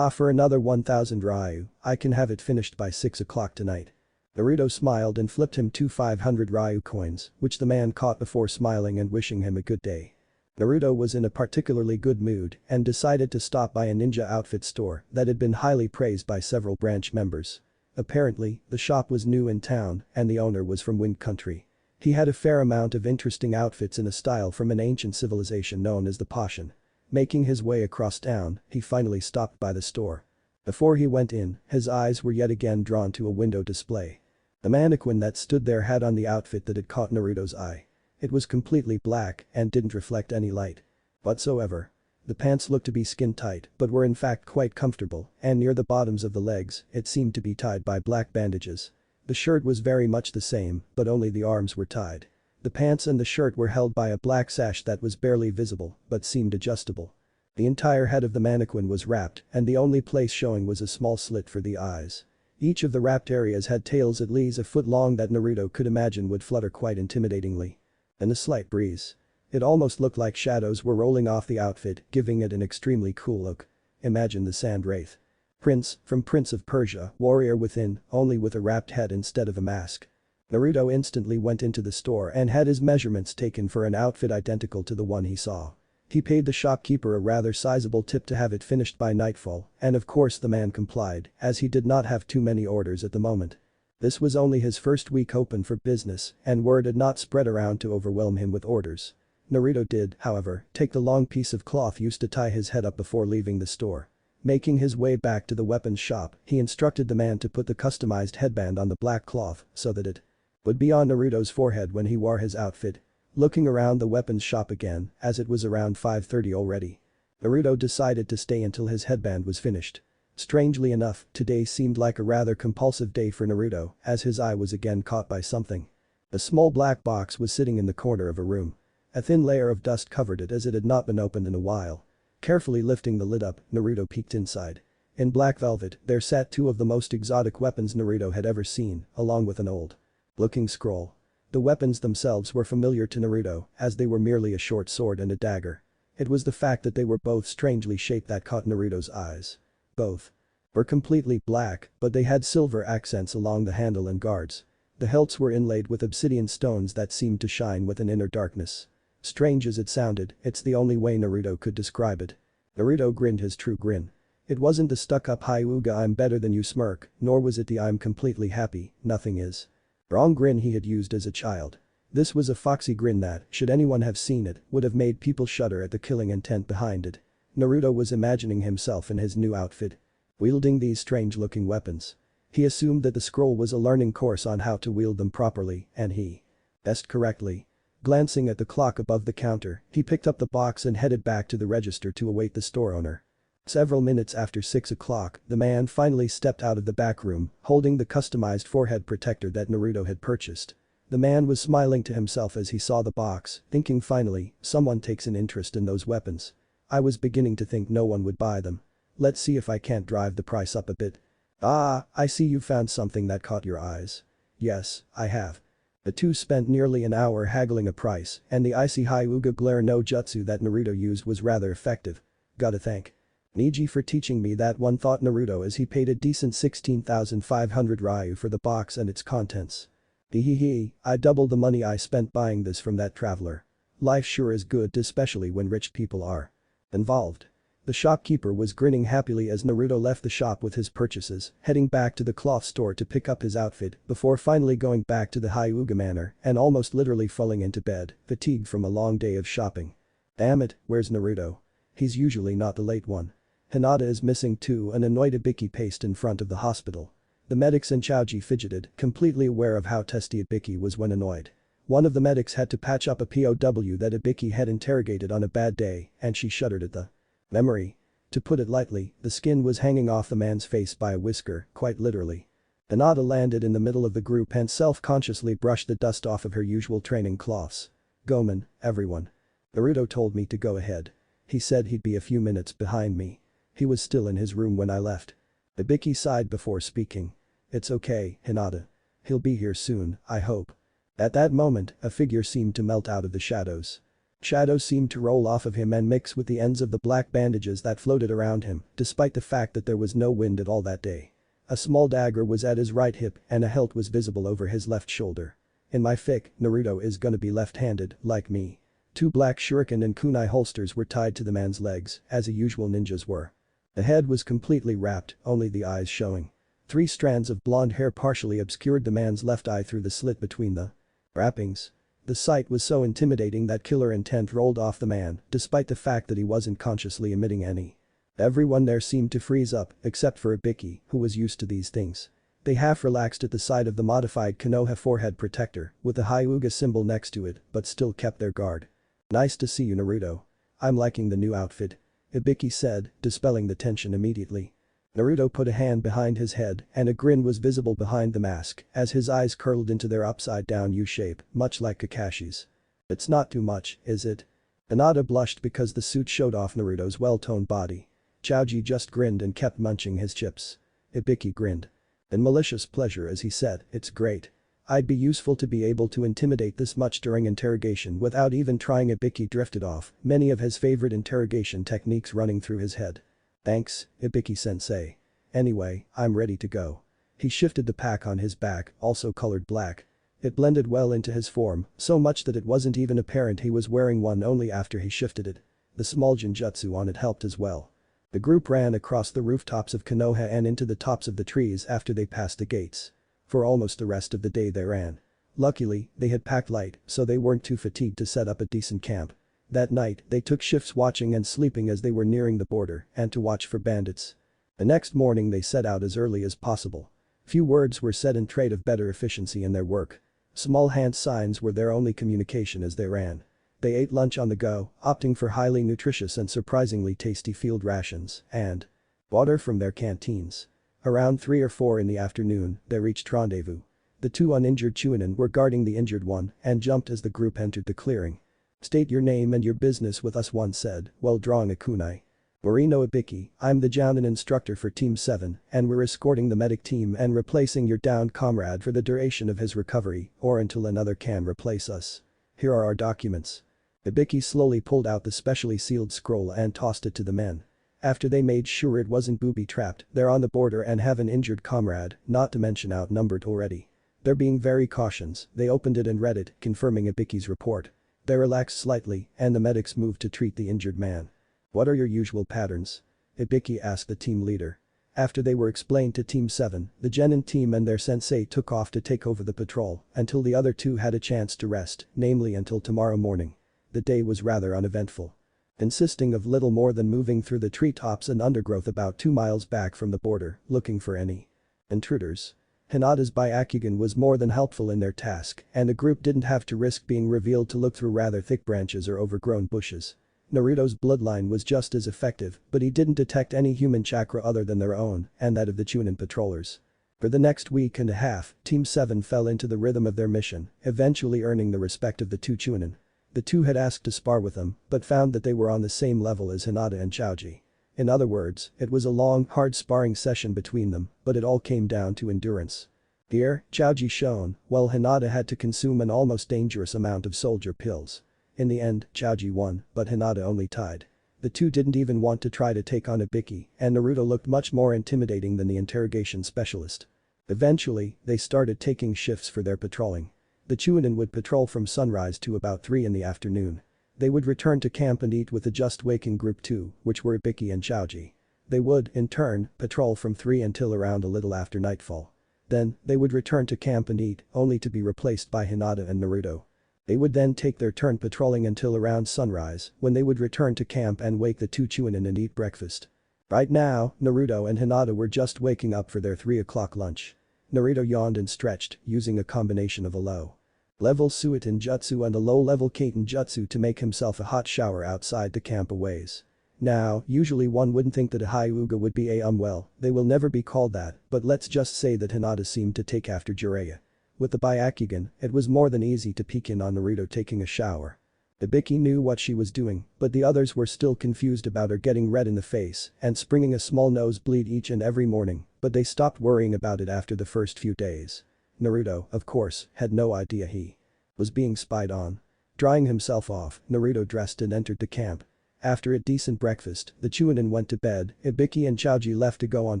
For another 1,000 ryu, I can have it finished by 6 o'clock tonight." Naruto smiled and flipped him 2 500 ryu coins, which the man caught before smiling and wishing him a good day. Naruto was in a particularly good mood and decided to stop by a ninja outfit store that had been highly praised by several branch members. Apparently, the shop was new in town and the owner was from Wind Country. He had a fair amount of interesting outfits in a style from an ancient civilization known as the Pashan. Making his way across town, he finally stopped by the store. Before he went in, his eyes were yet again drawn to a window display. The mannequin that stood there had on the outfit that had caught Naruto's eye. It was completely black and didn't reflect any light whatsoever. The pants looked to be skin tight but were in fact quite comfortable, and near the bottoms of the legs, it seemed to be tied by black bandages. The shirt was very much the same, but only the arms were tied. The pants and the shirt were held by a black sash that was barely visible but seemed adjustable. The entire head of the mannequin was wrapped and the only place showing was a small slit for the eyes. Each of the wrapped areas had tails at least a foot long that Naruto could imagine would flutter quite intimidatingly. In a slight breeze. It almost looked like shadows were rolling off the outfit, giving it an extremely cool look. Imagine the Sand Wraith. Prince, from Prince of Persia, warrior within, only with a wrapped head instead of a mask. Naruto instantly went into the store and had his measurements taken for an outfit identical to the one he saw. He paid the shopkeeper a rather sizable tip to have it finished by nightfall, and of course the man complied, as he did not have too many orders at the moment. This was only his first week open for business, and word had not spread around to overwhelm him with orders. Naruto did, however, take the long piece of cloth used to tie his head up before leaving the store. Making his way back to the weapons shop, he instructed the man to put the customized headband on the black cloth so that it would be on Naruto's forehead when he wore his outfit. Looking around the weapons shop again, as it was around 5:30 already. Naruto decided to stay until his headband was finished. Strangely enough, today seemed like a rather compulsive day for Naruto, as his eye was again caught by something. A small black box was sitting in the corner of a room. A thin layer of dust covered it as it had not been opened in a while. Carefully lifting the lid up, Naruto peeked inside. In black velvet, there sat two of the most exotic weapons Naruto had ever seen, along with an old-looking scroll. The weapons themselves were familiar to Naruto, as they were merely a short sword and a dagger. It was the fact that they were both strangely shaped that caught Naruto's eyes. Both were completely black, but they had silver accents along the handle and guards. The hilts were inlaid with obsidian stones that seemed to shine with an inner darkness. Strange as it sounded, it's the only way Naruto could describe it. Naruto grinned his true grin. It wasn't the stuck-up Hyuga I'm better than you smirk, nor was it the I'm completely happy, nothing is wrong grin he had used as a child. This was a foxy grin that, should anyone have seen it, would have made people shudder at the killing intent behind it. Naruto was imagining himself in his new outfit, wielding these strange-looking weapons. He assumed that the scroll was a learning course on how to wield them properly, and he guessed correctly. Glancing at the clock above the counter, he picked up the box and headed back to the register to await the store owner. Several minutes after 6 o'clock, the man finally stepped out of the back room, holding the customized forehead protector that Naruto had purchased. The man was smiling to himself as he saw the box, thinking finally, someone takes an interest in those weapons. I was beginning to think no one would buy them. Let's see if I can't drive the price up a bit. Ah, I see you found something that caught your eyes. Yes, I have. The two spent nearly an hour haggling a price, and the icy Hyuga glare no jutsu that Naruto used was rather effective. Gotta thank Niji for teaching me that one, thought Naruto as he paid a decent 16,500 ryu for the box and its contents. Hehehe, I doubled the money I spent buying this from that traveler. Life sure is good, especially when rich people are involved. The shopkeeper was grinning happily as Naruto left the shop with his purchases, heading back to the cloth store to pick up his outfit before finally going back to the Hyuga manor and almost literally falling into bed, fatigued from a long day of shopping. Damn it, where's Naruto? He's usually not the late one. Hinata is missing too, an annoyed Ibiki paced in front of the hospital. The medics and Chaoji fidgeted, completely aware of how testy Ibiki was when annoyed. One of the medics had to patch up a POW that Ibiki had interrogated on a bad day, and she shuddered at the memory. To put it lightly, the skin was hanging off the man's face by a whisker, quite literally. Hinata landed in the middle of the group and self-consciously brushed the dust off of her usual training cloths. Gomen, everyone. Naruto told me to go ahead. He said he'd be a few minutes behind me. He was still in his room when I left. Ibiki sighed before speaking. It's okay, Hinata. He'll be here soon, I hope. At that moment, a figure seemed to melt out of the shadows. Shadows seemed to roll off of him and mix with the ends of the black bandages that floated around him, despite the fact that there was no wind at all that day. A small dagger was at his right hip and a hilt was visible over his left shoulder. In my fic, Naruto is gonna be left-handed, like me. Two black shuriken and kunai holsters were tied to the man's legs, as the usual ninjas were. The head was completely wrapped, only the eyes showing. 3 strands of blonde hair partially obscured the man's left eye through the slit between the wrappings. The sight was so intimidating that killer intent rolled off the man, despite the fact that he wasn't consciously emitting any. Everyone there seemed to freeze up, except for Ibiki, who was used to these things. They half relaxed at the sight of the modified Konoha forehead protector, with the Hyuga symbol next to it, but still kept their guard. Nice to see you, Naruto. I'm liking the new outfit. Ibiki said, dispelling the tension immediately. Naruto put a hand behind his head and a grin was visible behind the mask as his eyes curled into their upside-down U-shape, much like Kakashi's. It's not too much, is it? Hinata blushed because the suit showed off Naruto's well-toned body. Chaoji just grinned and kept munching his chips. Ibiki grinned in malicious pleasure as he said, it's great. I'd be useful to be able to intimidate this much during interrogation without even trying. Ibiki drifted off, many of his favorite interrogation techniques running through his head. Thanks, Ibiki-sensei. Anyway, I'm ready to go. He shifted the pack on his back, also colored black. It blended well into his form, so much that it wasn't even apparent he was wearing one only after he shifted it. The small genjutsu on it helped as well. The group ran across the rooftops of Konoha and into the tops of the trees after they passed the gates. For almost the rest of the day they ran. Luckily, they had packed light, so they weren't too fatigued to set up a decent camp. That night, they took shifts watching and sleeping as they were nearing the border and to watch for bandits. The next morning they set out as early as possible. Few words were said in trade of better efficiency in their work. Small hand signs were their only communication as they ran. They ate lunch on the go, opting for highly nutritious and surprisingly tasty field rations and water from their canteens. Around 3 or 4 in the afternoon, they reached rendezvous. The 2 uninjured Chunin were guarding the injured one and jumped as the group entered the clearing. State your name and your business with us, one said, while drawing a kunai. Morino Ibiki, I'm the Jounin instructor for Team 7 and we're escorting the medic team and replacing your downed comrade for the duration of his recovery or until another can replace us. Here are our documents. Ibiki slowly pulled out the specially sealed scroll and tossed it to the men. After they made sure it wasn't booby-trapped, they're on the border and have an injured comrade, not to mention outnumbered already. They're being very cautious, they opened it and read it, confirming Ibiki's report. They relaxed slightly and the medics moved to treat the injured man. What are your usual patterns? Ibiki asked the team leader. After they were explained to Team 7, the Genin team and their sensei took off to take over the patrol until the other 2 had a chance to rest, namely until tomorrow morning. The day was rather uneventful. Consisting of little more than moving through the treetops and undergrowth about 2 miles back from the border, looking for any intruders. Hinata's Byakugan was more than helpful in their task, and the group didn't have to risk being revealed to look through rather thick branches or overgrown bushes. Naruto's bloodline was just as effective, but he didn't detect any human chakra other than their own and that of the Chunin patrollers. For the next week and a half, Team 7 fell into the rhythm of their mission, eventually earning the respect of the two Chunin. The two had asked to spar with them, but found that they were on the same level as Hinata and Choji. In other words, it was a long, hard sparring session between them, but it all came down to endurance. Here, Choji shone, while Hinata had to consume an almost dangerous amount of soldier pills. In the end, Choji won, but Hinata only tied. The two didn't even want to try to take on Ibiki, and Naruto looked much more intimidating than the interrogation specialist. Eventually, they started taking shifts for their patrolling. The Chunin would patrol from sunrise to about 3 in the afternoon. They would return to camp and eat with the just waking group 2, which were Ibiki and Choji. They would, in turn, patrol from 3 until around a little after nightfall. Then, they would return to camp and eat, only to be replaced by Hinata and Naruto. They would then take their turn patrolling until around sunrise, when they would return to camp and wake the two Chunin and eat breakfast. Right now, Naruto and Hinata were just waking up for their 3 o'clock lunch. Naruto yawned and stretched, using a combination of a low-level Suiton Jutsu and a low-level Kaiten Jutsu to make himself a hot shower outside the camp a ways. Now, usually one wouldn't think that a Hyuga would be well, they will never be called that, but let's just say that Hinata seemed to take after Jiraiya. With the Byakugan, it was more than easy to peek in on Naruto taking a shower. Ibiki knew what she was doing, but the others were still confused about her getting red in the face and springing a small nosebleed each and every morning, but they stopped worrying about it after the first few days. Naruto, of course, had no idea he was being spied on. Drying himself off, Naruto dressed and entered the camp. After a decent breakfast, the Chunin went to bed, Ibiki and Choji left to go on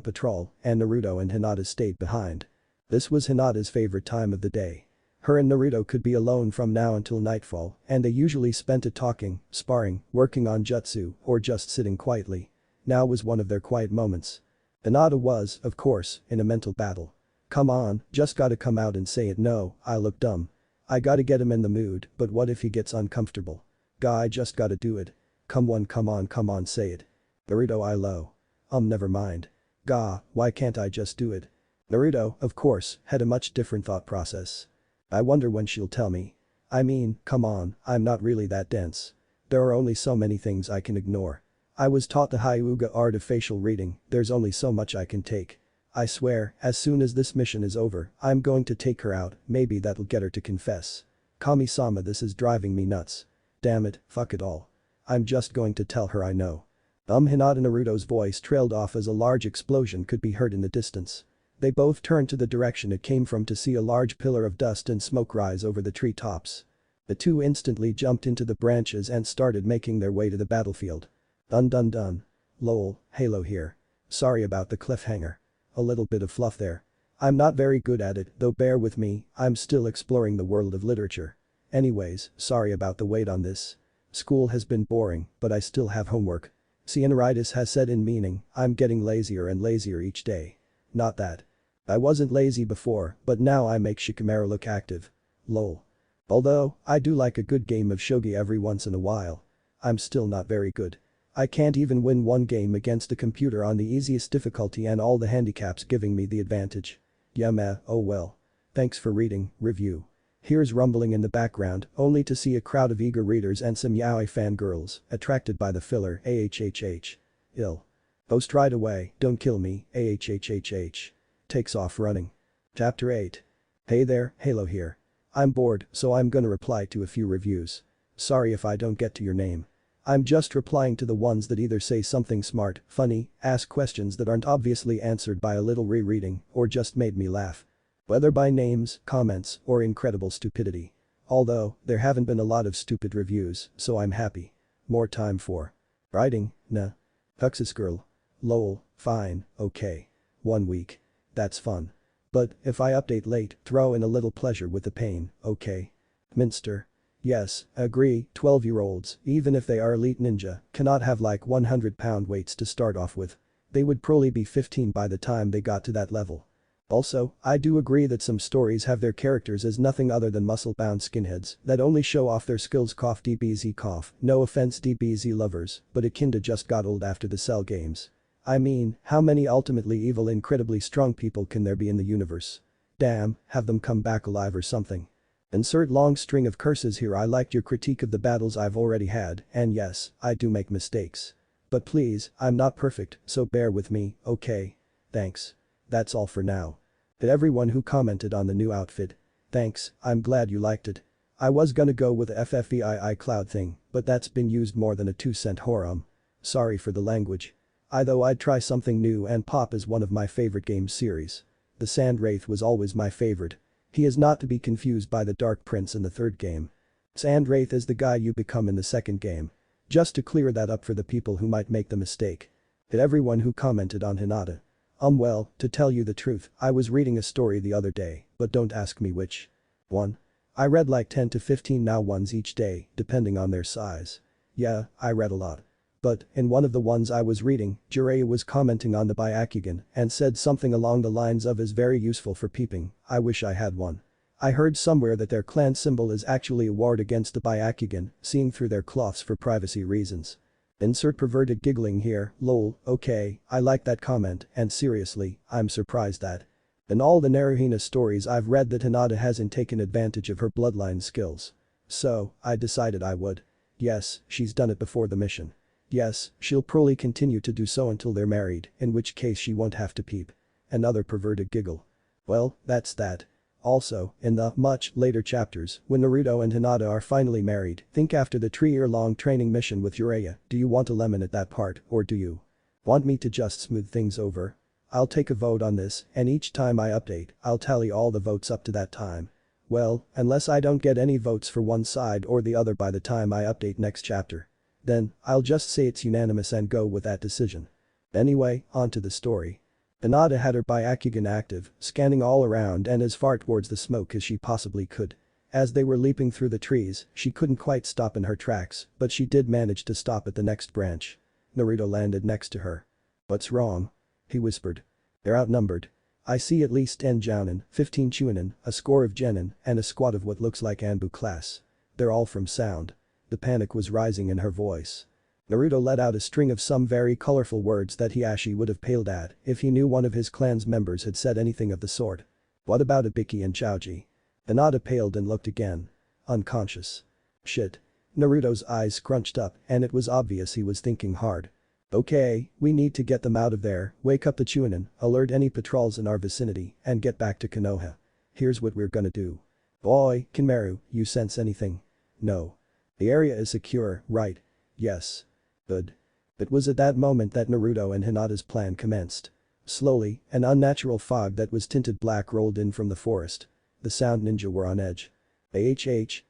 patrol, and Naruto and Hinata stayed behind. This was Hinata's favorite time of the day. Her and Naruto could be alone from now until nightfall, and they usually spent it talking, sparring, working on jutsu, or just sitting quietly. Now was one of their quiet moments. Hinata was, of course, in a mental battle. Come on, just gotta come out and say it. No, I look dumb. I gotta get him in the mood, but what if he gets uncomfortable? I just gotta do it. Come on, say it. Naruto I low. Never mind. Why can't I just do it? Naruto, of course, had a much different thought process. I wonder when she'll tell me. I mean, come on, I'm not really that dense. There are only so many things I can ignore. I was taught the Hyuga art of facial reading, there's only so much I can take. I swear, as soon as this mission is over, I'm going to take her out, maybe that'll get her to confess. Kami-sama, this is driving me nuts. Damn it, fuck it all. I'm just going to tell her I know. Hinata. Naruto's voice trailed off as a large explosion could be heard in the distance. They both turned to the direction it came from to see a large pillar of dust and smoke rise over the treetops. The two instantly jumped into the branches and started making their way to the battlefield. Dun. Lol, Halo here. Sorry about the cliffhanger. A little bit of fluff there. I'm not very good at it, though bear with me, I'm still exploring the world of literature. Anyways, sorry about the wait on this. School has been boring, but I still have homework. Sieneritis has set in, meaning I'm getting lazier and lazier each day. Not that I wasn't lazy before, but now I make Shikamaru look active. Lol. Although, I do like a good game of shogi every once in a while. I'm still not very good. I can't even win one game against a computer on the easiest difficulty and all the handicaps giving me the advantage. Yeah meh, oh well. Thanks for reading, review. Here's rumbling in the background, only to see a crowd of eager readers and some yaoi fangirls, attracted by the filler AHHH. Ill. Post right away, don't kill me, AHHHH. Takes off running. Chapter 8. Hey there, Halo here. I'm bored, so I'm gonna reply to a few reviews. Sorry if I don't get to your name. I'm just replying to the ones that either say something smart, funny, ask questions that aren't obviously answered by a little rereading, or just made me laugh. Whether by names, comments, or incredible stupidity. Although, there haven't been a lot of stupid reviews, so I'm happy. More time for writing, nah. Huxus girl. Lol, fine, okay. 1 week. That's fun. But, if I update late, throw in a little pleasure with the pain, okay? Minster. Yes, agree, 12-year-olds, even if they are elite ninja, cannot have like 100-pound weights to start off with. They would probably be 15 by the time they got to that level. Also, I do agree that some stories have their characters as nothing other than muscle-bound skinheads that only show off their skills. DBZ cough, no offense DBZ lovers, but Akinda just got old after the Cell games. I mean, how many ultimately evil incredibly strong people can there be in the universe? Damn, have them come back alive or something. Insert long string of curses here. I liked your critique of the battles I've already had, and yes, I do make mistakes. But please, I'm not perfect, so bear with me, okay? Thanks. That's all for now. To everyone who commented on the new outfit. Thanks, I'm glad you liked it. I was gonna go with the FFVII cloud thing, but that's been used more than a 2-cent horum. Sorry for the language. Though I'd try something new, and Pop is one of my favorite game series. The Sand Wraith was always my favorite. He is not to be confused by the Dark Prince in the third game. Sand Wraith is the guy you become in the second game. Just to clear that up for the people who might make the mistake. To everyone who commented on Hinata. Well, to tell you the truth, I was reading a story the other day, but don't ask me which one. I read like 10 to 15 now ones each day, depending on their size. Yeah, I read a lot. But, in one of the ones I was reading, Jiraiya was commenting on the Byakugan and said something along the lines of is very useful for peeping, I wish I had one. I heard somewhere that their clan symbol is actually a ward against the Byakugan, seeing through their cloths for privacy reasons. Insert perverted giggling here, lol, okay, I like that comment, and seriously, I'm surprised that. In all the Naruhina stories I've read that Hinata hasn't taken advantage of her bloodline skills. So, I decided I would. Yes, she's done it before the mission. Yes, she'll probably continue to do so until they're married, in which case she won't have to peep. Another perverted giggle. Well, that's that. Also, in the much later chapters, when Naruto and Hinata are finally married, think after the 3-year-long training mission with Jiraiya, do you want a lemon at that part, or do you want me to just smooth things over? I'll take a vote on this, and each time I update, I'll tally all the votes up to that time. Well, unless I don't get any votes for one side or the other by the time I update next chapter. Then, I'll just say it's unanimous and go with that decision. Anyway, on to the story. Hinata had her Byakugan active, scanning all around and as far towards the smoke as she possibly could. As they were leaping through the trees, she couldn't quite stop in her tracks, but she did manage to stop at the next branch. Naruto landed next to her. What's wrong? He whispered. They're outnumbered. I see at least 10 Jounin, 15 Chunin, a score of Genin, and a squad of what looks like Anbu class. They're all from Sound. The panic was rising in her voice. Naruto let out a string of some very colorful words that Hiashi would have paled at if he knew one of his clan's members had said anything of the sort. What about Ibiki and Chaoji? Hinata paled and looked again. Unconscious. Shit. Naruto's eyes scrunched up and it was obvious he was thinking hard. Okay, we need to get them out of there, wake up the Chunin, alert any patrols in our vicinity, and get back to Konoha. Here's what we're gonna do. Boy, Kinmaru, you sense anything? No. The area is secure, right? Yes. Good. It was at that moment that Naruto and Hinata's plan commenced. Slowly, an unnatural fog that was tinted black rolled in from the forest. The Sound Ninja were on edge.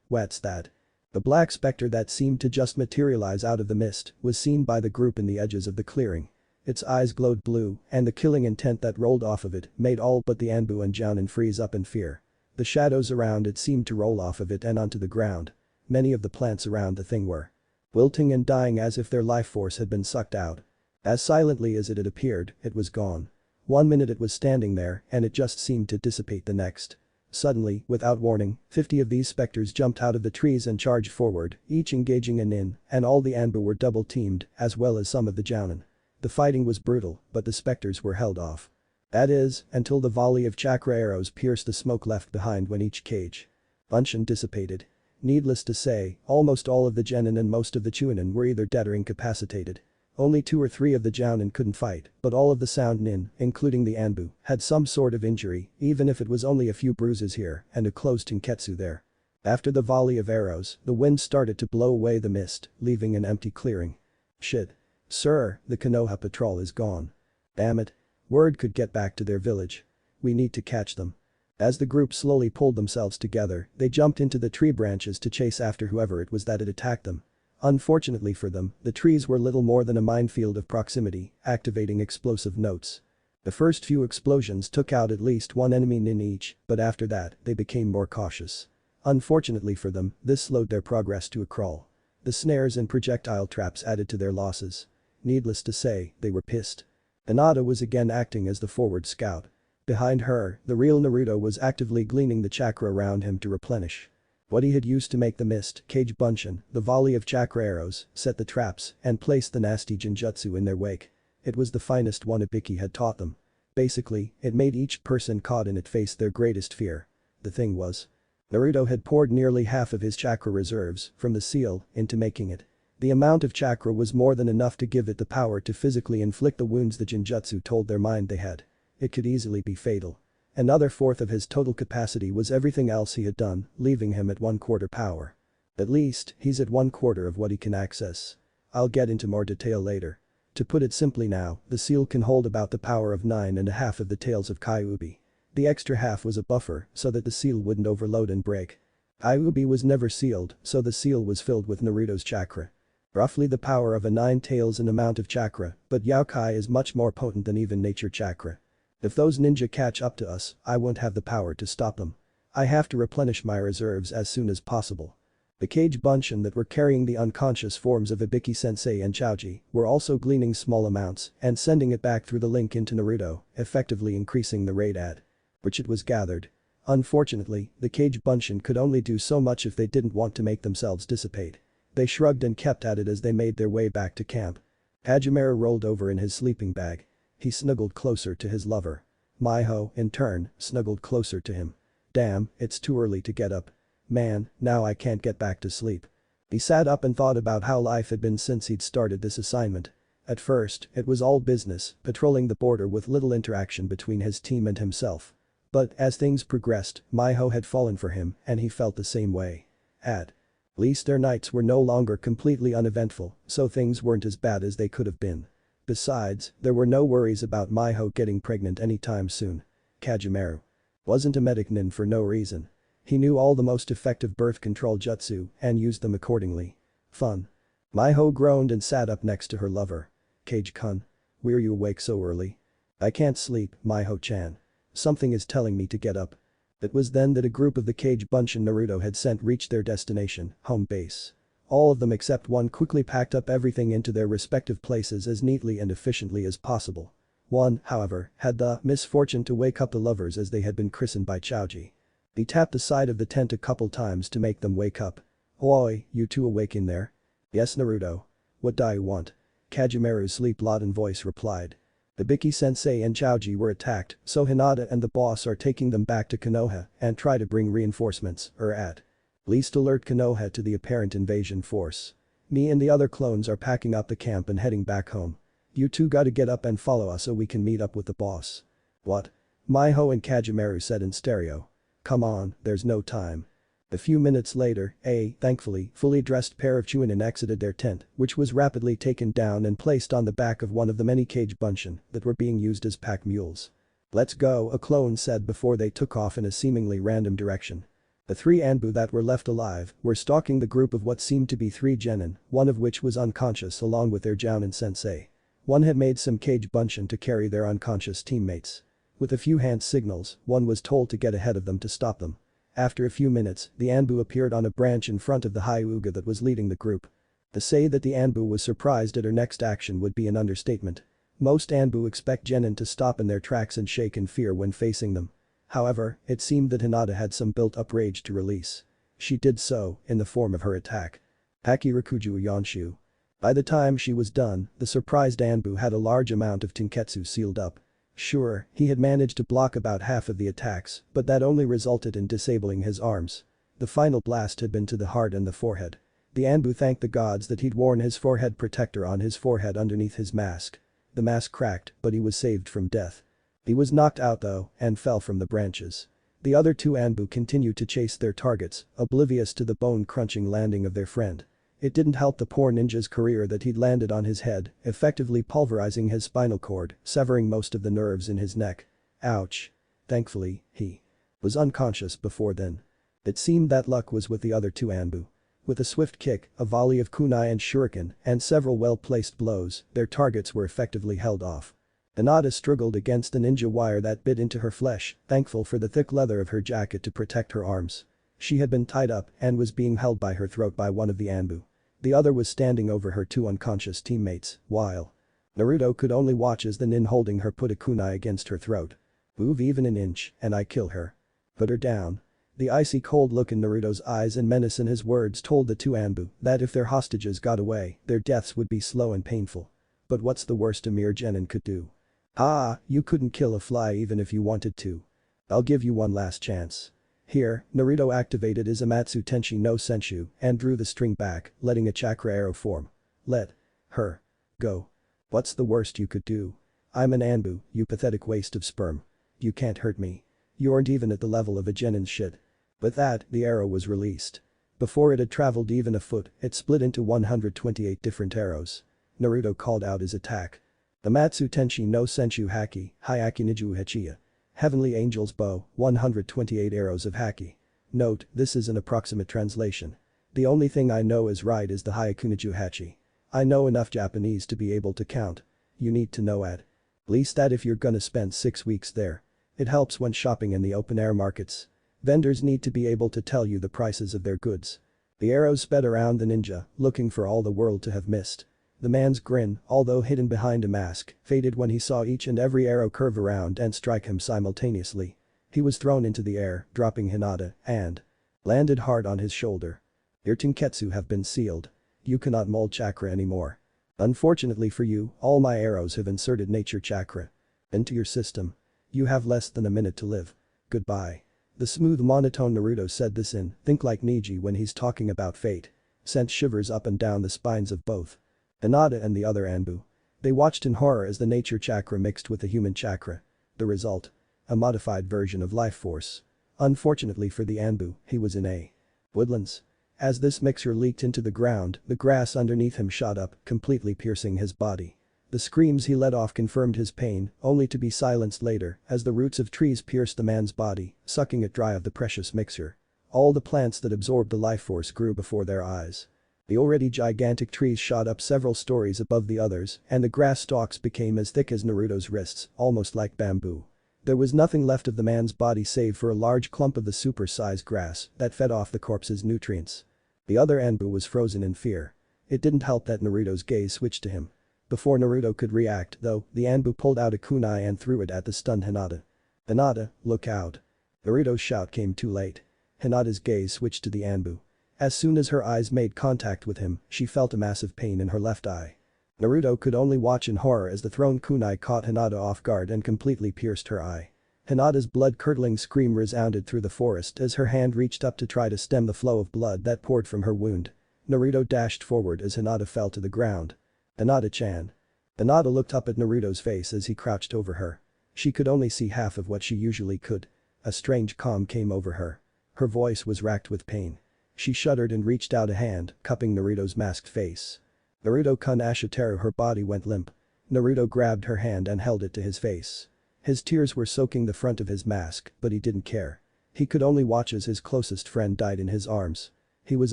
What's that? The black specter that seemed to just materialize out of the mist was seen by the group in the edges of the clearing. Its eyes glowed blue, and the killing intent that rolled off of it made all but the Anbu and Jounin freeze up in fear. The shadows around it seemed to roll off of it and onto the ground. Many of the plants around the thing were wilting and dying as if their life force had been sucked out. As silently as it had appeared, it was gone. 1 minute it was standing there and it just seemed to dissipate the next. Suddenly, without warning, 50 of these specters jumped out of the trees and charged forward, each engaging a Nin, and all the Anbu were double-teamed, as well as some of the Jounin. The fighting was brutal, but the specters were held off. That is, until the volley of chakra arrows pierced the smoke left behind when each cage bunchen dissipated. Needless to say, almost all of the Genin and most of the Chunin were either dead or incapacitated. Only 2 or 3 of the Jounin couldn't fight, but all of the Sound Nin, including the Anbu, had some sort of injury, even if it was only a few bruises here and a closed Tenketsu there. After the volley of arrows, the wind started to blow away the mist, leaving an empty clearing. Shit. Sir, the Konoha patrol is gone. Damn it. Word could get back to their village. We need to catch them. As the group slowly pulled themselves together, they jumped into the tree branches to chase after whoever it was that had attacked them. Unfortunately for them, the trees were little more than a minefield of proximity, activating explosive notes. The first few explosions took out at least 1 enemy Nin each, but after that, they became more cautious. Unfortunately for them, this slowed their progress to a crawl. The snares and projectile traps added to their losses. Needless to say, they were pissed. Hinata was again acting as the forward scout. Behind her, the real Naruto was actively gleaning the chakra around him to replenish what he had used to make the mist, cage bunchen, the volley of chakra arrows, set the traps, and placed the nasty genjutsu in their wake. It was the finest one Ibiki had taught them. Basically, it made each person caught in it face their greatest fear. The thing was, Naruto had poured nearly half of his chakra reserves from the seal into making it. The amount of chakra was more than enough to give it the power to physically inflict the wounds the Jinjutsu told their mind they had. It could easily be fatal. Another fourth of his total capacity was everything else he had done, leaving him at 1/4 power. At least, he's at 1/4 of what he can access. I'll get into more detail later. To put it simply now, the seal can hold about the power of 9.5 of the tails of Kyuubi. The extra half was a buffer so that the seal wouldn't overload and break. Kyuubi was never sealed, so the seal was filled with Naruto's chakra. Roughly the power of a 9 tails and amount of chakra, but Yaokai is much more potent than even nature chakra. If those ninja catch up to us, I won't have the power to stop them. I have to replenish my reserves as soon as possible. The Cage Bunshin that were carrying the unconscious forms of Ibiki-sensei and Chaoji were also gleaning small amounts and sending it back through the link into Naruto, effectively increasing the raid ad. Which it was gathered. Unfortunately, the Cage Bunshin could only do so much if they didn't want to make themselves dissipate. They shrugged and kept at it as they made their way back to camp. Hajimeru rolled over in his sleeping bag. He snuggled closer to his lover. Miho, in turn, snuggled closer to him. Damn, it's too early to get up. Man, now I can't get back to sleep. He sat up and thought about how life had been since he'd started this assignment. At first, it was all business, patrolling the border with little interaction between his team and himself. But as things progressed, Miho had fallen for him and he felt the same way. At least their nights were no longer completely uneventful, so things weren't as bad as they could have been. Besides, there were no worries about Miho getting pregnant anytime soon. Kajimeru wasn't a medic nin for no reason. He knew all the most effective birth control jutsu and used them accordingly. Fun. Miho groaned and sat up next to her lover. Kage-kun. Why are you awake so early? I can't sleep, Miho-chan. Something is telling me to get up. It was then that a group of the Cage Bunshin Naruto had sent reached their destination, home base. All of them except one quickly packed up everything into their respective places as neatly and efficiently as possible. One, however, had the misfortune to wake up the lovers as they had been christened by Chaoji. He tapped the side of the tent a couple times to make them wake up. "Oi, you two awake in there?" "Yes, Naruto. What do you want?" Kajimeru's sleep-laden voice replied. Ibiki-sensei and Chaoji were attacked, so Hinata and the boss are taking them back to Konoha and try to bring reinforcements, or at least alert Konoha to the apparent invasion force. Me and the other clones are packing up the camp and heading back home. You two gotta get up and follow us so we can meet up with the boss. What? Miho and Kajimeru said in stereo. Come on, there's no time. A few minutes later, a, thankfully, fully dressed pair of Chunin exited their tent, which was rapidly taken down and placed on the back of one of the many Cage Bunshin that were being used as pack mules. Let's go, a clone said before they took off in a seemingly random direction. The 3 Anbu that were left alive were stalking the group of what seemed to be 3 genin, one of which was unconscious along with their Jounin sensei. One had made some Cage Bunshin to carry their unconscious teammates. With a few hand signals, one was told to get ahead of them to stop them. After a few minutes, the Anbu appeared on a branch in front of the Hyuga that was leading the group. To say that the Anbu was surprised at her next action would be an understatement. Most Anbu expect genin to stop in their tracks and shake in fear when facing them. However, it seemed that Hinata had some built-up rage to release. She did so, in the form of her attack. Hakirakuju Yonshu. By the time she was done, the surprised Anbu had a large amount of Tenketsu sealed up. Sure, he had managed to block about half of the attacks, but that only resulted in disabling his arms. The final blast had been to the heart and the forehead. The Anbu thanked the gods that he'd worn his forehead protector on his forehead underneath his mask. The mask cracked, but he was saved from death. He was knocked out though, and fell from the branches. The other 2 Anbu continued to chase their targets, oblivious to the bone-crunching landing of their friend. It didn't help the poor ninja's career that he'd landed on his head, effectively pulverizing his spinal cord, severing most of the nerves in his neck. Ouch. Thankfully, he was unconscious before then. It seemed that luck was with the other 2 Anbu. With a swift kick, a volley of kunai and shuriken, and several well-placed blows, their targets were effectively held off. Hinata struggled against the ninja wire that bit into her flesh, thankful for the thick leather of her jacket to protect her arms. She had been tied up and was being held by her throat by one of the Anbu. The other was standing over her 2 unconscious teammates, while Naruto could only watch as the nin holding her put a kunai against her throat. Move even an inch, and I kill her. Put her down. The icy cold look in Naruto's eyes and menace in his words told the 2 Anbu that if their hostages got away, their deaths would be slow and painful. But what's the worst a mere genin could do? Ah, you couldn't kill a fly even if you wanted to. I'll give you one last chance. Here, Naruto activated his Amatsu Tenshi no Senshu and drew the string back, letting a chakra arrow form. Let her go. What's the worst you could do? I'm an Anbu, you pathetic waste of sperm. You can't hurt me. You aren't even at the level of a genin's shit. With that, the arrow was released. Before it had traveled even a foot, it split into 128 different arrows. Naruto called out his attack. Amatsu Tenshi no Senshu Haki, Hyaki Niju Hachiya. Heavenly Angel's Bow, 128 arrows of Haki. Note, this is an approximate translation. The only thing I know is right is the Hyakuniju Hachi. I know enough Japanese to be able to count. You need to know at least that if you're gonna spend 6 weeks there. It helps when shopping in the open-air markets. Vendors need to be able to tell you the prices of their goods. The arrows sped around the ninja, looking for all the world to have missed. The man's grin, although hidden behind a mask, faded when he saw each and every arrow curve around and strike him simultaneously. He was thrown into the air, dropping Hinata, and landed hard on his shoulder. Your Tenketsu have been sealed. You cannot mold chakra anymore. Unfortunately for you, all my arrows have inserted nature chakra into your system. You have less than a minute to live. Goodbye. The smooth monotone Naruto said this in Think Like Neji when he's talking about fate. Sent shivers up and down the spines of both Hinata and the other Anbu. They watched in horror as the nature chakra mixed with the human chakra. The result? A modified version of life force. Unfortunately for the Anbu, he was in a woodlands. As this mixture leaked into the ground, the grass underneath him shot up, completely piercing his body. The screams he let off confirmed his pain, only to be silenced later as the roots of trees pierced the man's body, sucking it dry of the precious mixture. All the plants that absorbed the life force grew before their eyes. The already gigantic trees shot up several stories above the others, and the grass stalks became as thick as Naruto's wrists, almost like bamboo. There was nothing left of the man's body save for a large clump of the super-sized grass that fed off the corpse's nutrients. The other Anbu was frozen in fear. It didn't help that Naruto's gaze switched to him. Before Naruto could react, though, the Anbu pulled out a kunai and threw it at the stunned Hinata. Hinata, look out. Naruto's shout came too late. Hinata's gaze switched to the Anbu. As soon as her eyes made contact with him, she felt a massive pain in her left eye. Naruto could only watch in horror as the thrown kunai caught Hinata off guard and completely pierced her eye. Hinata's blood-curdling scream resounded through the forest as her hand reached up to try to stem the flow of blood that poured from her wound. Naruto dashed forward as Hinata fell to the ground. Hinata-chan. Hinata looked up at Naruto's face as he crouched over her. She could only see half of what she usually could. A strange calm came over her. Her voice was racked with pain. She shuddered and reached out a hand, cupping Naruto's masked face. Naruto-kun Ashiteru, her body went limp. Naruto grabbed her hand and held it to his face. His tears were soaking the front of his mask, but he didn't care. He could only watch as his closest friend died in his arms. He was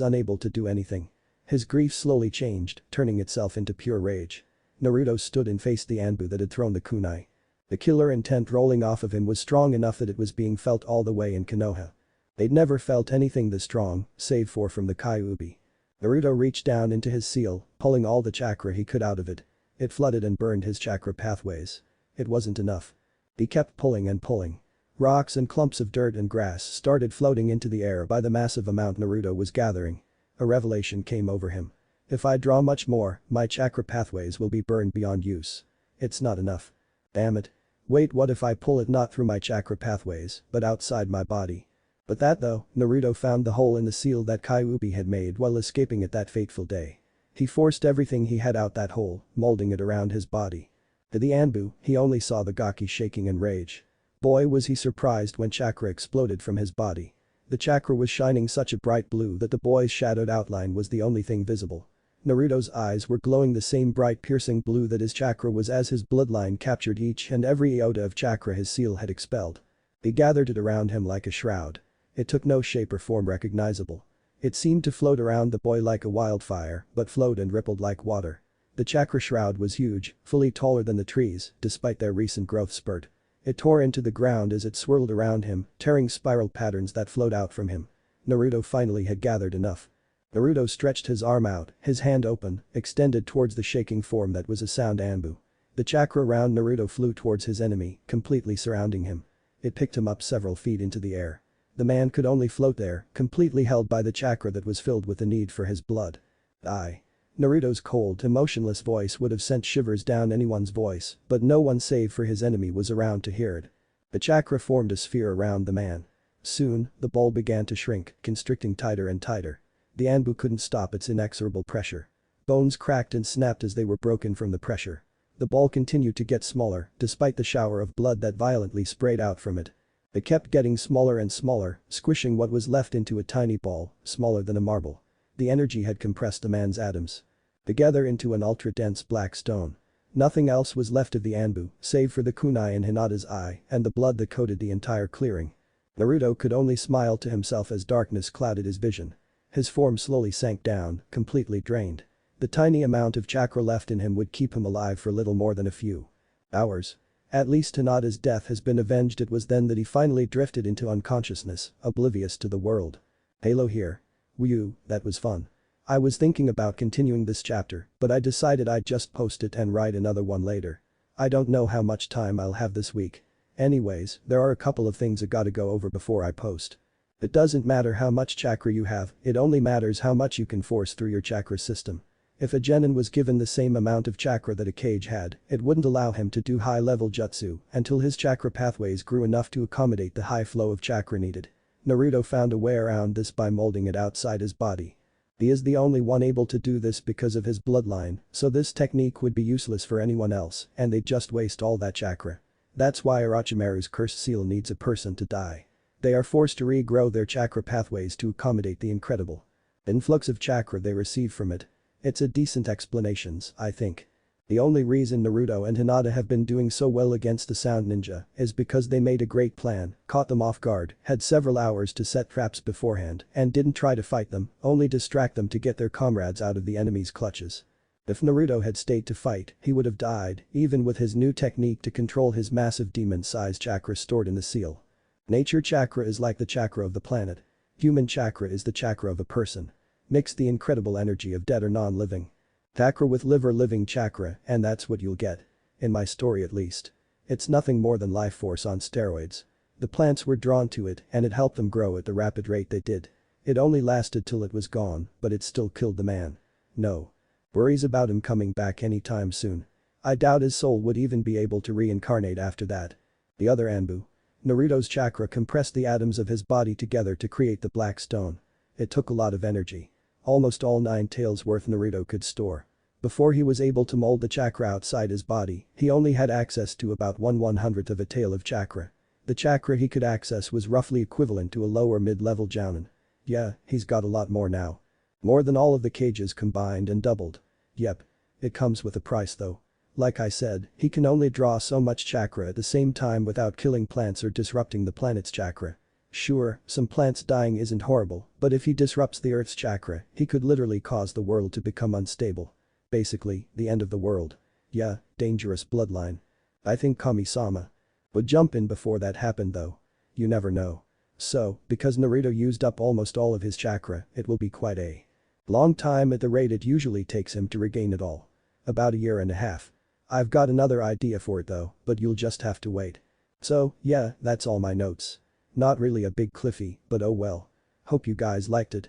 unable to do anything. His grief slowly changed, turning itself into pure rage. Naruto stood and faced the Anbu that had thrown the kunai. The killer intent rolling off of him was strong enough that it was being felt all the way in Konoha. They'd never felt anything this strong, save for from the Kyuubi. Naruto reached down into his seal, pulling all the chakra he could out of it. It flooded and burned his chakra pathways. It wasn't enough. He kept pulling and pulling. Rocks and clumps of dirt and grass started floating into the air by the massive amount Naruto was gathering. A revelation came over him. If I draw much more, my chakra pathways will be burned beyond use. It's not enough. Damn it. Wait, what if I pull it not through my chakra pathways, but outside my body? But that though, Naruto found the hole in the seal that Kyuubi had made while escaping it that fateful day. He forced everything he had out that hole, molding it around his body. To the Anbu, he only saw the Gaki shaking in rage. Boy was he surprised when chakra exploded from his body. The chakra was shining such a bright blue that the boy's shadowed outline was the only thing visible. Naruto's eyes were glowing the same bright piercing blue that his chakra was as his bloodline captured each and every iota of chakra his seal had expelled. He gathered it around him like a shroud. It took no shape or form recognizable. It seemed to float around the boy like a wildfire, but flowed and rippled like water. The chakra shroud was huge, fully taller than the trees, despite their recent growth spurt. It tore into the ground as it swirled around him, tearing spiral patterns that flowed out from him. Naruto finally had gathered enough. Naruto stretched his arm out, his hand open, extended towards the shaking form that was a sound Anbu. The chakra around Naruto flew towards his enemy, completely surrounding him. It picked him up several feet into the air. The man could only float there, completely held by the chakra that was filled with the need for his blood. Die. Naruto's cold, emotionless voice would have sent shivers down anyone's voice, but no one save for his enemy was around to hear it. The chakra formed a sphere around the man. Soon, the ball began to shrink, constricting tighter and tighter. The Anbu couldn't stop its inexorable pressure. Bones cracked and snapped as they were broken from the pressure. The ball continued to get smaller, despite the shower of blood that violently sprayed out from it. It kept getting smaller and smaller, squishing what was left into a tiny ball, smaller than a marble. The energy had compressed the man's atoms together into an ultra-dense black stone. Nothing else was left of the Anbu, save for the kunai in Hinata's eye and the blood that coated the entire clearing. Naruto could only smile to himself as darkness clouded his vision. His form slowly sank down, completely drained. The tiny amount of chakra left in him would keep him alive for little more than a few hours. At least Hinata's death has been avenged. It was then that he finally drifted into unconsciousness, oblivious to the world. Halo here. Whew, that was fun. I was thinking about continuing this chapter, but I decided I'd just post it and write another one later. I don't know how much time I'll have this week. Anyways, there are a couple of things I gotta go over before I post. It doesn't matter how much chakra you have, it only matters how much you can force through your chakra system. If a genin was given the same amount of chakra that a Kage had, it wouldn't allow him to do high-level jutsu until his chakra pathways grew enough to accommodate the high flow of chakra needed. Naruto found a way around this by molding it outside his body. He is the only one able to do this because of his bloodline, so this technique would be useless for anyone else and they'd just waste all that chakra. That's why Orochimaru's cursed seal needs a person to die. They are forced to regrow their chakra pathways to accommodate the incredible influx of chakra they receive from it. It's a decent explanation, I think. The only reason Naruto and Hinata have been doing so well against the Sound Ninja is because they made a great plan, caught them off guard, had several hours to set traps beforehand, and didn't try to fight them, only distract them to get their comrades out of the enemy's clutches. If Naruto had stayed to fight, he would have died, even with his new technique to control his massive demon-sized chakra stored in the seal. Nature chakra is like the chakra of the planet. Human chakra is the chakra of a person. Mix the incredible energy of dead or non-living chakra with living chakra and that's what you'll get. In my story at least. It's nothing more than life force on steroids. The plants were drawn to it and it helped them grow at the rapid rate they did. It only lasted till it was gone, but it still killed the man. No worries about him coming back anytime soon. I doubt his soul would even be able to reincarnate after that. The other Anbu. Naruto's chakra compressed the atoms of his body together to create the black stone. It took a lot of energy. Almost all 9 taels worth Naruto could store. Before he was able to mold the chakra outside his body, he only had access to about 1/100th of a tael of chakra. The chakra he could access was roughly equivalent to a low or mid-level jounin. Yeah, he's got a lot more now. More than all of the Kages combined and doubled. Yep. It comes with a price though. Like I said, he can only draw so much chakra at the same time without killing plants or disrupting the planet's chakra. Sure, some plants dying isn't horrible, but if he disrupts the Earth's chakra, he could literally cause the world to become unstable. Basically, the end of the world. Yeah, dangerous bloodline. I think Kami-sama would jump in before that happened though. You never know. So, because Naruto used up almost all of his chakra, it will be quite a long time at the rate it usually takes him to regain it all. About a year and a half. I've got another idea for it though, but you'll just have to wait. So, yeah, that's all my notes. Not really a big cliffy, but oh well. Hope you guys liked it.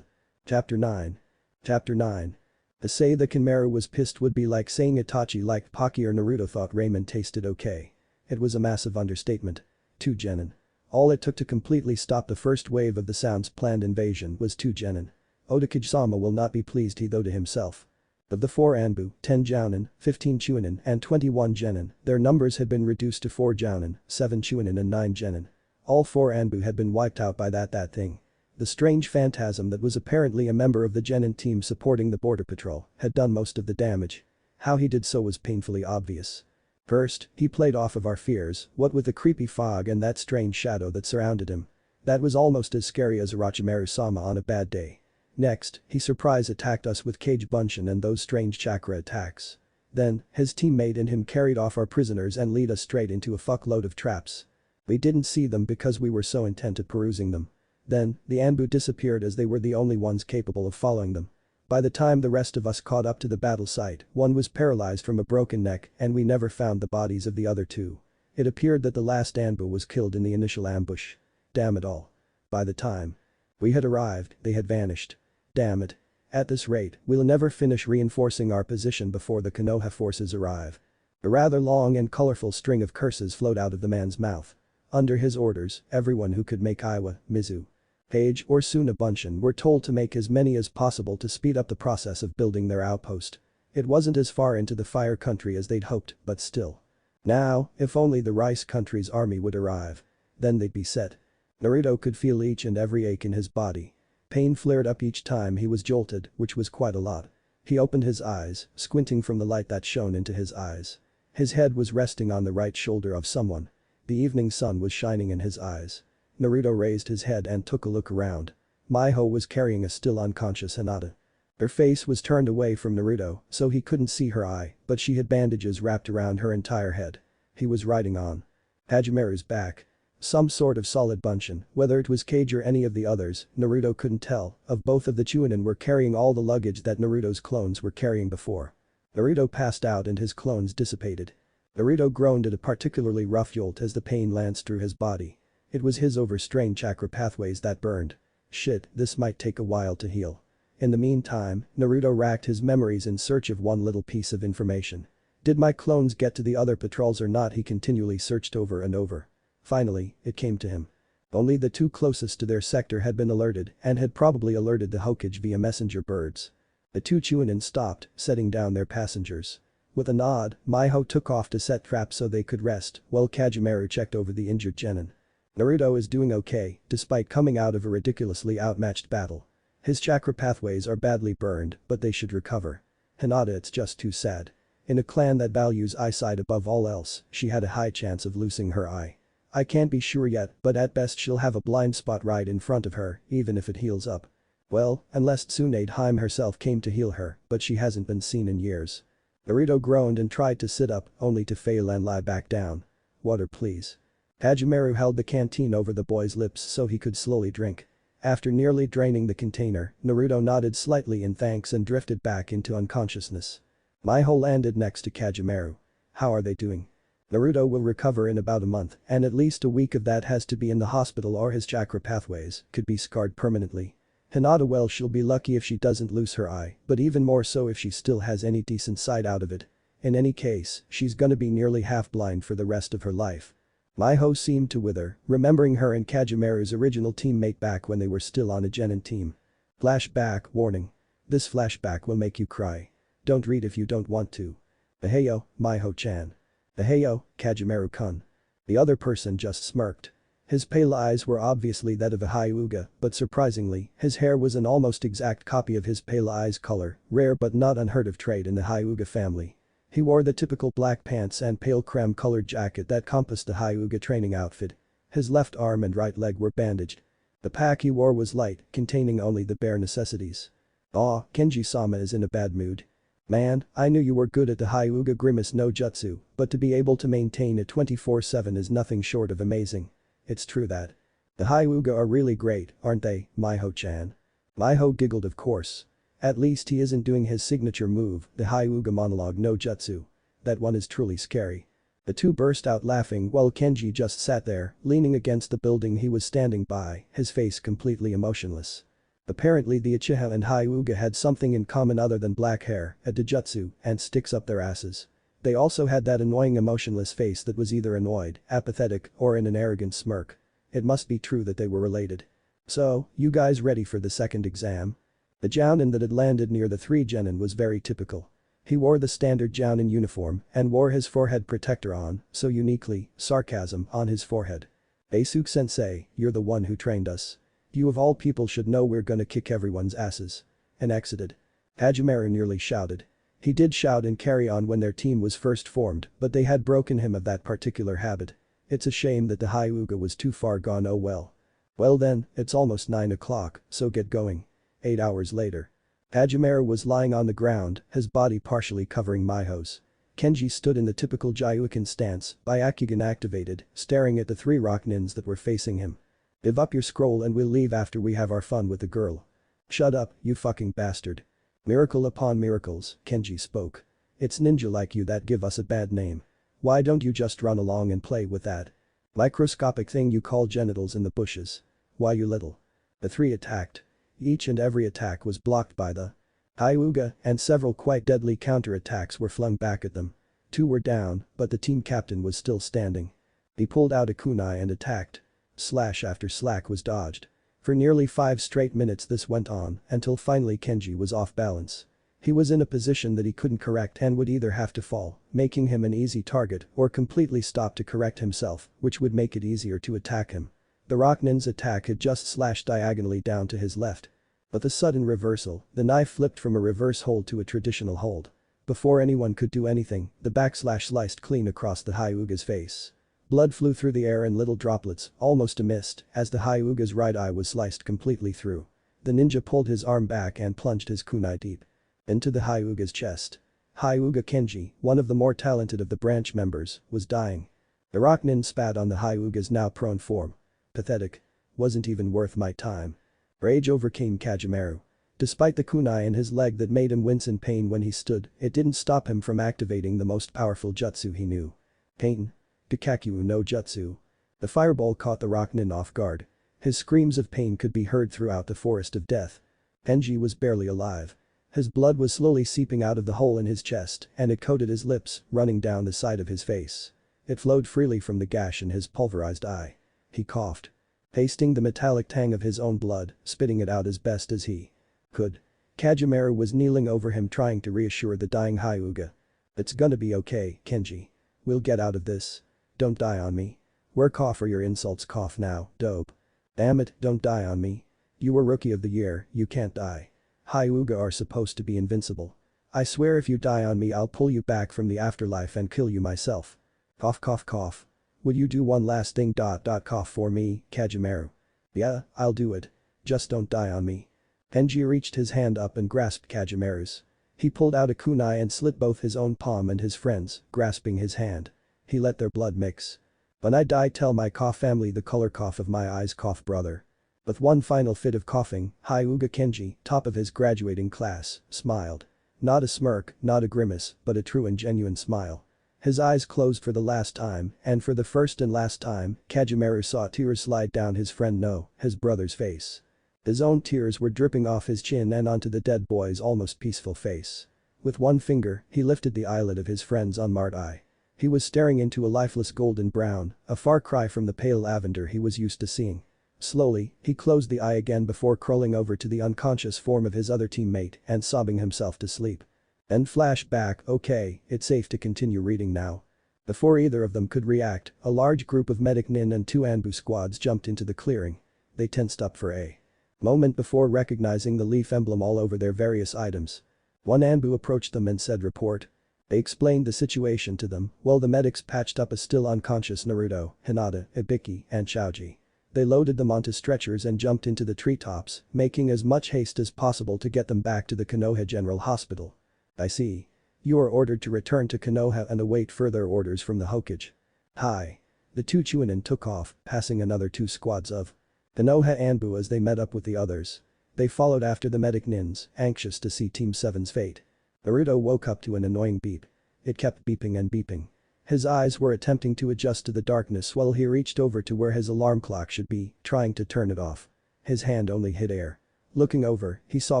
Chapter 9. Chapter 9. To say that Kinmaru was pissed would be like saying Itachi liked Pocky or Naruto thought ramen tasted okay. It was a massive understatement. 2 genin. All it took to completely stop the first wave of the Sound's planned invasion was 2 genin. Otakage-sama will not be pleased he though to himself. Of the 4 Anbu, 10 jounin, 15 chunin and 21 genin, their numbers had been reduced to 4 jounin, 7 chunin and 9 genin. All 4 Anbu had been wiped out by that thing. The strange phantasm that was apparently a member of the genin team supporting the border patrol had done most of the damage. How he did so was painfully obvious. First, he played off of our fears, what with the creepy fog and that strange shadow that surrounded him. That was almost as scary as Orochimaru-sama on a bad day. Next, he surprise attacked us with Kage Bunshin and those strange chakra attacks. Then, his teammate and him carried off our prisoners and lead us straight into a fuckload of traps. We didn't see them because we were so intent at perusing them. Then, the Anbu disappeared as they were the only ones capable of following them. By the time the rest of us caught up to the battle site, one was paralyzed from a broken neck and we never found the bodies of the other 2. It appeared that the last Anbu was killed in the initial ambush. Damn it all. By the time we had arrived, they had vanished. Damn it. At this rate, we'll never finish reinforcing our position before the Konoha forces arrive. A rather long and colorful string of curses flowed out of the man's mouth. Under his orders, everyone who could make Iwa, Mizu, Page or Sunabunshin were told to make as many as possible to speed up the process of building their outpost. It wasn't as far into the fire country as they'd hoped, but still. Now, if only the rice country's army would arrive. Then they'd be set. Naruto could feel each and every ache in his body. Pain flared up each time he was jolted, which was quite a lot. He opened his eyes, squinting from the light that shone into his eyes. His head was resting on the right shoulder of someone. The evening sun was shining in his eyes. Naruto raised his head and took a look around. Miho was carrying a still unconscious Hinata. Her face was turned away from Naruto, so he couldn't see her eye, but she had bandages wrapped around her entire head. He was riding on Hajimeru's back. Some sort of solid bunshin, whether it was Kage or any of the others, Naruto couldn't tell, of both of the Chunin were carrying all the luggage that Naruto's clones were carrying before. Naruto passed out and his clones dissipated. Naruto groaned at a particularly rough jolt as the pain lanced through his body. It was his overstrained chakra pathways that burned. Shit, this might take a while to heal. In the meantime, Naruto racked his memories in search of one little piece of information. Did my clones get to the other patrols or not? He continually searched over and over. Finally, it came to him. Only the two closest to their sector had been alerted and had probably alerted the Hokage via messenger birds. The two Chunin stopped, setting down their passengers. With a nod, Miho took off to set traps so they could rest, while Kajimeru checked over the injured genin. Naruto is doing okay, despite coming out of a ridiculously outmatched battle. His chakra pathways are badly burned, but they should recover. Hinata, it's just too sad. In a clan that values eyesight above all else, she had a high chance of losing her eye. I can't be sure yet, but at best she'll have a blind spot right in front of her, even if it heals up. Well, unless Tsunadeheim herself came to heal her, but she hasn't been seen in years. Naruto groaned and tried to sit up, only to fail and lie back down. Water please. Hajimeru held the canteen over the boy's lips so he could slowly drink. After nearly draining the container, Naruto nodded slightly in thanks and drifted back into unconsciousness. Miho landed next to Kajimeru. How are they doing? Naruto will recover in about a month, and at least a week of that has to be in the hospital or his chakra pathways could be scarred permanently. Hinata, well, she'll be lucky if she doesn't lose her eye, but even more so if she still has any decent sight out of it. In any case, she's gonna be nearly half blind for the rest of her life. Miho seemed to wither, remembering her and Kajimeru's original teammate back when they were still on a genin team. Flashback warning. This flashback will make you cry. Don't read if you don't want to. Aheyo, Miho-chan. Aheyo, Kajimeru-kun. The other person just smirked. His pale eyes were obviously that of a Hyuga, but surprisingly, his hair was an almost exact copy of his pale eyes color, rare but not unheard of trait in the Hyuga family. He wore the typical black pants and pale creme-colored jacket that compassed the Hyuga training outfit. His left arm and right leg were bandaged. The pack he wore was light, containing only the bare necessities. Aw, Kenji-sama is in a bad mood. Man, I knew you were good at the Hyuga grimace no jutsu, but to be able to maintain it 24/7 is nothing short of amazing. It's true that. The Hyuga are really great, aren't they, Miho-chan? Miho giggled, of course. At least he isn't doing his signature move, the Hyuga monologue no jutsu. That one is truly scary. The two burst out laughing while Kenji just sat there, leaning against the building he was standing by, his face completely emotionless. Apparently the Uchiha and Hyuga had something in common other than black hair, a dojutsu, and sticks up their asses. They also had that annoying emotionless face that was either annoyed, apathetic, or in an arrogant smirk. It must be true that they were related. So, you guys ready for the second exam? The jounin that had landed near the three genin was very typical. He wore the standard jounin uniform and wore his forehead protector on, so uniquely, sarcasm on his forehead. Asuke-sensei, you're the one who trained us. You of all people should know we're gonna kick everyone's asses. And exited. Hajimeru nearly shouted. He did shout and carry on when their team was first formed, but they had broken him of that particular habit. It's a shame that the Hyuga was too far gone, oh well. Well then, it's almost 9 o'clock, so get going. 8 hours later. Hajimeru was lying on the ground, his body partially covering Miho's. Kenji stood in the typical Gyuukin stance, Byakugan activated, staring at the three Rocknins that were facing him. Give up your scroll and we'll leave after we have our fun with the girl. Shut up, you fucking bastard. Miracle upon miracles, Kenji spoke. It's ninja like you that give us a bad name. Why don't you just run along and play with that microscopic thing you call genitals in the bushes? Why, you little. The three attacked. Each and every attack was blocked by the Hyuga and several quite deadly counterattacks were flung back at them. Two were down, but the team captain was still standing. He pulled out a kunai and attacked. Slash after slash was dodged. For nearly 5 straight minutes this went on until finally Kenji was off balance. He was in a position that he couldn't correct and would either have to fall, making him an easy target, or completely stop to correct himself, which would make it easier to attack him. The Rocknin's attack had just slashed diagonally down to his left. But the sudden reversal, the knife flipped from a reverse hold to a traditional hold. Before anyone could do anything, the backslash sliced clean across the Hyuga's face. Blood flew through the air in little droplets, almost a mist, as the Hyuga's right eye was sliced completely through. The ninja pulled his arm back and plunged his kunai deep into the Hyuga's chest. Hyuga Kenji, one of the more talented of the branch members, was dying. The Rocknin spat on the Hyuga's now prone form. Pathetic. Wasn't even worth my time. Rage overcame Kajimaru. Despite the kunai in his leg that made him wince in pain when he stood, it didn't stop him from activating the most powerful jutsu he knew. Pain. Kakakyu no Jutsu. The fireball caught the Rocknin off guard. His screams of pain could be heard throughout the forest of death. Kenji was barely alive. His blood was slowly seeping out of the hole in his chest and it coated his lips, running down the side of his face. It flowed freely from the gash in his pulverized eye. He coughed. Tasting the metallic tang of his own blood, spitting it out as best as he could. Kajimaru was kneeling over him trying to reassure the dying Hyuga. "It's gonna be okay, Kenji. We'll get out of this. Don't die on me. We're cough or your insults cough now, dope. Damn it, don't die on me. You were rookie of the year, you can't die. Hyuga are supposed to be invincible. I swear if you die on me I'll pull you back from the afterlife and kill you myself. Cough cough cough. Would you do one last thing ... cough for me, Kajimaru? Yeah, I'll do it. Just don't die on me." Kenji reached his hand up and grasped Kajimaru's. He pulled out a kunai and slit both his own palm and his friend's, grasping his hand. He let their blood mix. "When I die tell my cough family the color cough of my eyes cough brother." With one final fit of coughing, Hyuga Kenji, top of his graduating class, smiled. Not a smirk, not a grimace, but a true and genuine smile. His eyes closed for the last time, and for the first and last time, Kajimaru saw tears slide down his friend No, his brother's face. His own tears were dripping off his chin and onto the dead boy's almost peaceful face. With one finger, he lifted the eyelid of his friend's unmarred eye. He was staring into a lifeless golden brown, a far cry from the pale lavender he was used to seeing. Slowly, he closed the eye again before crawling over to the unconscious form of his other teammate and sobbing himself to sleep. Then flashback, okay, it's safe to continue reading now. Before either of them could react, a large group of medic nin and 2 Anbu squads jumped into the clearing. They tensed up for a moment before recognizing the leaf emblem all over their various items. One Anbu approached them and said report. They explained the situation to them while the medics patched up a still unconscious Naruto, Hinata, Ibiki, and Shaoji. They loaded them onto stretchers and jumped into the treetops, making as much haste as possible to get them back to the Konoha General Hospital. "I see. You are ordered to return to Konoha and await further orders from the Hokage." "Hi." The 2 Chunin took off, passing another 2 squads of Konoha Anbu as they met up with the others. They followed after the medic nins, anxious to see Team 7's fate. Naruto woke up to an annoying beep. It kept beeping and beeping. His eyes were attempting to adjust to the darkness while he reached over to where his alarm clock should be, trying to turn it off. His hand only hit air. Looking over, he saw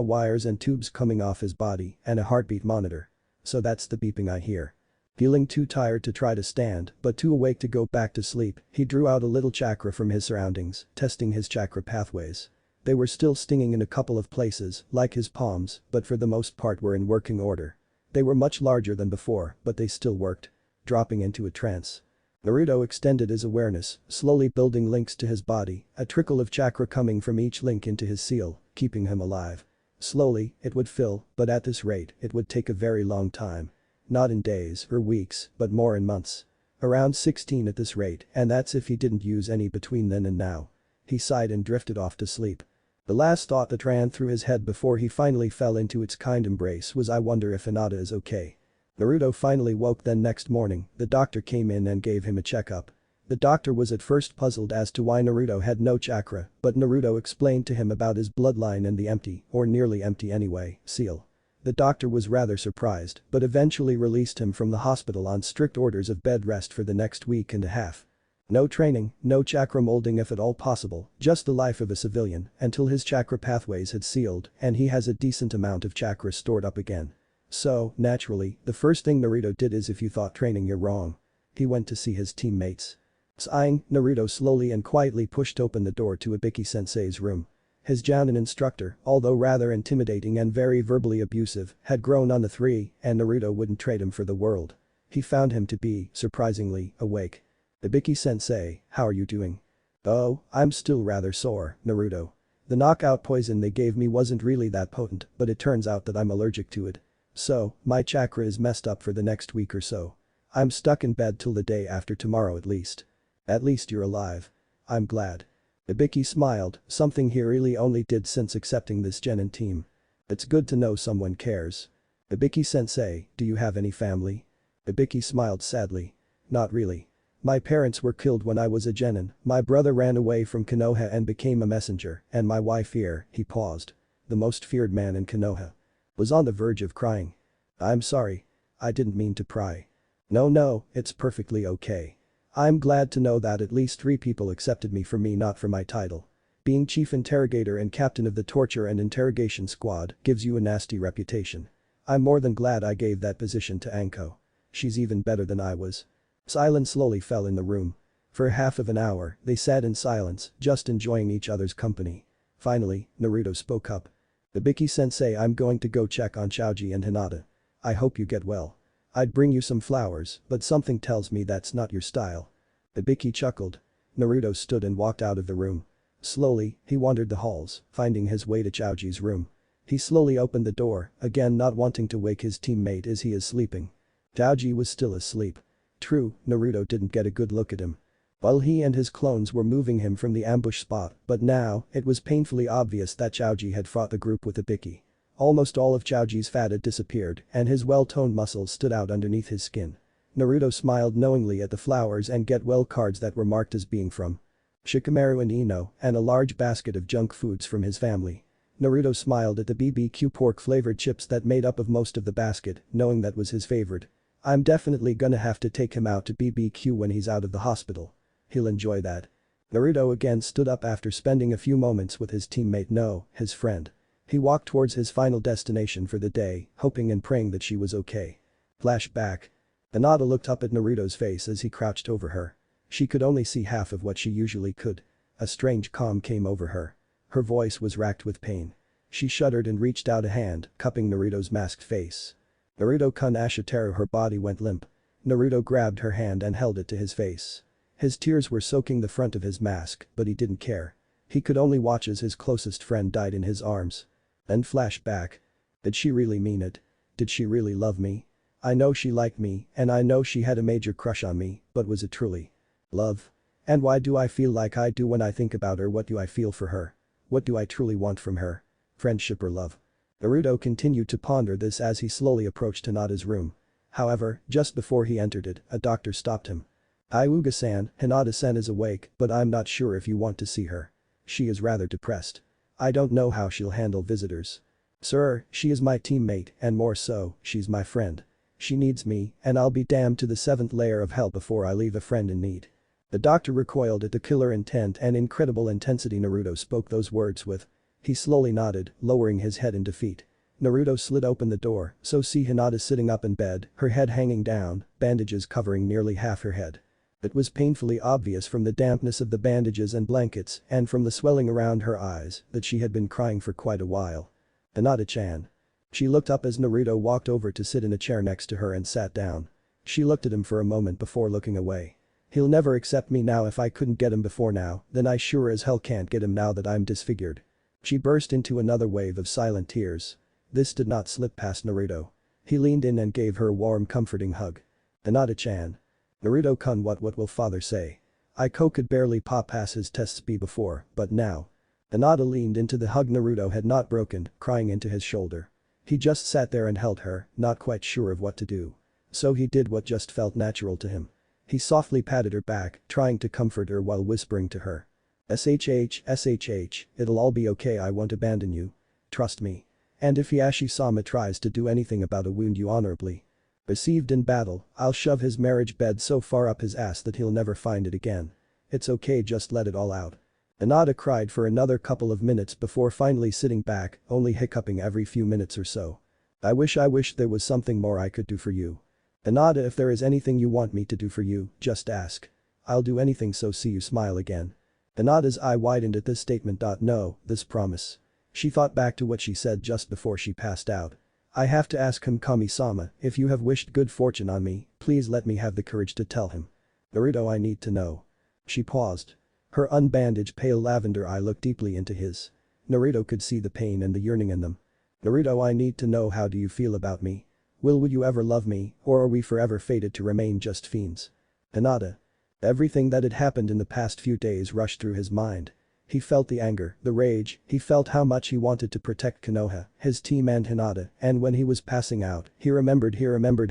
wires and tubes coming off his body and a heartbeat monitor. So that's the beeping I hear. Feeling too tired to try to stand, but too awake to go back to sleep, he drew out a little chakra from his surroundings, testing his chakra pathways. They were still stinging in a couple of places, like his palms, but for the most part were in working order. They were much larger than before, but they still worked. Dropping into a trance. Naruto extended his awareness, slowly building links to his body, a trickle of chakra coming from each link into his seal, keeping him alive. Slowly, it would fill, but at this rate, it would take a very long time. Not in days or weeks, but more in months. Around 16 at this rate, and that's if he didn't use any between then and now. He sighed and drifted off to sleep. The last thought that ran through his head before he finally fell into its kind embrace was I wonder if Hinata is okay. Naruto finally woke. Then next morning, the doctor came in and gave him a checkup. The doctor was at first puzzled as to why Naruto had no chakra, but Naruto explained to him about his bloodline and the empty, or nearly empty anyway, seal. The doctor was rather surprised, but eventually released him from the hospital on strict orders of bed rest for the next week and a half. No training, no chakra molding if at all possible, just the life of a civilian until his chakra pathways had sealed and he has a decent amount of chakra stored up again. So, naturally, the first thing Naruto did is if you thought training you're wrong. He went to see his teammates. Sighing, Naruto slowly and quietly pushed open the door to Ibiki-sensei's room. His Jounin instructor, although rather intimidating and very verbally abusive, had grown on the three and Naruto wouldn't trade him for the world. He found him to be, surprisingly, awake. Ibiki-sensei, how are you doing? Oh, I'm still rather sore, Naruto. The knockout poison they gave me wasn't really that potent, but it turns out that I'm allergic to it. So, my chakra is messed up for the next week or so. I'm stuck in bed till the day after tomorrow at least. At least you're alive. I'm glad. Ibiki smiled, something he really only did since accepting this genin team. It's good to know someone cares. Ibiki-sensei, do you have any family? Ibiki smiled sadly. Not really. My parents were killed when I was a genin, my brother ran away from Konoha and became a messenger, and my wife here, he paused. The most feared man in Konoha. Was on the verge of crying. I'm sorry. I didn't mean to pry. No, it's perfectly okay. I'm glad to know that at least 3 people accepted me for me not for my title. Being chief interrogator and captain of the torture and interrogation squad gives you a nasty reputation. I'm more than glad I gave that position to Anko. She's even better than I was. Silence slowly fell in the room. For half of an hour, they sat in silence, just enjoying each other's company. Finally, Naruto spoke up. Ibiki-sensei, I'm going to go check on Choji and Hinata. I hope you get well. I'd bring you some flowers, but something tells me that's not your style. Ibiki chuckled. Naruto stood and walked out of the room. Slowly, he wandered the halls, finding his way to Choji's room. He slowly opened the door, again not wanting to wake his teammate as he is sleeping. Choji was still asleep. True, Naruto didn't get a good look at him. While he and his clones were moving him from the ambush spot, but now, it was painfully obvious that Choji had fought the group with Ibiki. Almost all of Choji's fat had disappeared and his well-toned muscles stood out underneath his skin. Naruto smiled knowingly at the flowers and get well cards that were marked as being from Shikamaru and Ino and a large basket of junk foods from his family. Naruto smiled at the BBQ pork-flavored chips that made up of most of the basket, knowing that was his favorite. I'm definitely gonna have to take him out to BBQ when he's out of the hospital. He'll enjoy that. Naruto again stood up after spending a few moments with his teammate No, his friend. He walked towards his final destination for the day, hoping and praying that she was okay. Flashback. Hinata looked up at Naruto's face as he crouched over her. She could only see half of what she usually could. A strange calm came over her. Her voice was racked with pain. She shuddered and reached out a hand, cupping Naruto's masked face. Naruto-kun Ashitaru, her body went limp. Naruto grabbed her hand and held it to his face. His tears were soaking the front of his mask, but he didn't care. He could only watch as his closest friend died in his arms. Then flashback. Did she really mean it? Did she really love me? I know she liked me, and I know she had a major crush on me, but was it truly love? And why do I feel like I do when I think about her? What do I feel for her? What do I truly want from her? Friendship or love? Naruto continued to ponder this as he slowly approached Hinata's room. However, just before he entered it, a doctor stopped him. Hyuga-san, Hinata-san is awake, but I'm not sure if you want to see her. She is rather depressed. I don't know how she'll handle visitors. Sir, she is my teammate, and more so, she's my friend. She needs me, and I'll be damned to the 7th layer of hell before I leave a friend in need. The doctor recoiled at the killer intent and incredible intensity Naruto spoke those words with. He slowly nodded, lowering his head in defeat. Naruto slid open the door, so see Hinata sitting up in bed, her head hanging down, bandages covering nearly half her head. It was painfully obvious from the dampness of the bandages and blankets and from the swelling around her eyes that she had been crying for quite a while. Hinata-chan. She looked up as Naruto walked over to sit in a chair next to her and sat down. She looked at him for a moment before looking away. He'll never accept me now. If I couldn't get him before now, then I sure as hell can't get him now that I'm disfigured. She burst into another wave of silent tears. This did not slip past Naruto. He leaned in and gave her a warm, comforting hug. Hinata-chan. Naruto-kun, what will father say? Aiko could barely pass his test speed before, but now. Hinata leaned into the hug Naruto had not broken, crying into his shoulder. He just sat there and held her, not quite sure of what to do. So he did what just felt natural to him. He softly patted her back, trying to comfort her while whispering to her. SHH, it'll all be okay, I won't abandon you. Trust me. And if Hiashi-sama tries to do anything about a wound you honorably received in battle, I'll shove his marriage bed so far up his ass that he'll never find it again. It's okay, just let it all out. Hinata cried for another couple of minutes before finally sitting back, only hiccuping every few minutes or so. I wish there was something more I could do for you. Hinata, if there is anything you want me to do for you, just ask. I'll do anything, so see you smile again. Hinata's eye widened at this statement. No, this promise. She thought back to what she said just before she passed out. I have to ask him, Kami-sama, if you have wished good fortune on me, please let me have the courage to tell him. Naruto, I need to know. She paused. Her unbandaged pale lavender eye looked deeply into his. Naruto could see the pain and the yearning in them. Naruto, I need to know, how do you feel about me? Will you ever love me, or are we forever fated to remain just fiends? Hinata. Everything that had happened in the past few days rushed through his mind. He felt the anger, the rage, he felt how much he wanted to protect Konoha, his team and Hinata, and when he was passing out, he remembered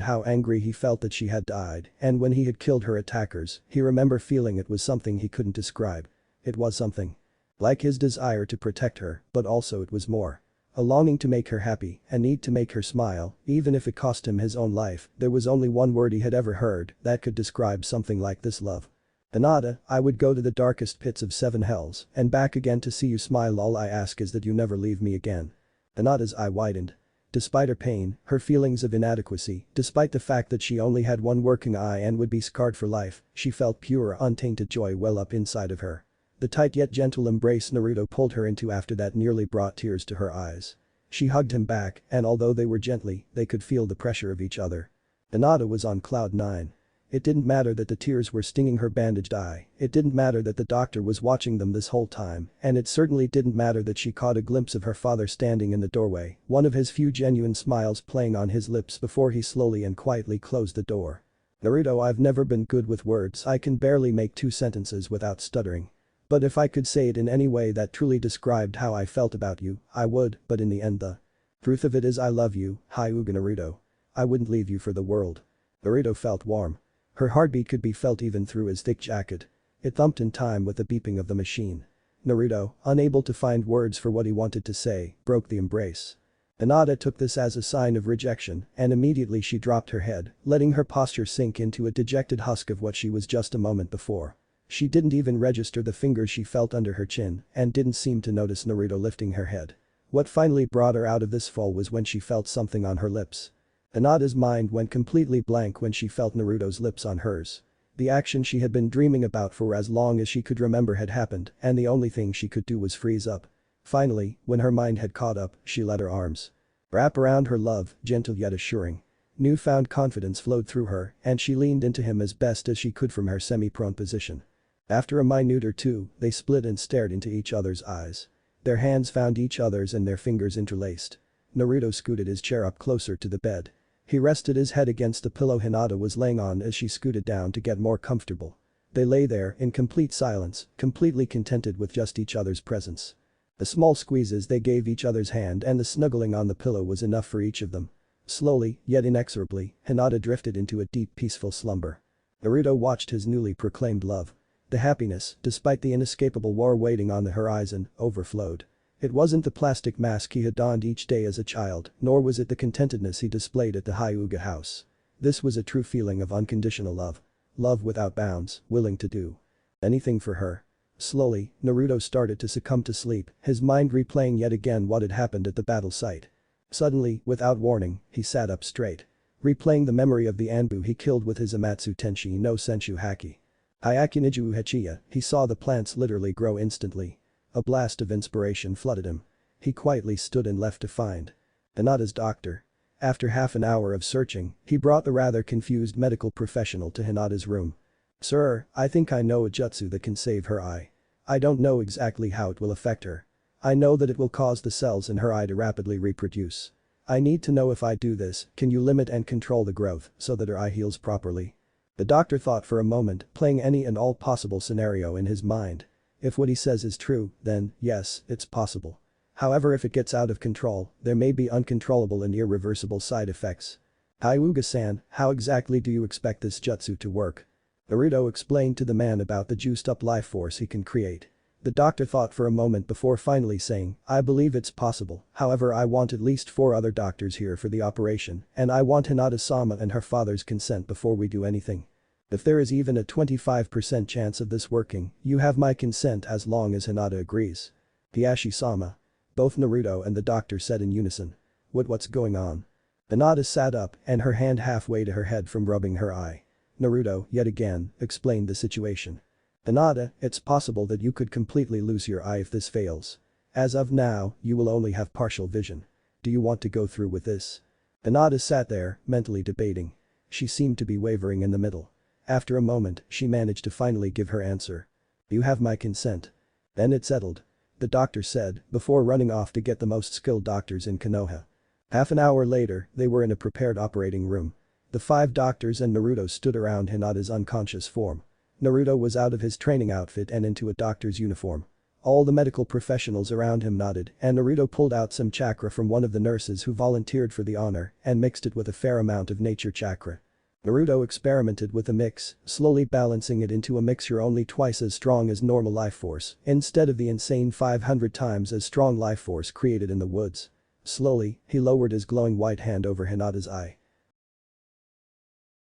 how angry he felt that she had died, and when he had killed her attackers, he remembered feeling it was something he couldn't describe. It was something like his desire to protect her, but also it was more. A longing to make her happy, a need to make her smile, even if it cost him his own life. There was only one word he had ever heard that could describe something like this: love. Hinata, I would go to the darkest pits of 7 hells and back again to see you smile. All I ask is that you never leave me again. Hinata's eye widened. Despite her pain, her feelings of inadequacy, despite the fact that she only had one working eye and would be scarred for life, she felt pure, untainted joy well up inside of her. The tight yet gentle embrace Naruto pulled her into after that nearly brought tears to her eyes. She hugged him back, and although they were gently, they could feel the pressure of each other. Hinata was on cloud 9. It didn't matter that the tears were stinging her bandaged eye, it didn't matter that the doctor was watching them this whole time, and it certainly didn't matter that she caught a glimpse of her father standing in the doorway, one of his few genuine smiles playing on his lips before he slowly and quietly closed the door. Naruto, I've never been good with words, I can barely make 2 sentences without stuttering. But if I could say it in any way that truly described how I felt about you, I would, but in the end the truth of it is I love you, Hyuga Naruto. I wouldn't leave you for the world. Naruto felt warm. Her heartbeat could be felt even through his thick jacket. It thumped in time with the beeping of the machine. Naruto, unable to find words for what he wanted to say, broke the embrace. Hinata took this as a sign of rejection, and immediately she dropped her head, letting her posture sink into a dejected husk of what she was just a moment before. She didn't even register the fingers she felt under her chin and didn't seem to notice Naruto lifting her head. What finally brought her out of this fall was when she felt something on her lips. Hinata's mind went completely blank when she felt Naruto's lips on hers. The action she had been dreaming about for as long as she could remember had happened, and the only thing she could do was freeze up. Finally, when her mind had caught up, she let her arms wrap around her love, gentle yet assuring. Newfound confidence flowed through her, and she leaned into him as best as she could from her semi-prone position. After a minute or two, they split and stared into each other's eyes. Their hands found each other's and their fingers interlaced. Naruto scooted his chair up closer to the bed. He rested his head against the pillow Hinata was laying on as she scooted down to get more comfortable. They lay there in complete silence, completely contented with just each other's presence. The small squeezes they gave each other's hand and the snuggling on the pillow was enough for each of them. Slowly, yet inexorably, Hinata drifted into a deep peaceful slumber. Naruto watched his newly proclaimed love. The happiness, despite the inescapable war waiting on the horizon, overflowed. It wasn't the plastic mask he had donned each day as a child, nor was it the contentedness he displayed at the Hyuga house. This was a true feeling of unconditional love. Love without bounds, willing to do anything for her. Slowly, Naruto started to succumb to sleep, his mind replaying yet again what had happened at the battle site. Suddenly, without warning, he sat up straight. Replaying the memory of the Anbu he killed with his Amatsu Tenshi no Senshu Haki. Hyakuniju Hachiya, he saw the plants literally grow instantly. A blast of inspiration flooded him. He quietly stood and left to find Hinata's doctor. After half an hour of searching, he brought the rather confused medical professional to Hinata's room. Sir, I think I know a jutsu that can save her eye. I don't know exactly how it will affect her. I know that it will cause the cells in her eye to rapidly reproduce. I need to know if I do this, can you limit and control the growth so that her eye heals properly? The doctor thought for a moment, playing any and all possible scenario in his mind. If what he says is true, then, yes, it's possible. However, if it gets out of control, there may be uncontrollable and irreversible side effects. Hyuga-san, how exactly do you expect this jutsu to work? Naruto explained to the man about the juiced-up life force he can create. The doctor thought for a moment before finally saying, I believe it's possible, however I want at least 4 other doctors here for the operation, and I want Hinata-sama and her father's consent before we do anything. If there is even a 25% chance of this working, you have my consent as long as Hinata agrees. Hiyashi-sama. Both Naruto and the doctor said in unison. What's going on? Hinata sat up and her hand halfway to her head from rubbing her eye. Naruto, yet again, explained the situation. Hinata, it's possible that you could completely lose your eye if this fails. As of now, you will only have partial vision. Do you want to go through with this? Hinata sat there, mentally debating. She seemed to be wavering in the middle. After a moment, she managed to finally give her answer. You have my consent. Then it's settled. The doctor said, before running off to get the most skilled doctors in Konoha. Half an hour later, they were in a prepared operating room. The 5 doctors and Naruto stood around Hinata's unconscious form. Naruto was out of his training outfit and into a doctor's uniform. All the medical professionals around him nodded and Naruto pulled out some chakra from one of the nurses who volunteered for the honor and mixed it with a fair amount of nature chakra. Naruto experimented with the mix, slowly balancing it into a mixture only twice as strong as normal life force instead of the insane 500 times as strong life force created in the woods. Slowly, he lowered his glowing white hand over Hinata's eye.